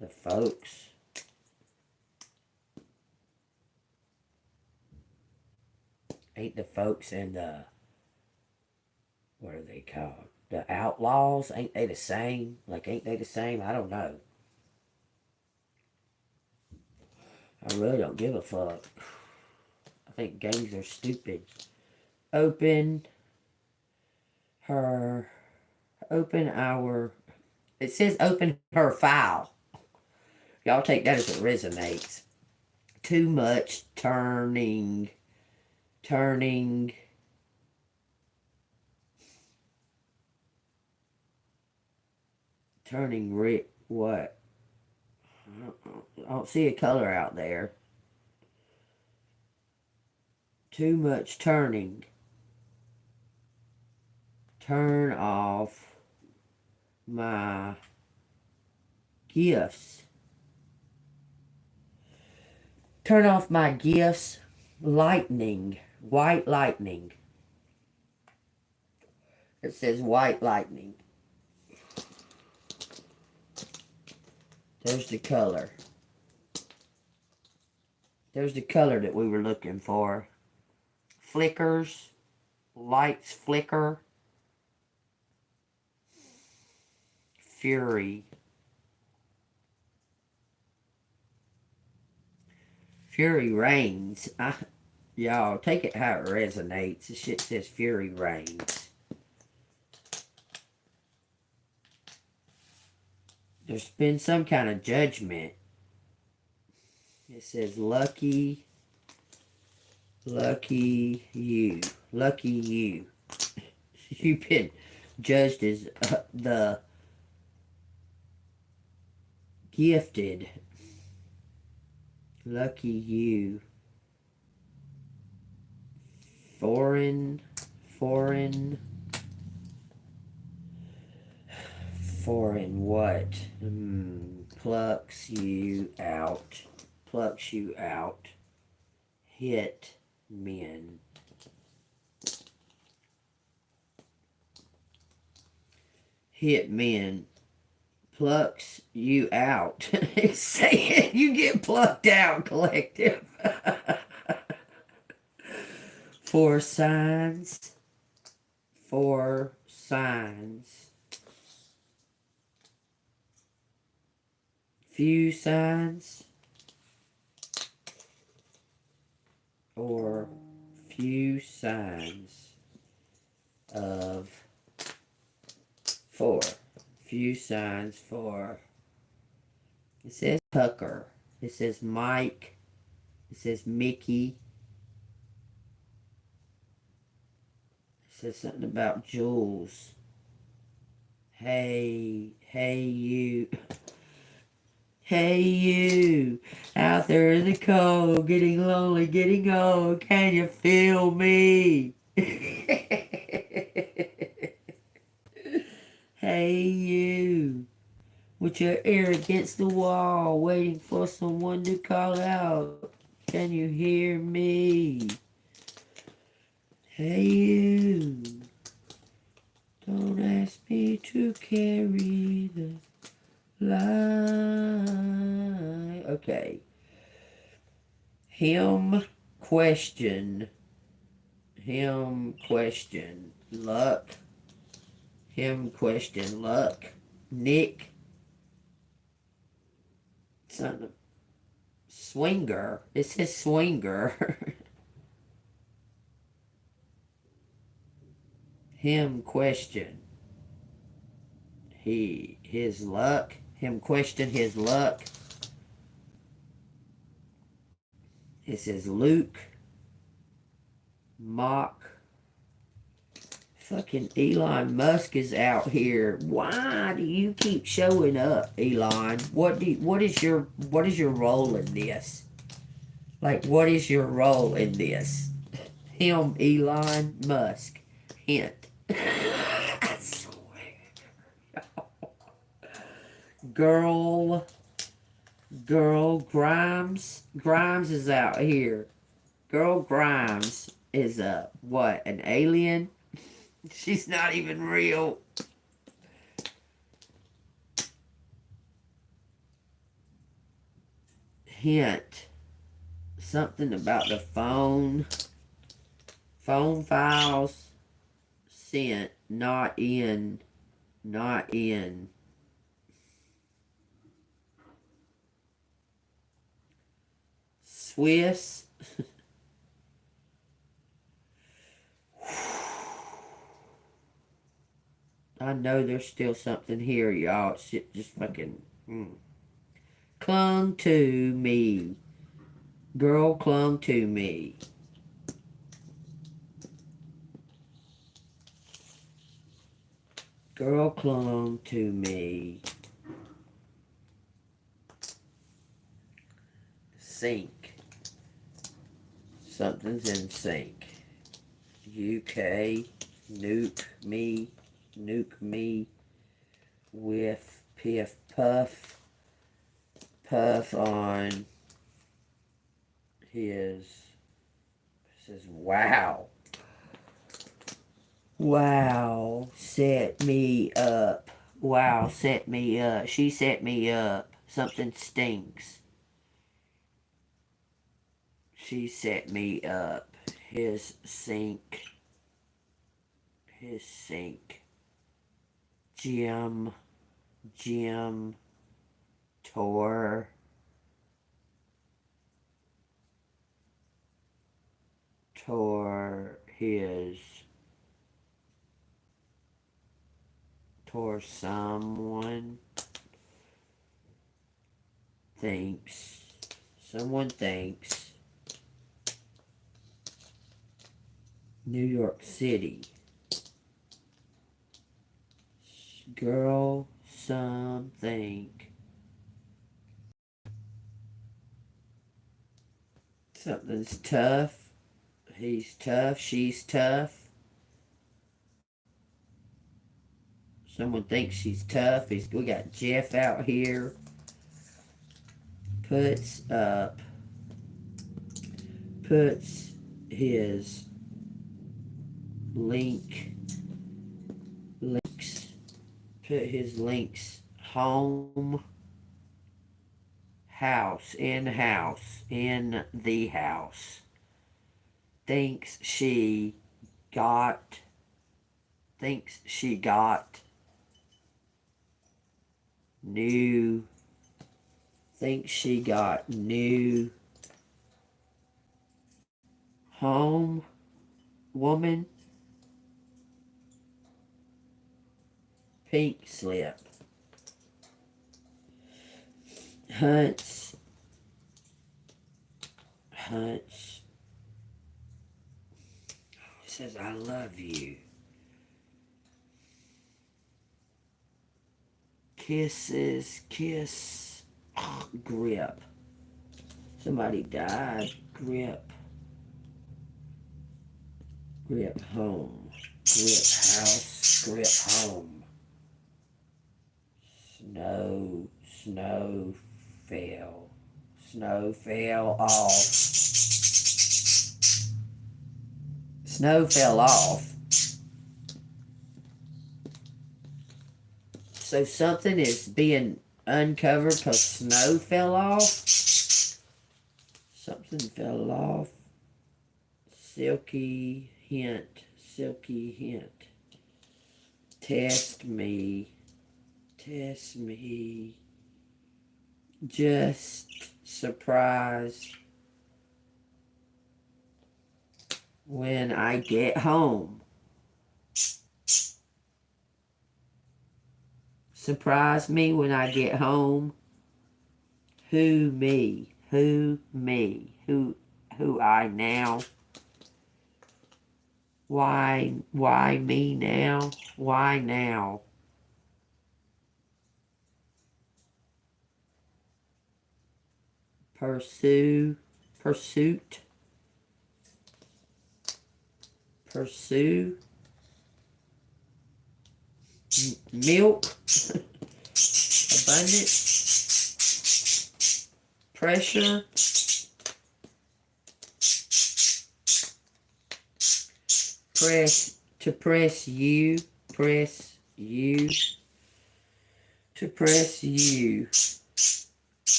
The folks. Ain't the folks in the... What are they called? The outlaws? Ain't they the same? Like, ain't they the same? I don't know. I really don't give a fuck. I think gangs are stupid. Open our... It says open her file. Y'all take that as it resonates. Too much turning... what? I don't see a color out there. Too much turning. Turn off my gifts. Turn off my gifts. Lightning. White lightning. It says white lightning. There's the color. There's the color that we were looking for. Flickers. Lights flicker. Fury. Fury reigns. Y'all, take it how it resonates. This shit says fury reigns. There's been some kind of judgment. It says lucky Lucky you. Lucky you. You've been judged as the gifted. Lucky you. Foreign what? Plucks you out. Plucks you out. Hit men. Hit men. Plucks you out. It's saying you get plucked out, collective. For signs. For signs. Few signs. Or few signs of for. Few signs for. It says Tucker. It says Mike. It says Mickey. It says something about Jules. Hey you. Hey you. Out there in the cold, getting lonely, getting old. Can you feel me? Hey you. With your ear against the wall, waiting for someone to call out. Can you hear me? Hey you. Don't ask me to carry the light. Okay. Him question. Luck. Him question. Luck. Nick. Something. Swinger. It says swinger. Him question. His luck. Him question his luck. It says Luke. Mock. Fucking Elon Musk is out here. Why do you keep showing up, Elon? What is your role in this? Like, what is your role in this? Him, Elon Musk. Hint. I swear. Girl Grimes. Grimes is out here. Girl Grimes is what? An alien? She's not even real. Hint. Something about the phone. Phone files sent. Not in. Not in. Swiss. I know there's still something here, y'all. Shit just fucking... Clung to me. Girl clung to me. Girl clung to me. Sink. Something's in sync. UK. Nuke me with piff puff on his. Says wow set me up. Wow set me up. She set me up. Something stinks. She set me up. His sink. Jim tore someone thinks New York City. Girl, something. Something's tough. He's tough. She's tough. Someone thinks she's tough. We got Jeff out here. Puts his put his links home, house, in the house. Thinks she got new home woman. Pink slip. Hunts. Says, I love you. Kisses. Grip. Somebody died. Grip home. Grip house. Grip home. Snow fell off. Snow fell off. So something is being uncovered because snow fell off. Something fell off. Silky hint. Test me. Just surprise when I get home. Surprise me when I get home. Who me? Who I now? Why me now? Why now? Pursue. Milk. Abundance. Pressure. Press you.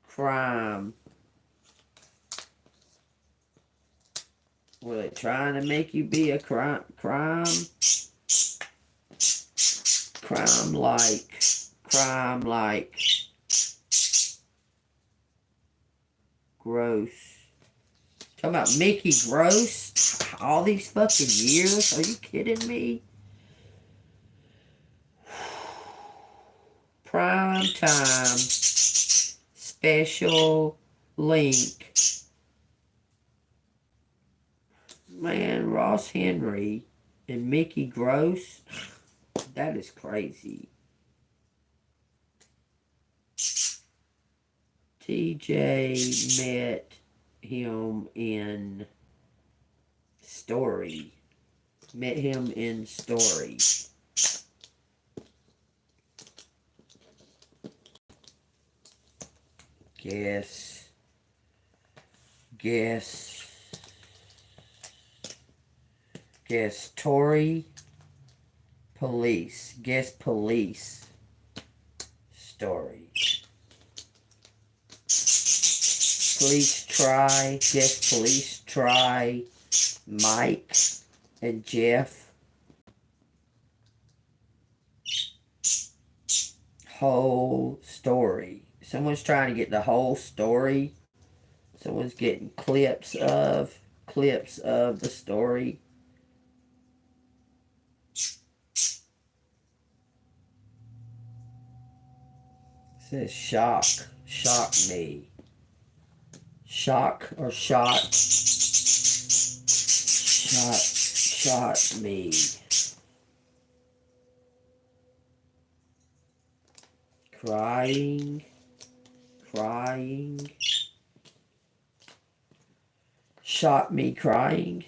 Crime. Were they trying to make you be a crime like gross. Talking about Mickey Gross all these fucking years? Are you kidding me? Prime time special link. Man, Ross Henry and Mickey Gross. That is crazy. TJ met him in story. Guess Tory police. Guess police story. Police try Mike and Jeff. Whole story. Someone's trying to get the whole story. Someone's getting clips of the story. It says shock me. Shock or shot. shot me. Crying. Shot me crying.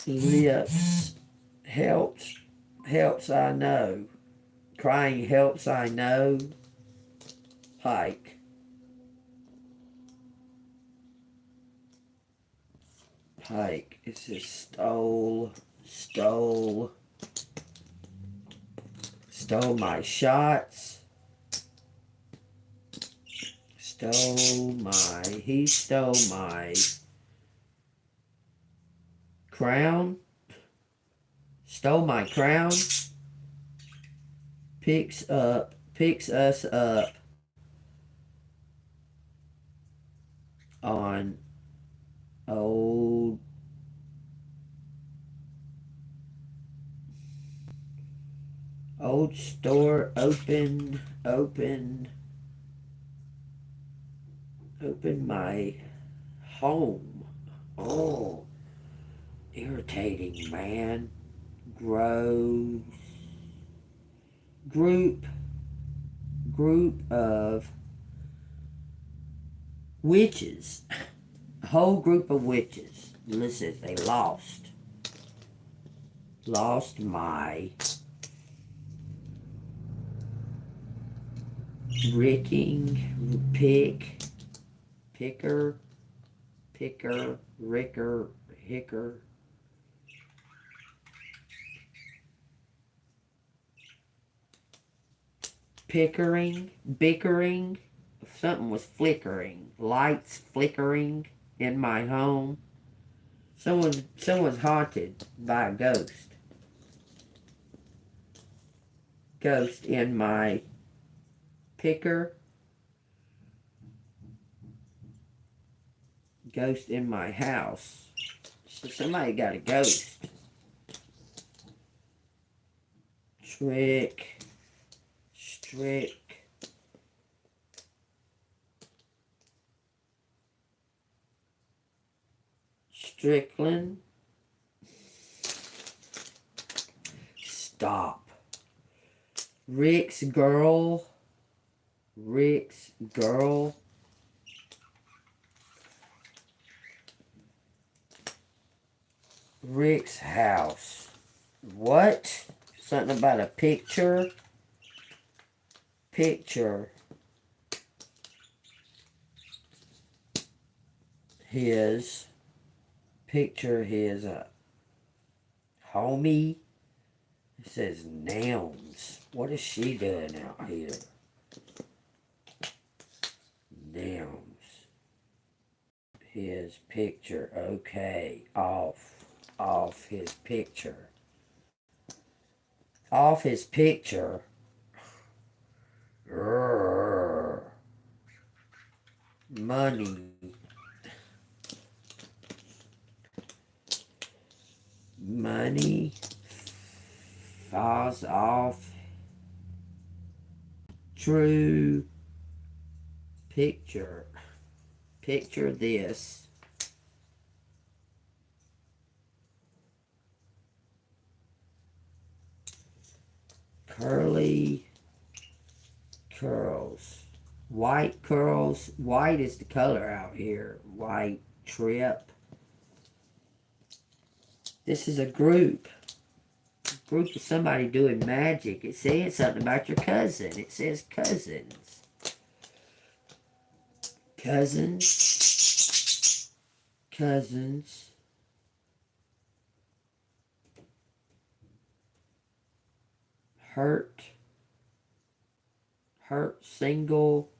Lips. Helps I know. Crying helps I know. Pike. It says stole my shots. He stole my crown. Stole my crown. Picks us up on old store. Open my home. Oh, irritating, man. Gross. Group of witches. A whole group of witches. Listen, they lost my picker, ricker, hicker. Bickering. Something was flickering. Lights flickering in my home. Someone's haunted by a ghost. Ghost in my picker. Ghost in my house. So somebody got a ghost. Strickland. Stop. Rick's girl. Rick's house. What? Something about a picture. His homie. It says nouns. What is she doing out here? Nouns. His picture. Okay. Off his picture. Off his picture. Money. Falls off. True picture. Picture this. Curly curls. White curls. White is the color out here. White trip. This is a group. Group of somebody doing magic. It says something about your cousin. It says cousins. Cousins. Hurt. Single.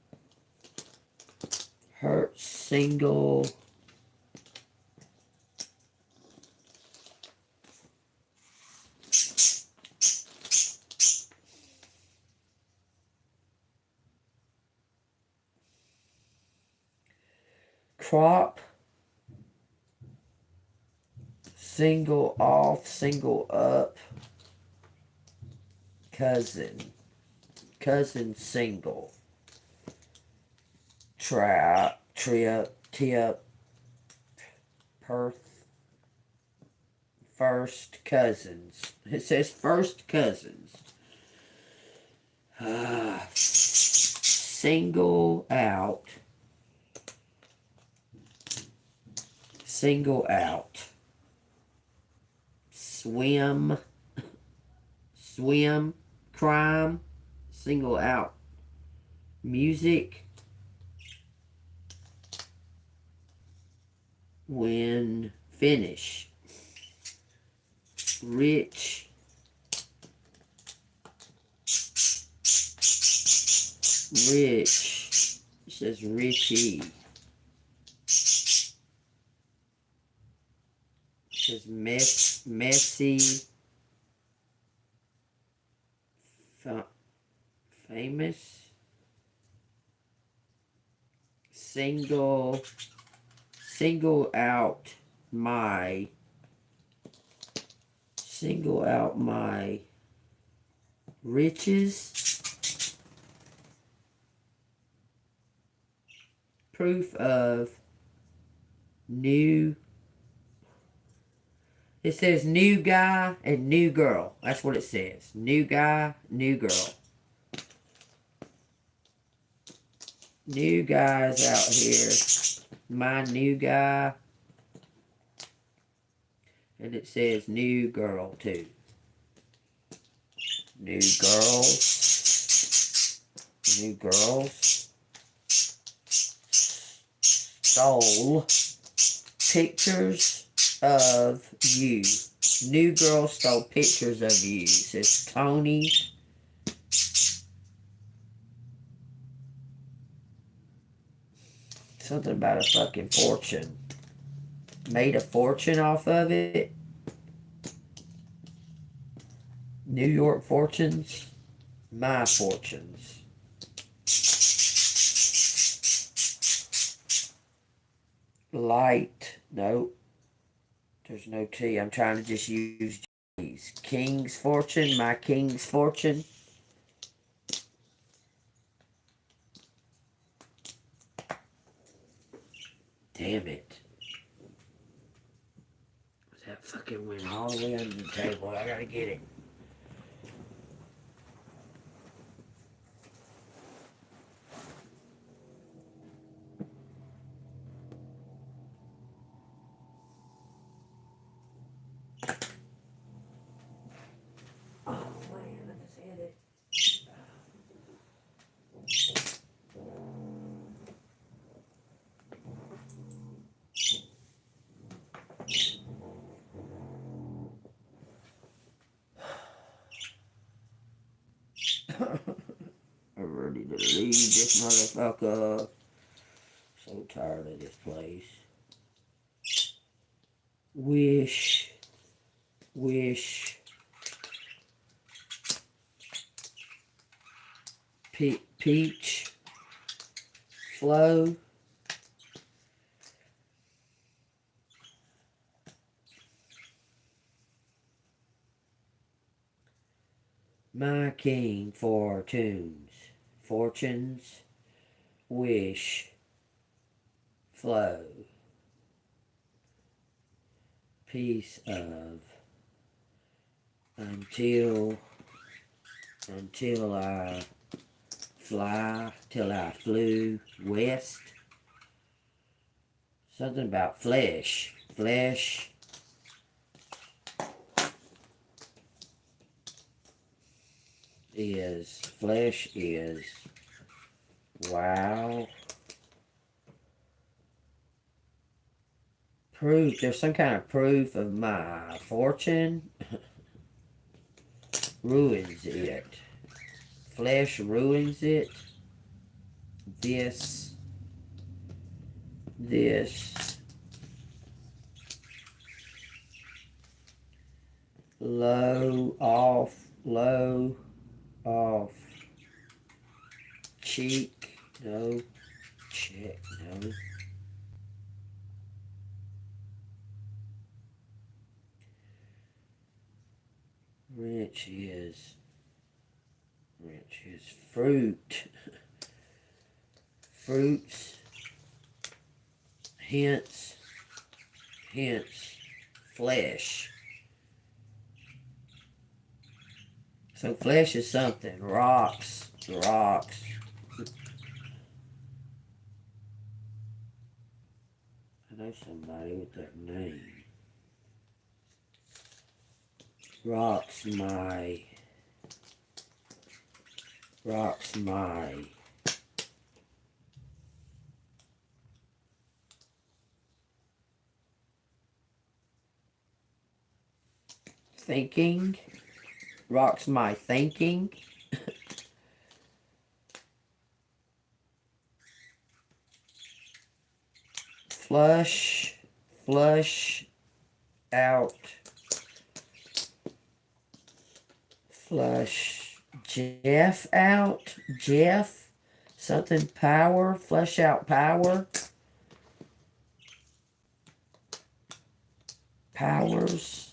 Crop. Single off, single up. Cousin single. Trip, tip, Perth, first cousins. It says first cousins. Single out. Single out. Swim. Swim. Crime. Single out. Music. When finish. Rich. Rich. It says Richie. It says messy. Famous. Single out my riches. Proof of new. It says new guy and new girl. That's what it says. New guy, new girl. New guys out here. My new guy. And it says new girl too. New girls. New girls. Stole pictures of you. New girl stole pictures of you. It says Tony. Something about a fucking fortune. Made a fortune off of it. New York fortunes. My fortunes. Light. Nope. There's no T. I'm trying to just use G's. King's fortune. My king's fortune. Damn it. That fucking went all the way under the table. I gotta get it. Oh man, I just had it. I'm ready to leave this motherfucker. So tired of this place. Wish. Peach. Flow. My king fortunes. Fortunes. Wish. Flow. Piece of. Until I fly, till I flew west. Something about flesh. Flesh. Flesh is wow. Proof. There's some kind of proof of my fortune. Ruins it. Flesh ruins it. This. Low off. Cheek. No. Check. No. Rich is fruit. Fruits. Hence, flesh. So flesh is something. Rocks. Rocks. I know somebody with that name. Rocks my thinking. Rocks my thinking. Flush out. Flush Jeff out. Jeff. Something power. Flush out power. Powers.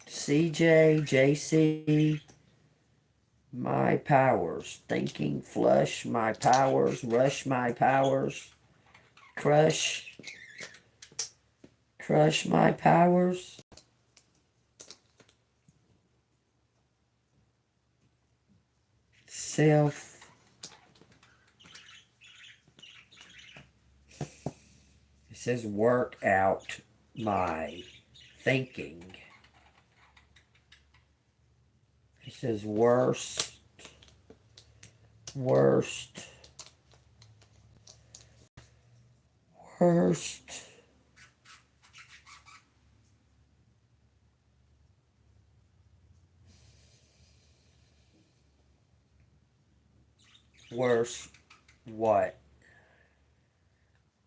CJ. JC. My powers. Thinking. Flush my powers. Rush my powers. Crush my powers. Self. It says work out my thinking. It says worst. Worst. Worse what?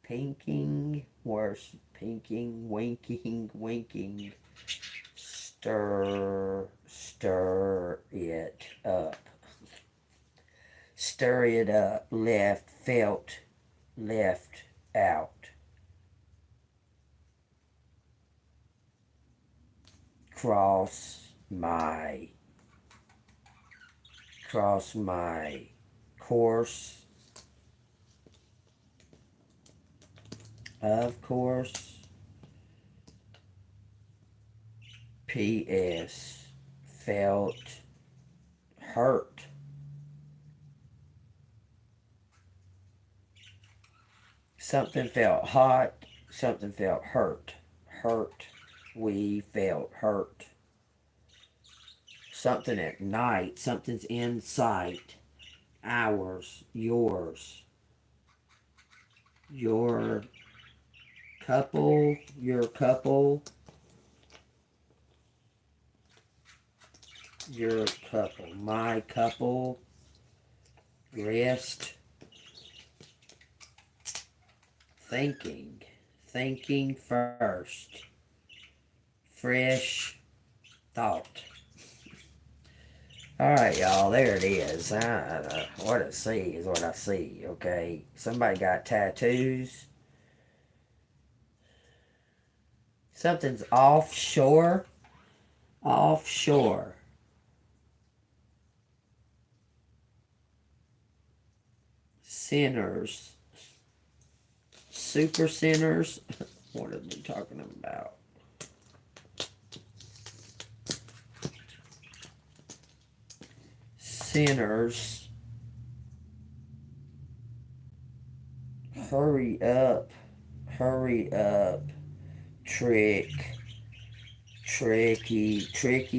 Pinking, worse, pinking, winking, stir it up. Stir it up, left, felt, left out. Cross my course. Of course. P.S. Felt hurt. Something felt hot. Something felt hurt. Hurt. We felt hurt. Something at night. Something's in sight. Ours. Yours. Your couple. Your couple. Your couple. My couple. Rest. Thinking. Thinking first. Fresh thought. Alright, y'all, there it is. What I see is what I see, okay? Somebody got tattoos. Something's offshore. Offshore. Sinners. Super sinners. What are we talking about? Sinners. Hurry up. Hurry up. Tricky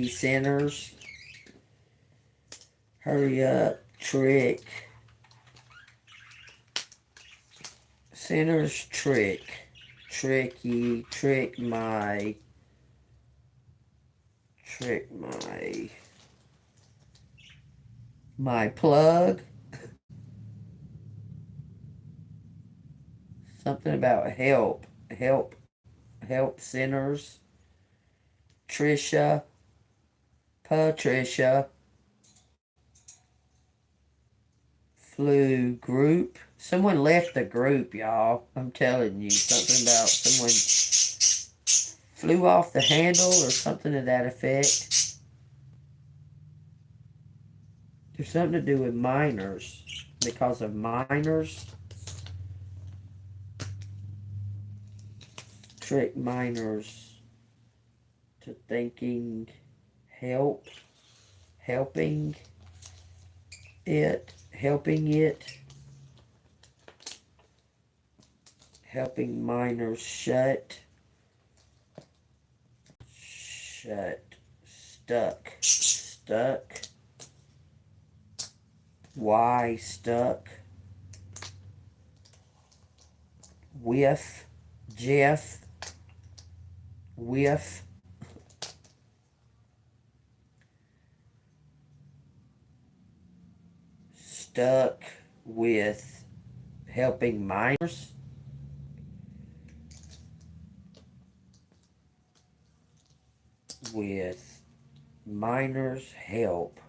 sinners. Hurry up. Sinners trick. Tricky. Trick my plug. Something about help sinners. Patricia. Flew group. Someone left the group, y'all. I'm telling you. Something about someone flew off the handle or something to that effect. There's something to do with minors. Because of minors. Trick minors to thinking help, helping it, helping it, helping minors shut, stuck, why stuck, with, Jeff, with, stuck with helping minors, with minors help,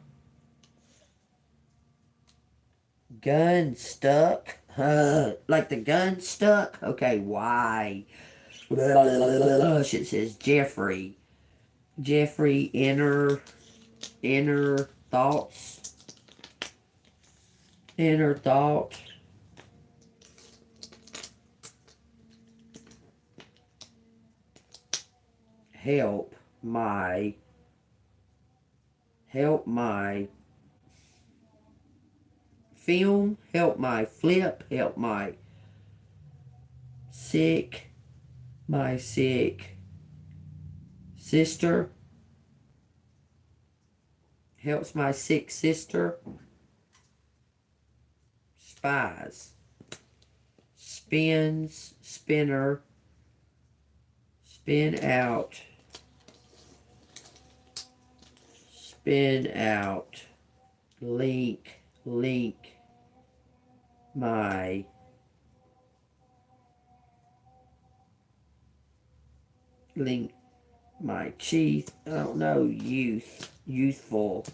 gun stuck, like the gun stuck, okay, why, shit says Jeffrey, inner thoughts, inner thought, help my film, help my flip, help my sick sister, helps my sick sister, spies, spins, spinner, spin out, link, my chief, I don't know, youthful,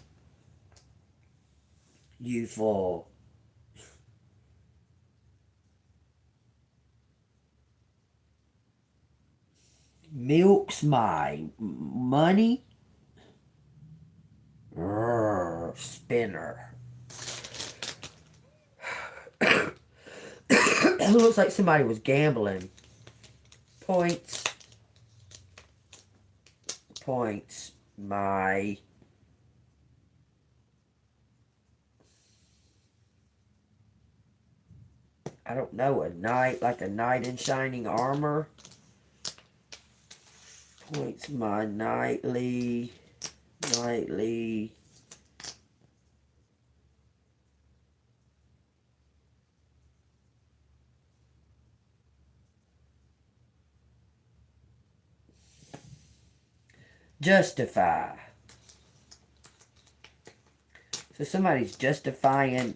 milks my money, spinner. It looks like somebody was gambling. Points, my I don't know, a knight, like a knight in shining armor. Points my nightly, justify. So somebody's justifying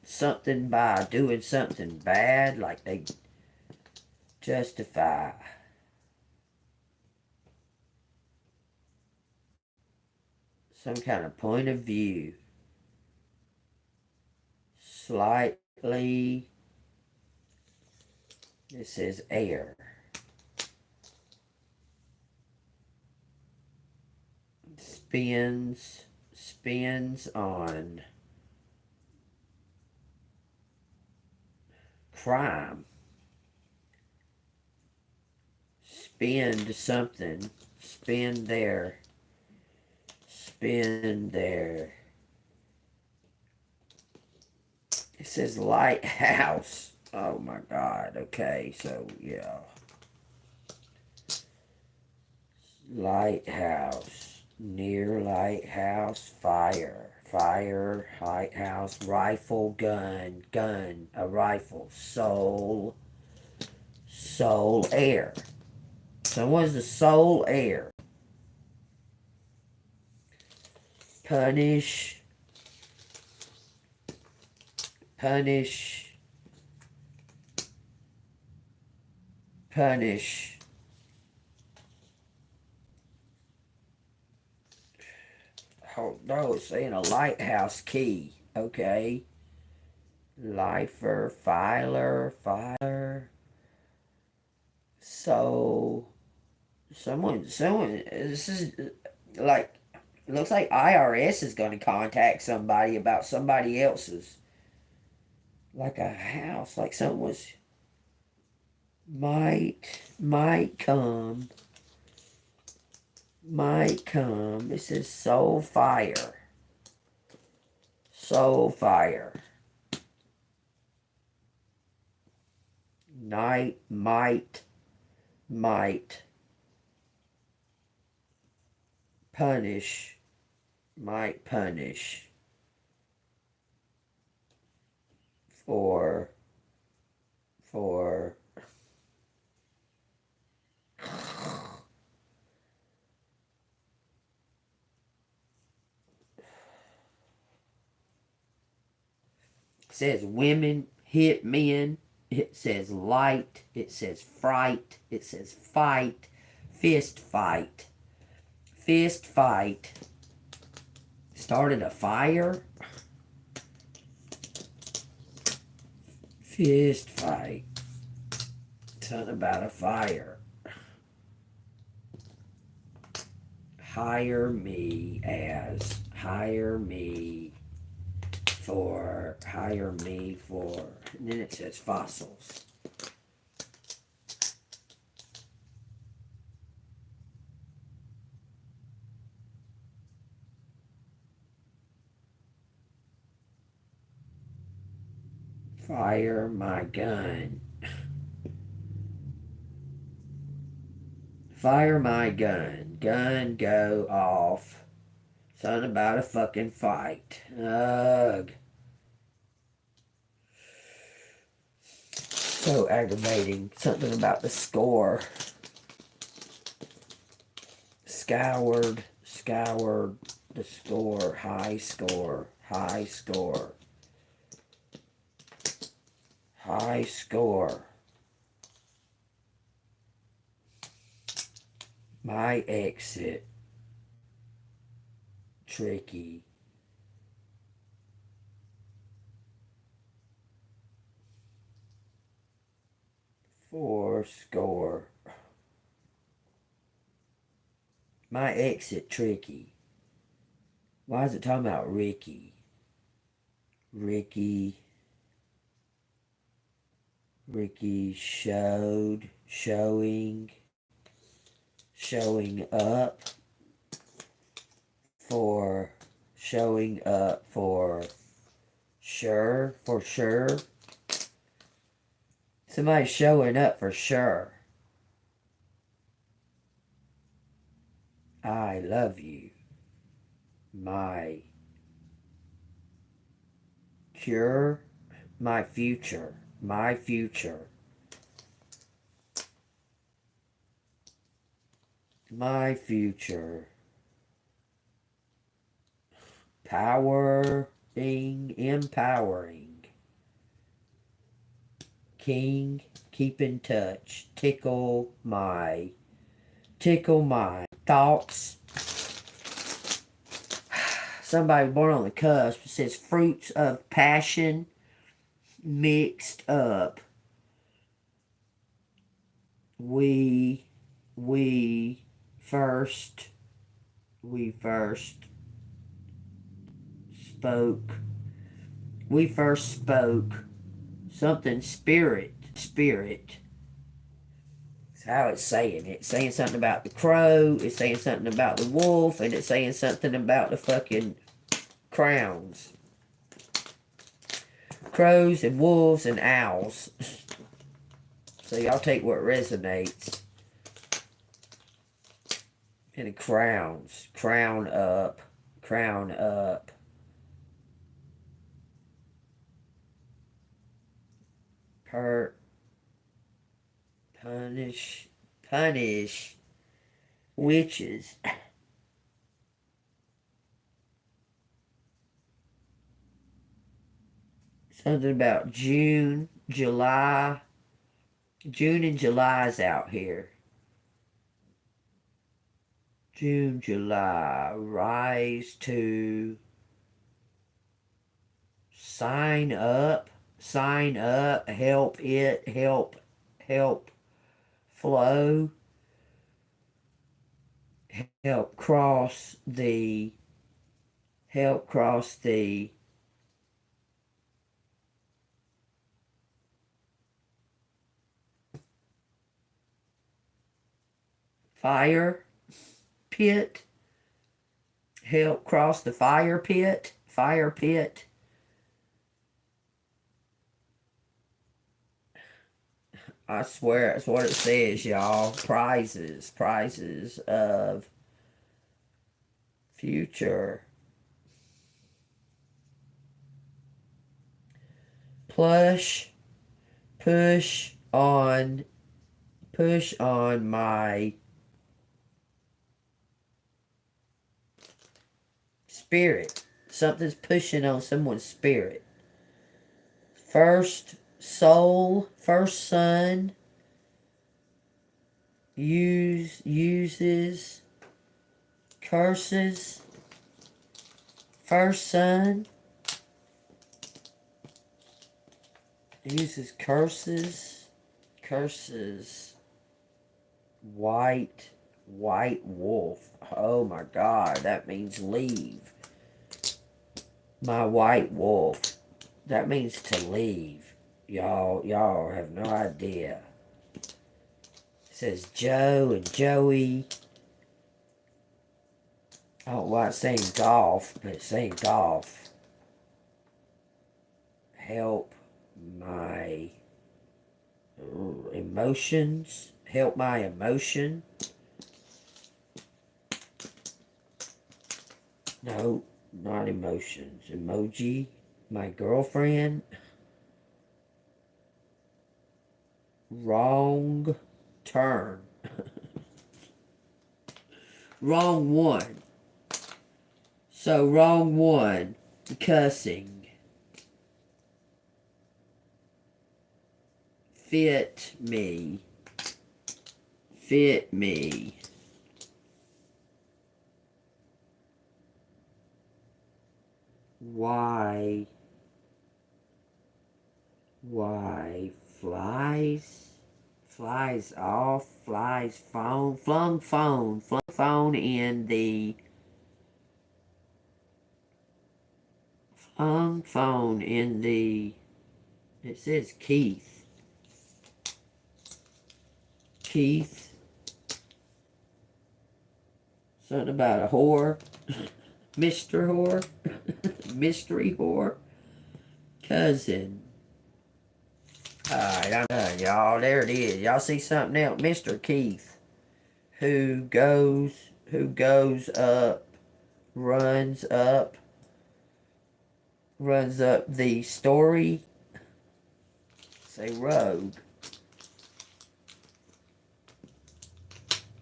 something by doing something bad, like they justify. Some kind of point of view. Slightly. It says air. Spins on crime. Spend something. Spend there. It says lighthouse. Oh my God. Okay, so yeah. Lighthouse. Near lighthouse. Fire, lighthouse, rifle, gun, a rifle, soul, air. Someone's the soul heir. Punish. Oh no, it's saying a lighthouse key. Okay. Lifer, filer. So someone, this is like, it looks like IRS is going to contact somebody about somebody else's, like a house, like someone's might come, might come. This is soul fire. Soul fire. Night, might punish, might punish for it says women hit men. It says light. It says fright. It says fight. Fist fight. Fist fight. Started a fire. Fist fight. Something about a fire. Hire me for, and then it says fossils. Fire my gun. Fire my gun. Gun go off. Something about a fucking fight. Ugh. So aggravating. Something about the score. Scoured the score. High score. High score. High score. My exit. Tricky. Four score. My exit tricky. Why is it talking about Ricky? Ricky showing up for sure. Somebody's showing up for sure. I love you. My cure, my future. My future. My future. Empowering. King, keep in touch. Tickle my thoughts. Somebody born on the cusp. It says fruits of passion mixed up. We first spoke. We first spoke something spirit. That's how it's saying it. It's saying something about the crow. It's saying something about the wolf. And it's saying something about the fucking crowns. Crows and wolves and owls. So y'all take what resonates. And the crowns. Crown up. Punish witches. Something about June and July's out here. June, July, rise to sign up, help flow, help cross the fire pit. Help cross the fire pit. Fire pit. I swear that's what it says, y'all. Prizes. Prizes of future. Push on my spirit. Something's pushing on someone's spirit. First soul, first son uses curses. First son uses curses. Curses. White wolf. Oh my God, that means leave. My white wolf. That means to leave. Y'all have no idea. It says Joe and Joey. I don't know why it's saying golf, but it's saying golf. Help my emotions. Help my emotion. No, not emotions. Emoji. My girlfriend. Wrong turn. Wrong one. So wrong one. Cussing. Fit me. Fit me. Why flies off, flies phone, flung phone in the it says Keith something about a whore. Mr. Whore. Mystery whore. Cousin. Alright, I'm done, y'all. There it is. Y'all see something else? Mr. Keith. Who goes up, runs up the story. Say road.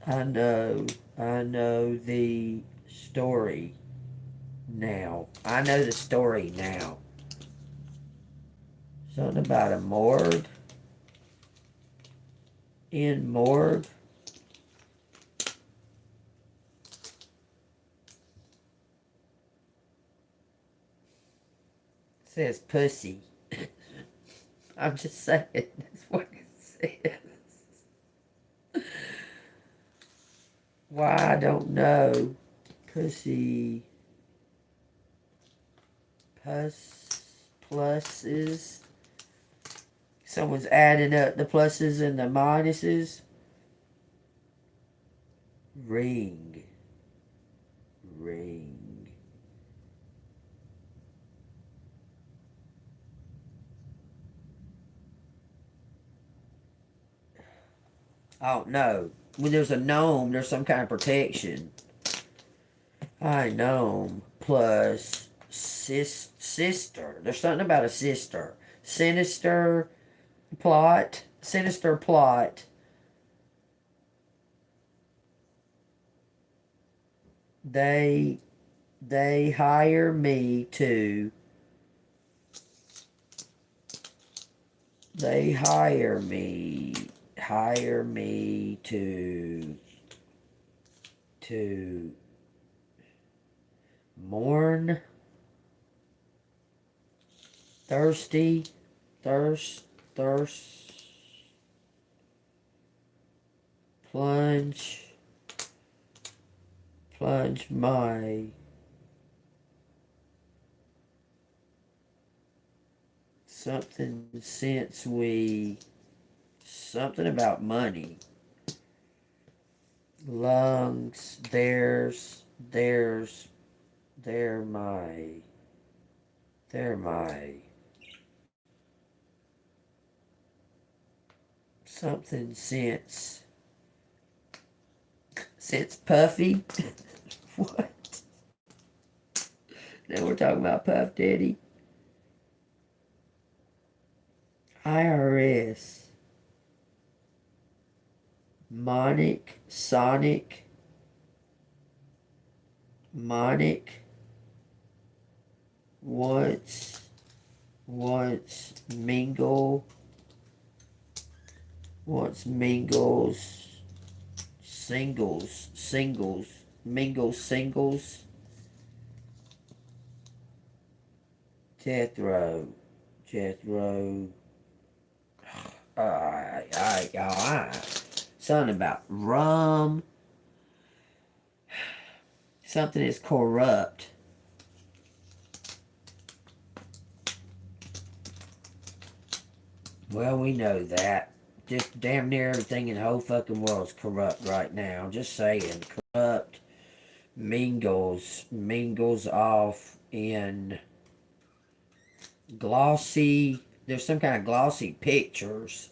I know the story now. I know the story now. Something about a morgue. In morgue. It says pussy. I'm just saying. That's what it says. Why, I don't know. Pussy. Pluses. Someone's adding up the pluses and the minuses. Ring. Oh, no. When there's a gnome, there's some kind of protection. Gnome plus sister. There's something about a sister. Sinister plot. They hire me to. They hire me to mourn. Thirsty. Thirst. Plunge my something about money. lungs, they're my something since Puffy. What? Now we're talking about Puff Daddy. IRS. Monic, Sonic, Monic, once, mingle, once mingles, mingle singles, Jethro, alright. Something about rum, something is corrupt. Well, we know that. Just damn near everything in the whole fucking world is corrupt right now. Just saying. Corrupt mingles off in glossy. There's some kind of glossy pictures.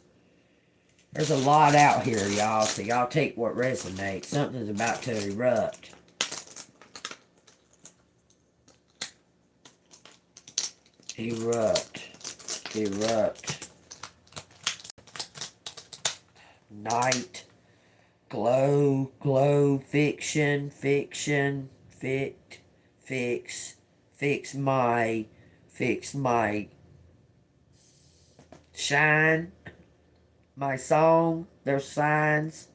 There's a lot out here, y'all. So y'all take what resonates. Something's about to erupt. Erupt. Night. Glow. Fiction. Fix my shine. My song. There's signs.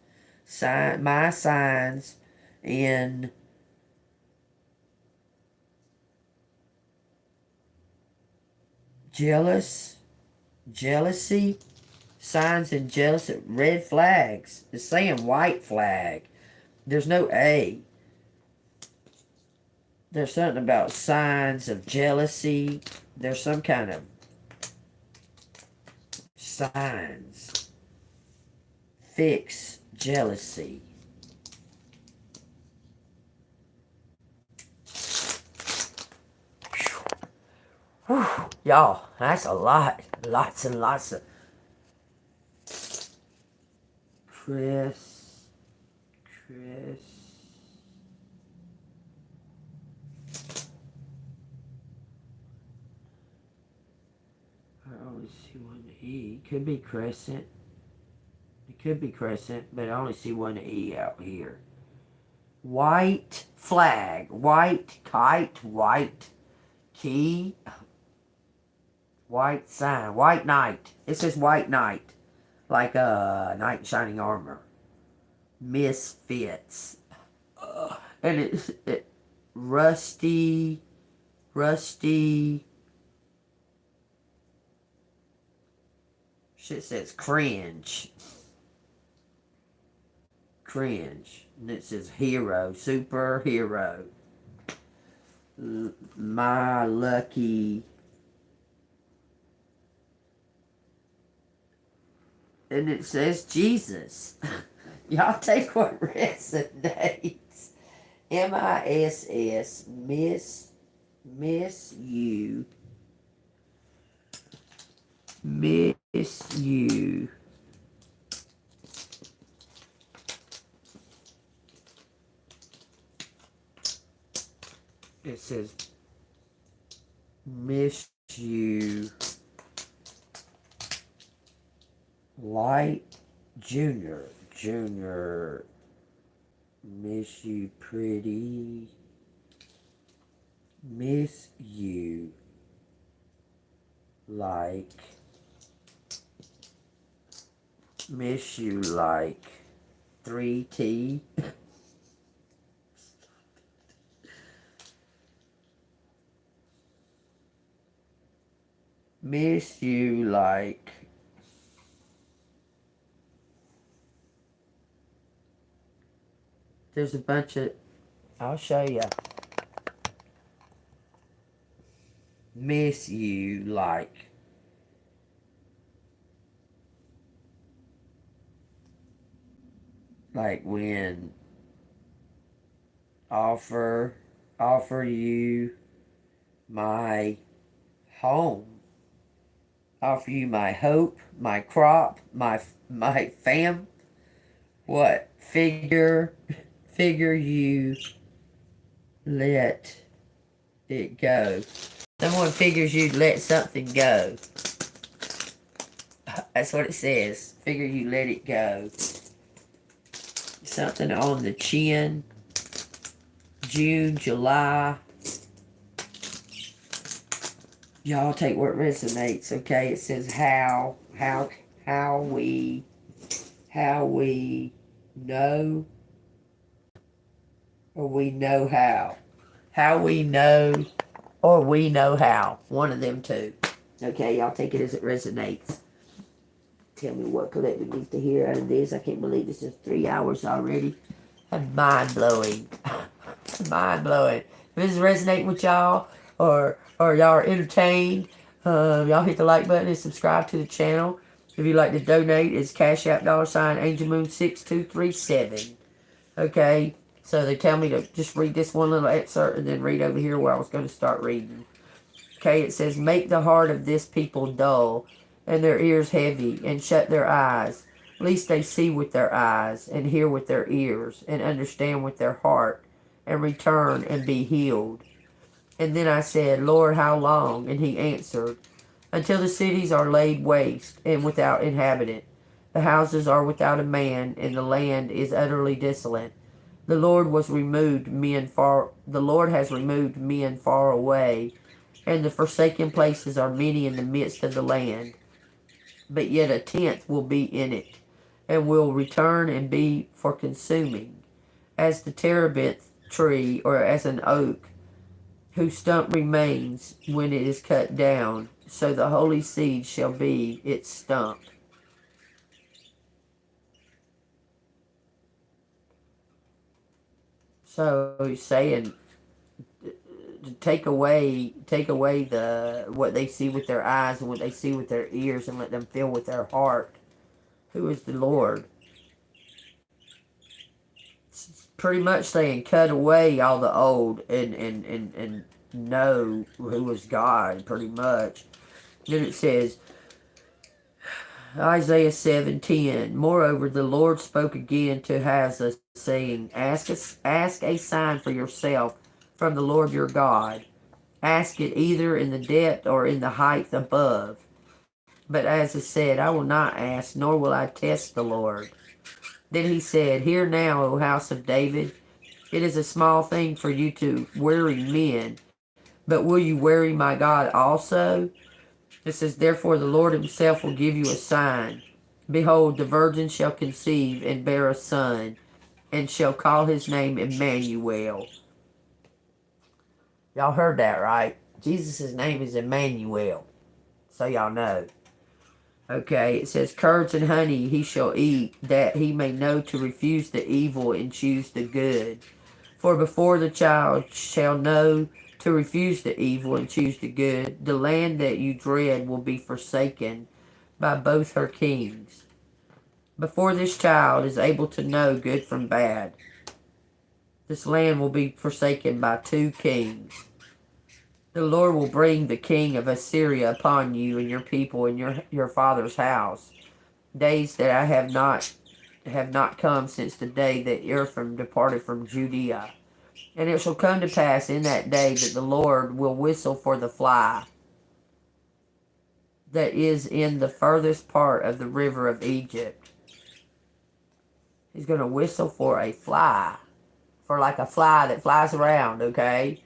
My signs in jealousy, signs in jealousy, red flags. It's saying white flag. There's no A. There's something about signs of jealousy. There's some kind of signs. Fix jealousy. Whew. Y'all, that's a lot. Lots and lots of Chris. I only see one E. Could be crescent. It could be crescent, but I only see one E out here. White flag. White kite. White key. White sign. White knight. It says white knight. Like a knight in shining armor. Misfits. And it rusty. Shit says cringe. And it says hero. Superhero. My lucky. And it says Jesus. Y'all take what resonates. MISS. Miss you. It says miss you. Light Junior, miss you pretty, miss you like 3T. Miss you like there's a bunch of I'll show you. Miss you like when offer offer you my home, offer you my hope, my crop, my fam. What figure you let it go? Someone figures you let something go. That's what it says. Figure you let it go. Something on the chin. June, July. Y'all take what resonates, okay? It says how we know, or we know how. How we know, or we know how. One of them two. Okay, y'all take it as it resonates. Tell me what collective needs to hear out of this. I can't believe this is 3 hours already. Mind blowing. Mind blowing. If this is resonating with y'all, or y'all are entertained, y'all hit the like button and subscribe to the channel. If you'd like to donate, it's Cash App $AngelMoon6237. Okay, so they tell me to just read this one little excerpt and then read over here where I was going to start reading. Okay, it says, make the heart of this people dull, and their ears heavy, and shut their eyes, lest they see with their eyes, and hear with their ears, and understand with their heart, and return and be healed. And then I said, Lord, how long? And he answered, until the cities are laid waste, and without inhabitant. The houses are without a man, and the land is utterly desolate. The Lord has removed men far away, and the forsaken places are many in the midst of the land. But yet a tenth will be in it, and will return and be for consuming, as the terebinth tree, or as an oak, whose stump remains when it is cut down, so the holy seed shall be its stump. So he's saying, take away the what they see with their eyes and what they see with their ears, and let them feel with their heart. Who is the Lord? It's pretty much saying, cut away all the old and know who is God, pretty much. Then it says, Isaiah 7:10. Moreover, the Lord spoke again to Hazza, saying, ask a sign for yourself from the Lord your God. Ask it either in the depth or in the height above. But as I said, I will not ask, nor will I test the Lord. Then he said, hear now, O house of David, it is a small thing for you to weary men, but will you weary my God also? It says, therefore the Lord himself will give you a sign. Behold, the virgin shall conceive and bear a son, and shall call his name Emmanuel. Y'all heard that, right? Jesus' name is Emmanuel. So y'all know. Okay, it says, curds and honey he shall eat, that he may know to refuse the evil and choose the good. For before the child shall know to refuse the evil and choose the good, the land that you dread will be forsaken by both her kings. Before this child is able to know good from bad, this land will be forsaken by two kings. The Lord will bring the king of Assyria upon you and your people and your father's house. Days that I have not come since the day that Ephraim departed from Judea. And it shall come to pass in that day that the Lord will whistle for the fly that is in the furthest part of the river of Egypt. He's going to whistle for a fly. For like a fly that flies around, okay?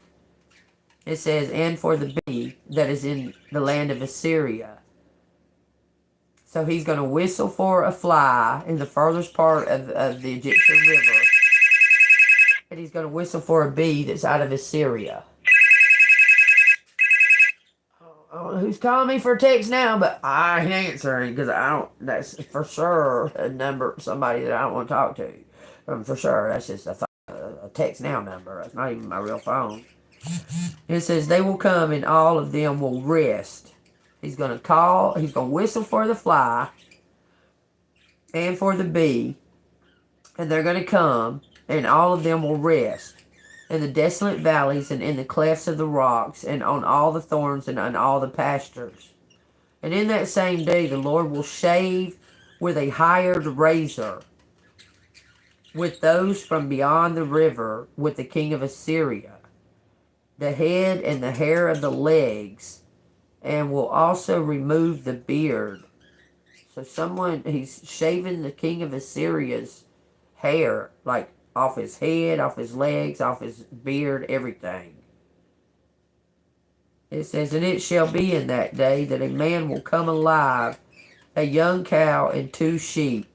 It says, and for the bee that is in the land of Assyria. So he's going to whistle for a fly in the furthest part of the Egyptian river. And he's going to whistle for a bee that's out of Assyria. I don't know who's calling me for a text now, but I ain't answering because I don't, that's for sure a number, somebody that I don't want to talk to. For sure, that's just a text now number. It's not even my real phone. It says, they will come and all of them will rest. He's going to whistle for the fly and for the bee. And they're going to come and all of them will rest. in the desolate valleys, and in the clefts of the rocks, and on all the thorns, and on all the pastures. And in that same day the Lord will shave with a hired razor with those from beyond the river, with the king of Assyria, the head and the hair of the legs, and will also remove the beard. So he's shaving the king of Assyria's hair, like off his head, off his legs, off his beard, everything. It says, and it shall be in that day that a man will come alive, a young cow and 2 sheep.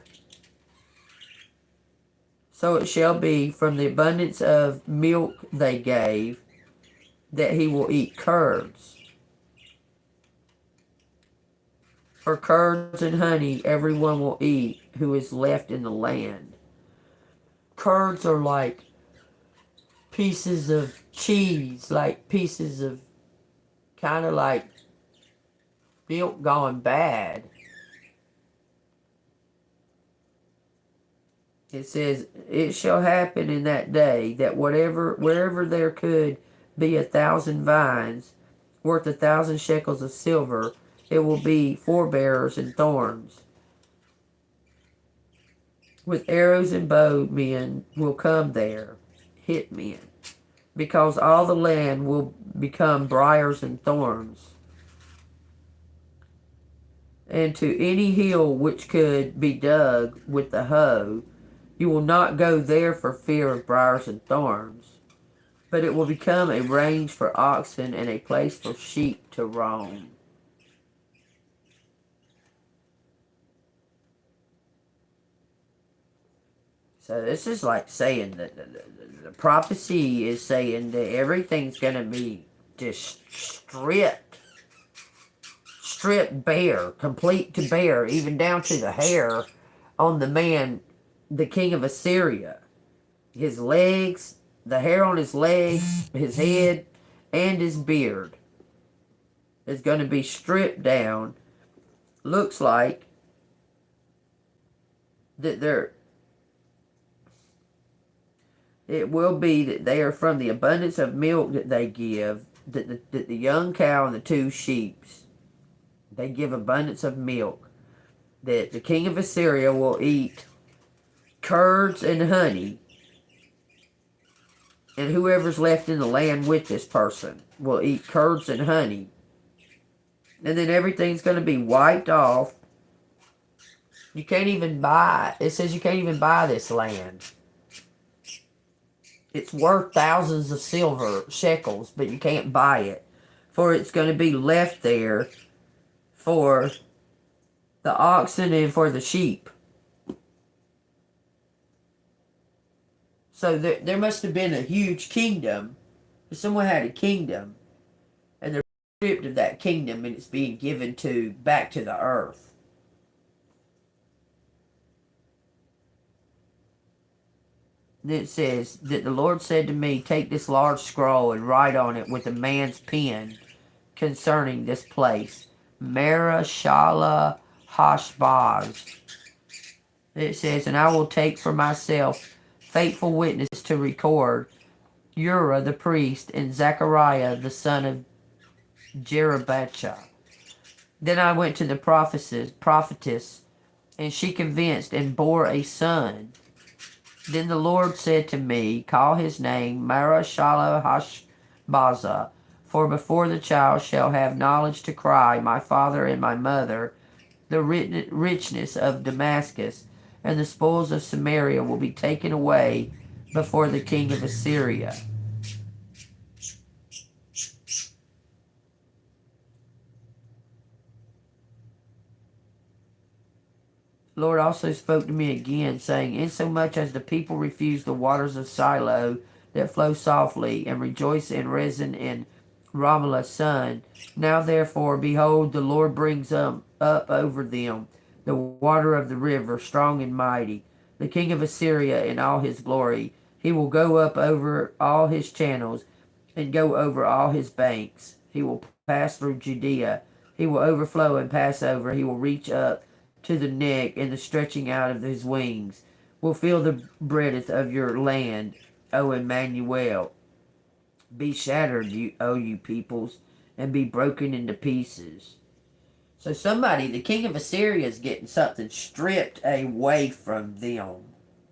So it shall be from the abundance of milk they gave, that he will eat curds. For curds and honey everyone will eat who is left in the land. Curds are like pieces of cheese, like pieces of kind of like milk gone bad. It says, it shall happen in that day that wherever there could be 1,000 vines worth 1,000 shekels of silver, it will be forebearers and thorns. With arrows and bow men will come there, hit men, because all the land will become briars and thorns. And to any hill which could be dug with the hoe, you will not go there for fear of briars and thorns, but it will become a range for oxen and a place for sheep to roam. So this is like saying that the prophecy is saying that everything's going to be just stripped bare, complete to bare, even down to the hair on the man, the king of Assyria. His legs, the hair on his legs, his head, and his beard is going to be stripped down. Looks like that it will be that they are from the abundance of milk that they give, that the young cow and the 2 sheep, they give abundance of milk. That the king of Assyria will eat curds and honey, and whoever's left in the land with this person will eat curds and honey. And then everything's going to be wiped off. You can't even buy, it says you can't even buy this land. It's worth thousands of silver shekels, but you can't buy it. For it's going to be left there for the oxen and for the sheep. So there must have been a huge kingdom. Someone had a kingdom, and they're stripped of that kingdom, and it's being given back to the earth. It says that the Lord said to me, take this large scroll and write on it with a man's pen concerning this place. Mara Shala Hashbaz. It says, and I will take for myself faithful witness to record Uriah the priest and Zechariah the son of Jerobatcha. Then I went to the prophetess, and she convinced and bore a son. Then the Lord said to me, call his name Marashala Hashbaza, for before the child shall have knowledge to cry, my father and my mother, the richness of Damascus and the spoils of Samaria will be taken away before the king of Assyria. Lord also spoke to me again, saying, insomuch as the people refuse the waters of Shiloh that flow softly, and rejoice in Rezin and Ramallah's son, now therefore, behold, the Lord brings up over them the water of the river, strong and mighty, the king of Assyria in all his glory. He will go up over all his channels, and go over all his banks. He will pass through Judea. He will overflow and pass over. He will reach up to the neck, and the stretching out of his wings will fill the breadth of your land, O Emmanuel. Be shattered, you peoples, and be broken into pieces. So somebody, the king of Assyria, is getting something stripped away from them.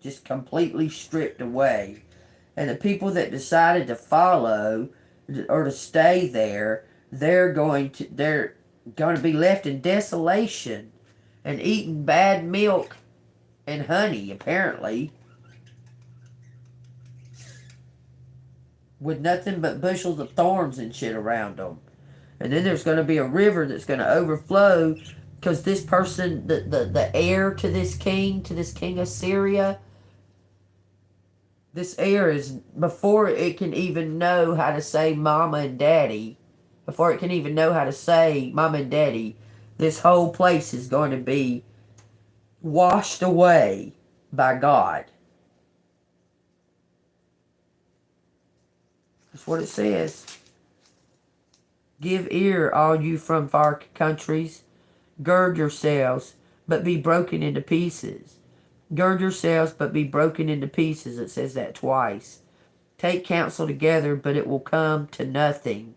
Just completely stripped away. And the people that decided to follow or to stay there, they're going to be left in desolation and eating bad milk and honey, apparently, with nothing but bushels of thorns and shit around them. And then there's going to be a river that's going to overflow because this person, the heir to this king of Syria, this heir is, before it can even know how to say mama and daddy, before it can even know how to say mama and daddy, this whole place is going to be washed away by God. That's what it says. Give ear, all you from far countries. Gird yourselves, but be broken into pieces. Gird yourselves, but be broken into pieces. It says that twice. Take counsel together, but it will come to nothing.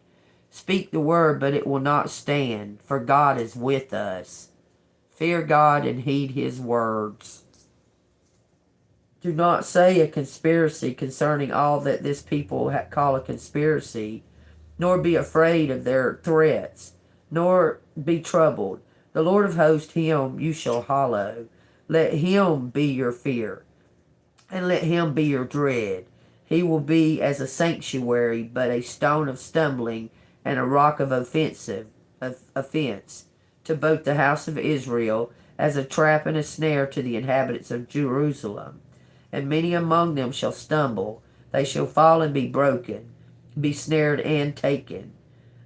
Speak the word, but it will not stand, for God is with us. Fear God and heed his words. Do not say a conspiracy concerning all that this people call a conspiracy, nor be afraid of their threats, nor be troubled. The Lord of hosts, him you shall hallow. Let him be your fear, and let him be your dread. He will be as a sanctuary, but a stone of stumbling, and a rock of offense to both the house of Israel, as a trap and a snare to the inhabitants of Jerusalem. And many among them shall stumble. They shall fall and be broken, be snared and taken.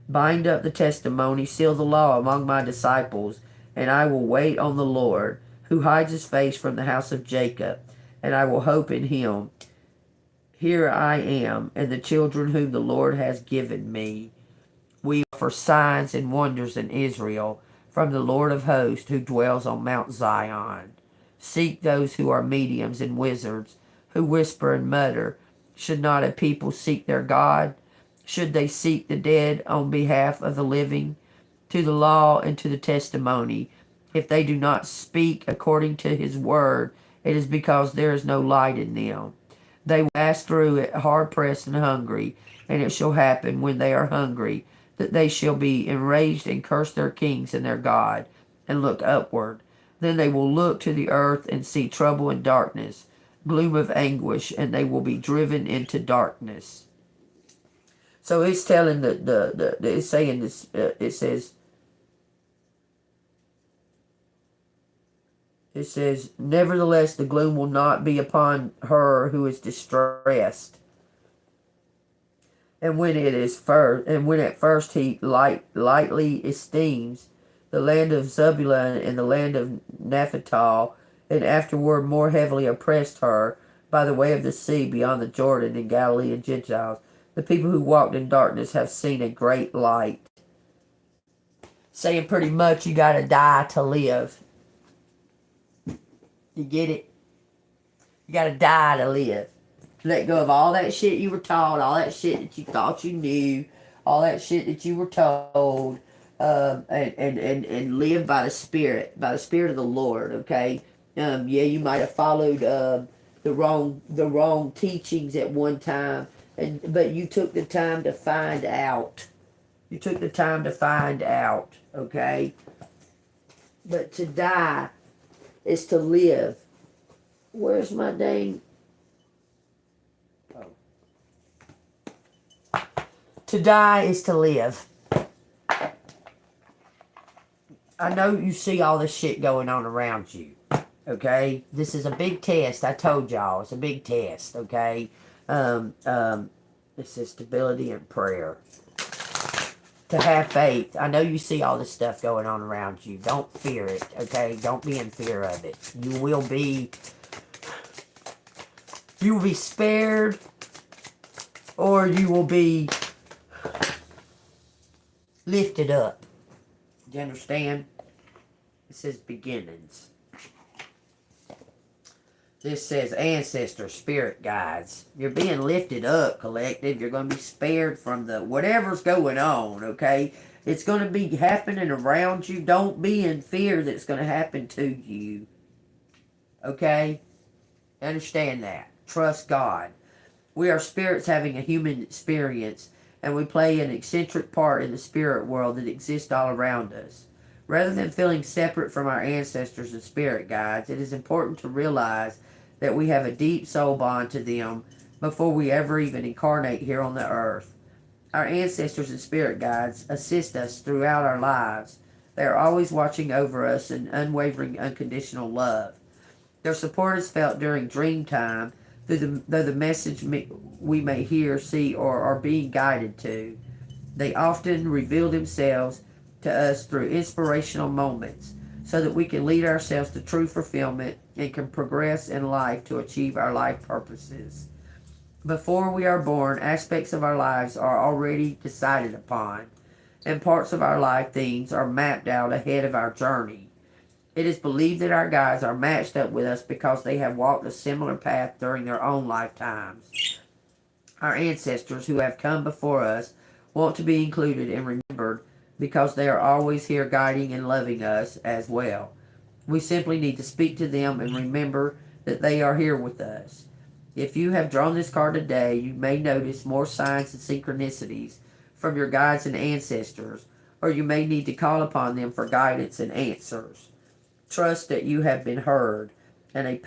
Bind up the testimony, seal the law among my disciples, and I will wait on the Lord, who hides his face from the house of Jacob, and I will hope in him. Here I am, and the children whom the Lord has given me. We offer signs and wonders in Israel from the Lord of hosts, who dwells on Mount Zion. Seek those who are mediums and wizards, who whisper and mutter. Should not a people seek their God? Should they seek the dead on behalf of the living? To the law and to the testimony. If they do not speak according to his word, it is because there is no light in them. They will pass through it hard pressed and hungry, and it shall happen when they are hungry that they shall be enraged and curse their kings and their God, and look upward. Then they will look to the earth and see trouble and darkness, gloom of anguish, and they will be driven into darkness. So it's telling it's saying this. It says, nevertheless, the gloom will not be upon her who is distressed. And when at first he lightly esteems the land of Zebulun and the land of Naphtali, and afterward more heavily oppressed her by the way of the sea beyond the Jordan in Galilee and Gentiles. The people who walked in darkness have seen a great light. Saying pretty much you gotta die to live. You get it? You gotta die to live. Let go of all that shit you were taught, all that shit that you thought you knew, all that shit that you were told, and live by the Spirit of the Lord. Okay. Yeah, you might have followed the wrong teachings at one time, but you took the time to find out. You took the time to find out. Okay. But to die is to live. Where's my dang? To die is to live. I know you see all this shit going on around you. Okay? This is a big test. I told y'all. It's a big test. Okay? This is stability and prayer. To have faith. I know you see all this stuff going on around you. Don't fear it. Okay? Don't be in fear of it. You will be spared, or you will be lifted up. Do you understand? It says beginnings. This says ancestors, spirit guides. You're being lifted up, collective. You're going to be spared from the whatever's going on, okay? It's going to be happening around you. Don't be in fear that it's going to happen to you. Okay? Understand that. Trust God. We are spirits having a human experience, and we play an eccentric part in the spirit world that exists all around us. Rather than feeling separate from our ancestors and spirit guides, it is important to realize that we have a deep soul bond to them before we ever even incarnate here on the earth. Our ancestors and spirit guides assist us throughout our lives. They are always watching over us in unwavering, unconditional love. Their support is felt during dream time, though the message we may hear, see, or are being guided to. They often reveal themselves to us through inspirational moments, so that we can lead ourselves to true fulfillment and can progress in life to achieve our life purposes. Before we are born, aspects of our lives are already decided upon, and parts of our life themes are mapped out ahead of our journey. It is believed that our guides are matched up with us because they have walked a similar path during their own lifetimes. Our ancestors who have come before us want to be included and remembered because they are always here guiding and loving us as well. We simply need to speak to them and remember that they are here with us. If you have drawn this card today, you may notice more signs and synchronicities from your guides and ancestors, or you may need to call upon them for guidance and answers. Trust that you have been heard and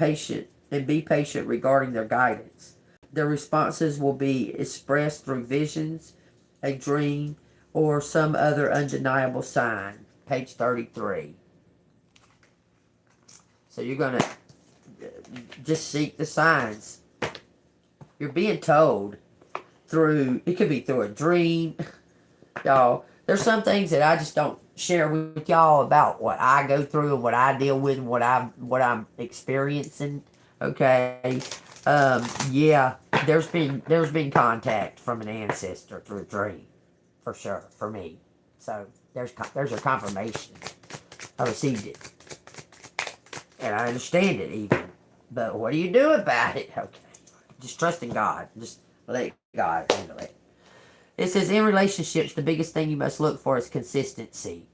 be patient regarding their guidance. Their responses will be expressed through visions, a dream, or some other undeniable sign. Page 33. So you're going to just seek the signs. You're being told through, it could be through a dream. Y'all, there's some things that I just don't share with y'all about what I go through and what I deal with and what I'm experiencing. Okay. Yeah, there's been contact from an ancestor through a dream. For sure, for me. So there's a confirmation. I received it. And I understand it even. But what do you do about it? Okay. Just trust in God. Just let God handle it. It says, in relationships, the biggest thing you must look for is consistency.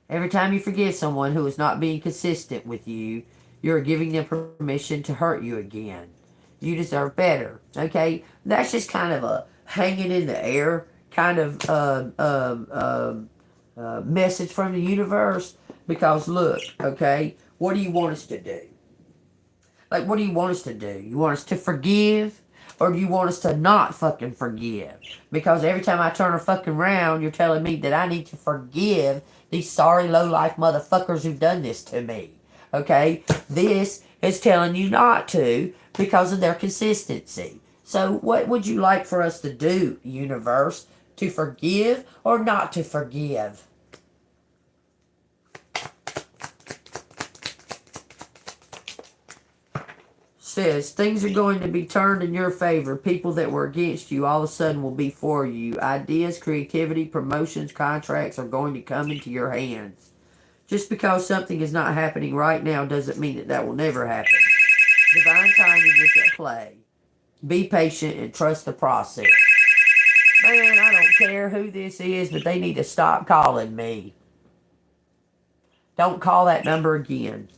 Every time you forgive someone who is not being consistent with you, you're giving them permission to hurt you again. You deserve better. Okay? That's just kind of a hanging in the air kind of message from the universe. Because look, okay, what do you want us to do? Like, what do you want us to do? You want us to forgive? Or do you want us to not fucking forgive? Because every time I turn a fucking round, you're telling me that I need to forgive these sorry low-life motherfuckers who've done this to me. Okay? This is telling you not to because of their consistency. So what would you like for us to do, universe? To forgive or not to forgive? Says, things are going to be turned in your favor. People that were against you all of a sudden will be for you. Ideas, creativity, promotions, contracts are going to come into your hands. Just because something is not happening right now doesn't mean that that will never happen. Divine timing is at play. Be patient and trust the process. Man, I don't care who this is, but they need to stop calling me. Don't call that number again.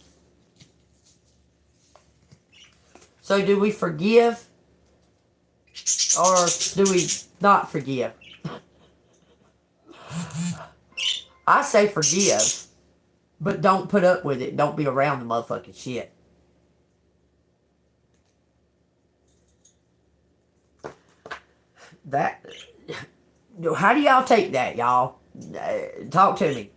So do we forgive or do we not forgive? I say forgive, but don't put up with it. Don't be around the motherfucking shit. That, how do y'all take that, y'all? Talk to me.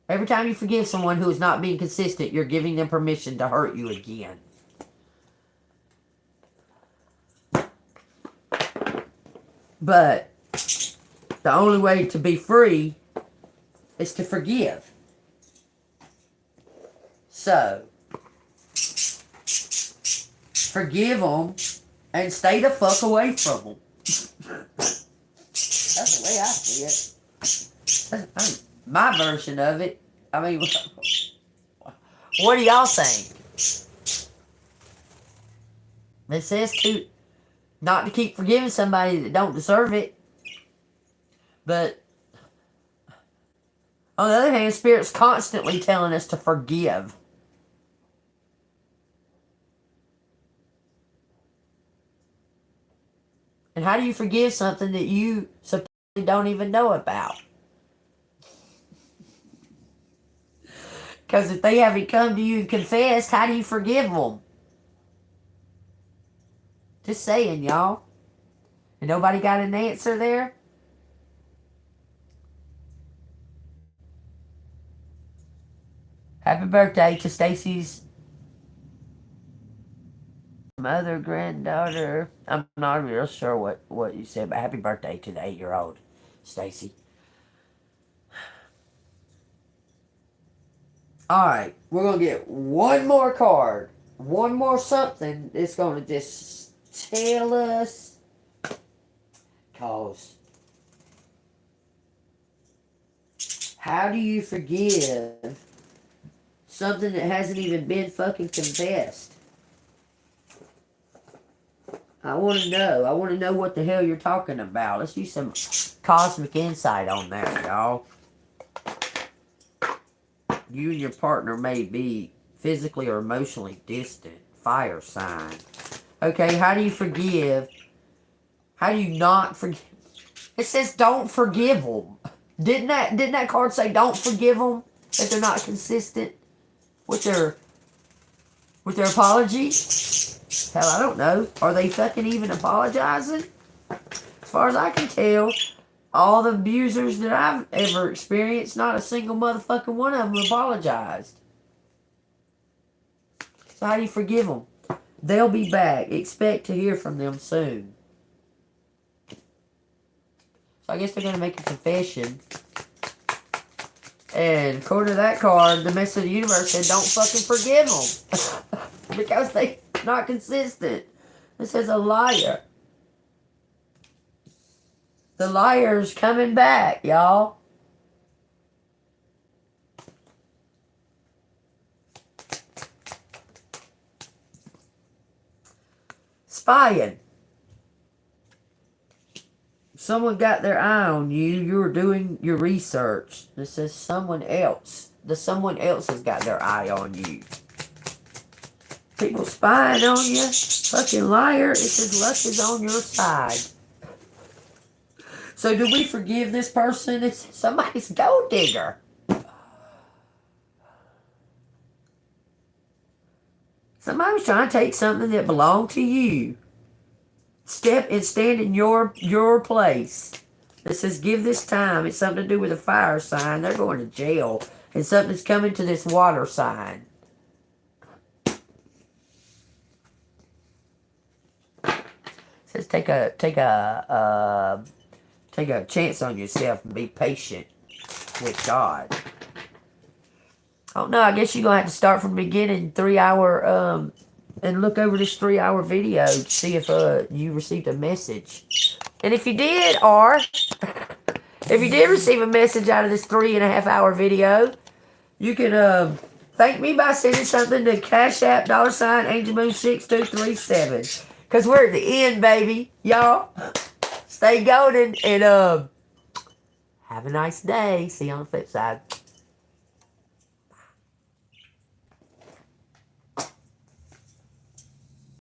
Every time you forgive someone who is not being consistent, you're giving them permission to hurt you again. But the only way to be free is to forgive. So, forgive them and stay the fuck away from them. That's the way I see it. That's my version of it. I mean, what do y'all think? It says to not to keep forgiving somebody that don't deserve it. But on the other hand, Spirit's constantly telling us to forgive. And how do you forgive something that you supposedly don't even know about? Because if they haven't come to you and confessed, how do you forgive them? Just saying, y'all. And nobody got an answer there? Happy birthday to Stacy's mother, granddaughter. I'm not real sure what you said, but happy birthday to the 8-year-old, Stacy. Alright, we're going to get one more card. One more something that's going to just tell us. Because how do you forgive something that hasn't even been fucking confessed? I want to know. I want to know what the hell you're talking about. Let's do some cosmic insight on that, y'all. You and your partner may be physically or emotionally distant. Fire sign. Okay, how do you forgive? How do you not forgive? It says don't forgive them. Didn't that card say don't forgive them if they're not consistent with their apology? Hell, I don't know. Are they fucking even apologizing? As far as I can tell, all the abusers that I've ever experienced, not a single motherfucking one of them apologized. So how do you forgive them? They'll be back. Expect to hear from them soon. So I guess they're going to make a confession. And according to that card, the message of the universe said don't fucking forgive them. Because they're not consistent. It says a liar. The liar's coming back, y'all. Spying. Someone got their eye on you. You're doing your research. It says someone else. Someone else has got their eye on you. People spying on you. Fucking liar. It says luck is on your side. So do we forgive this person? It's somebody's gold digger. Somebody was trying to take something that belonged to you. Step and stand in your place. It says give this time. It's something to do with a fire sign. They're going to jail. And something's coming to this water sign. It says take a chance on yourself and be patient with God. Oh no, I guess you're going to have to start from the beginning, 3-hour, and look over this 3-hour video to see if you received a message. And if you did, or if you did receive a message out of this 3.5-hour video, you can thank me by sending something to Cash App $AngelMoon6237. Because we're at the end, baby. Y'all, stay golden and have a nice day. See you on the flip side.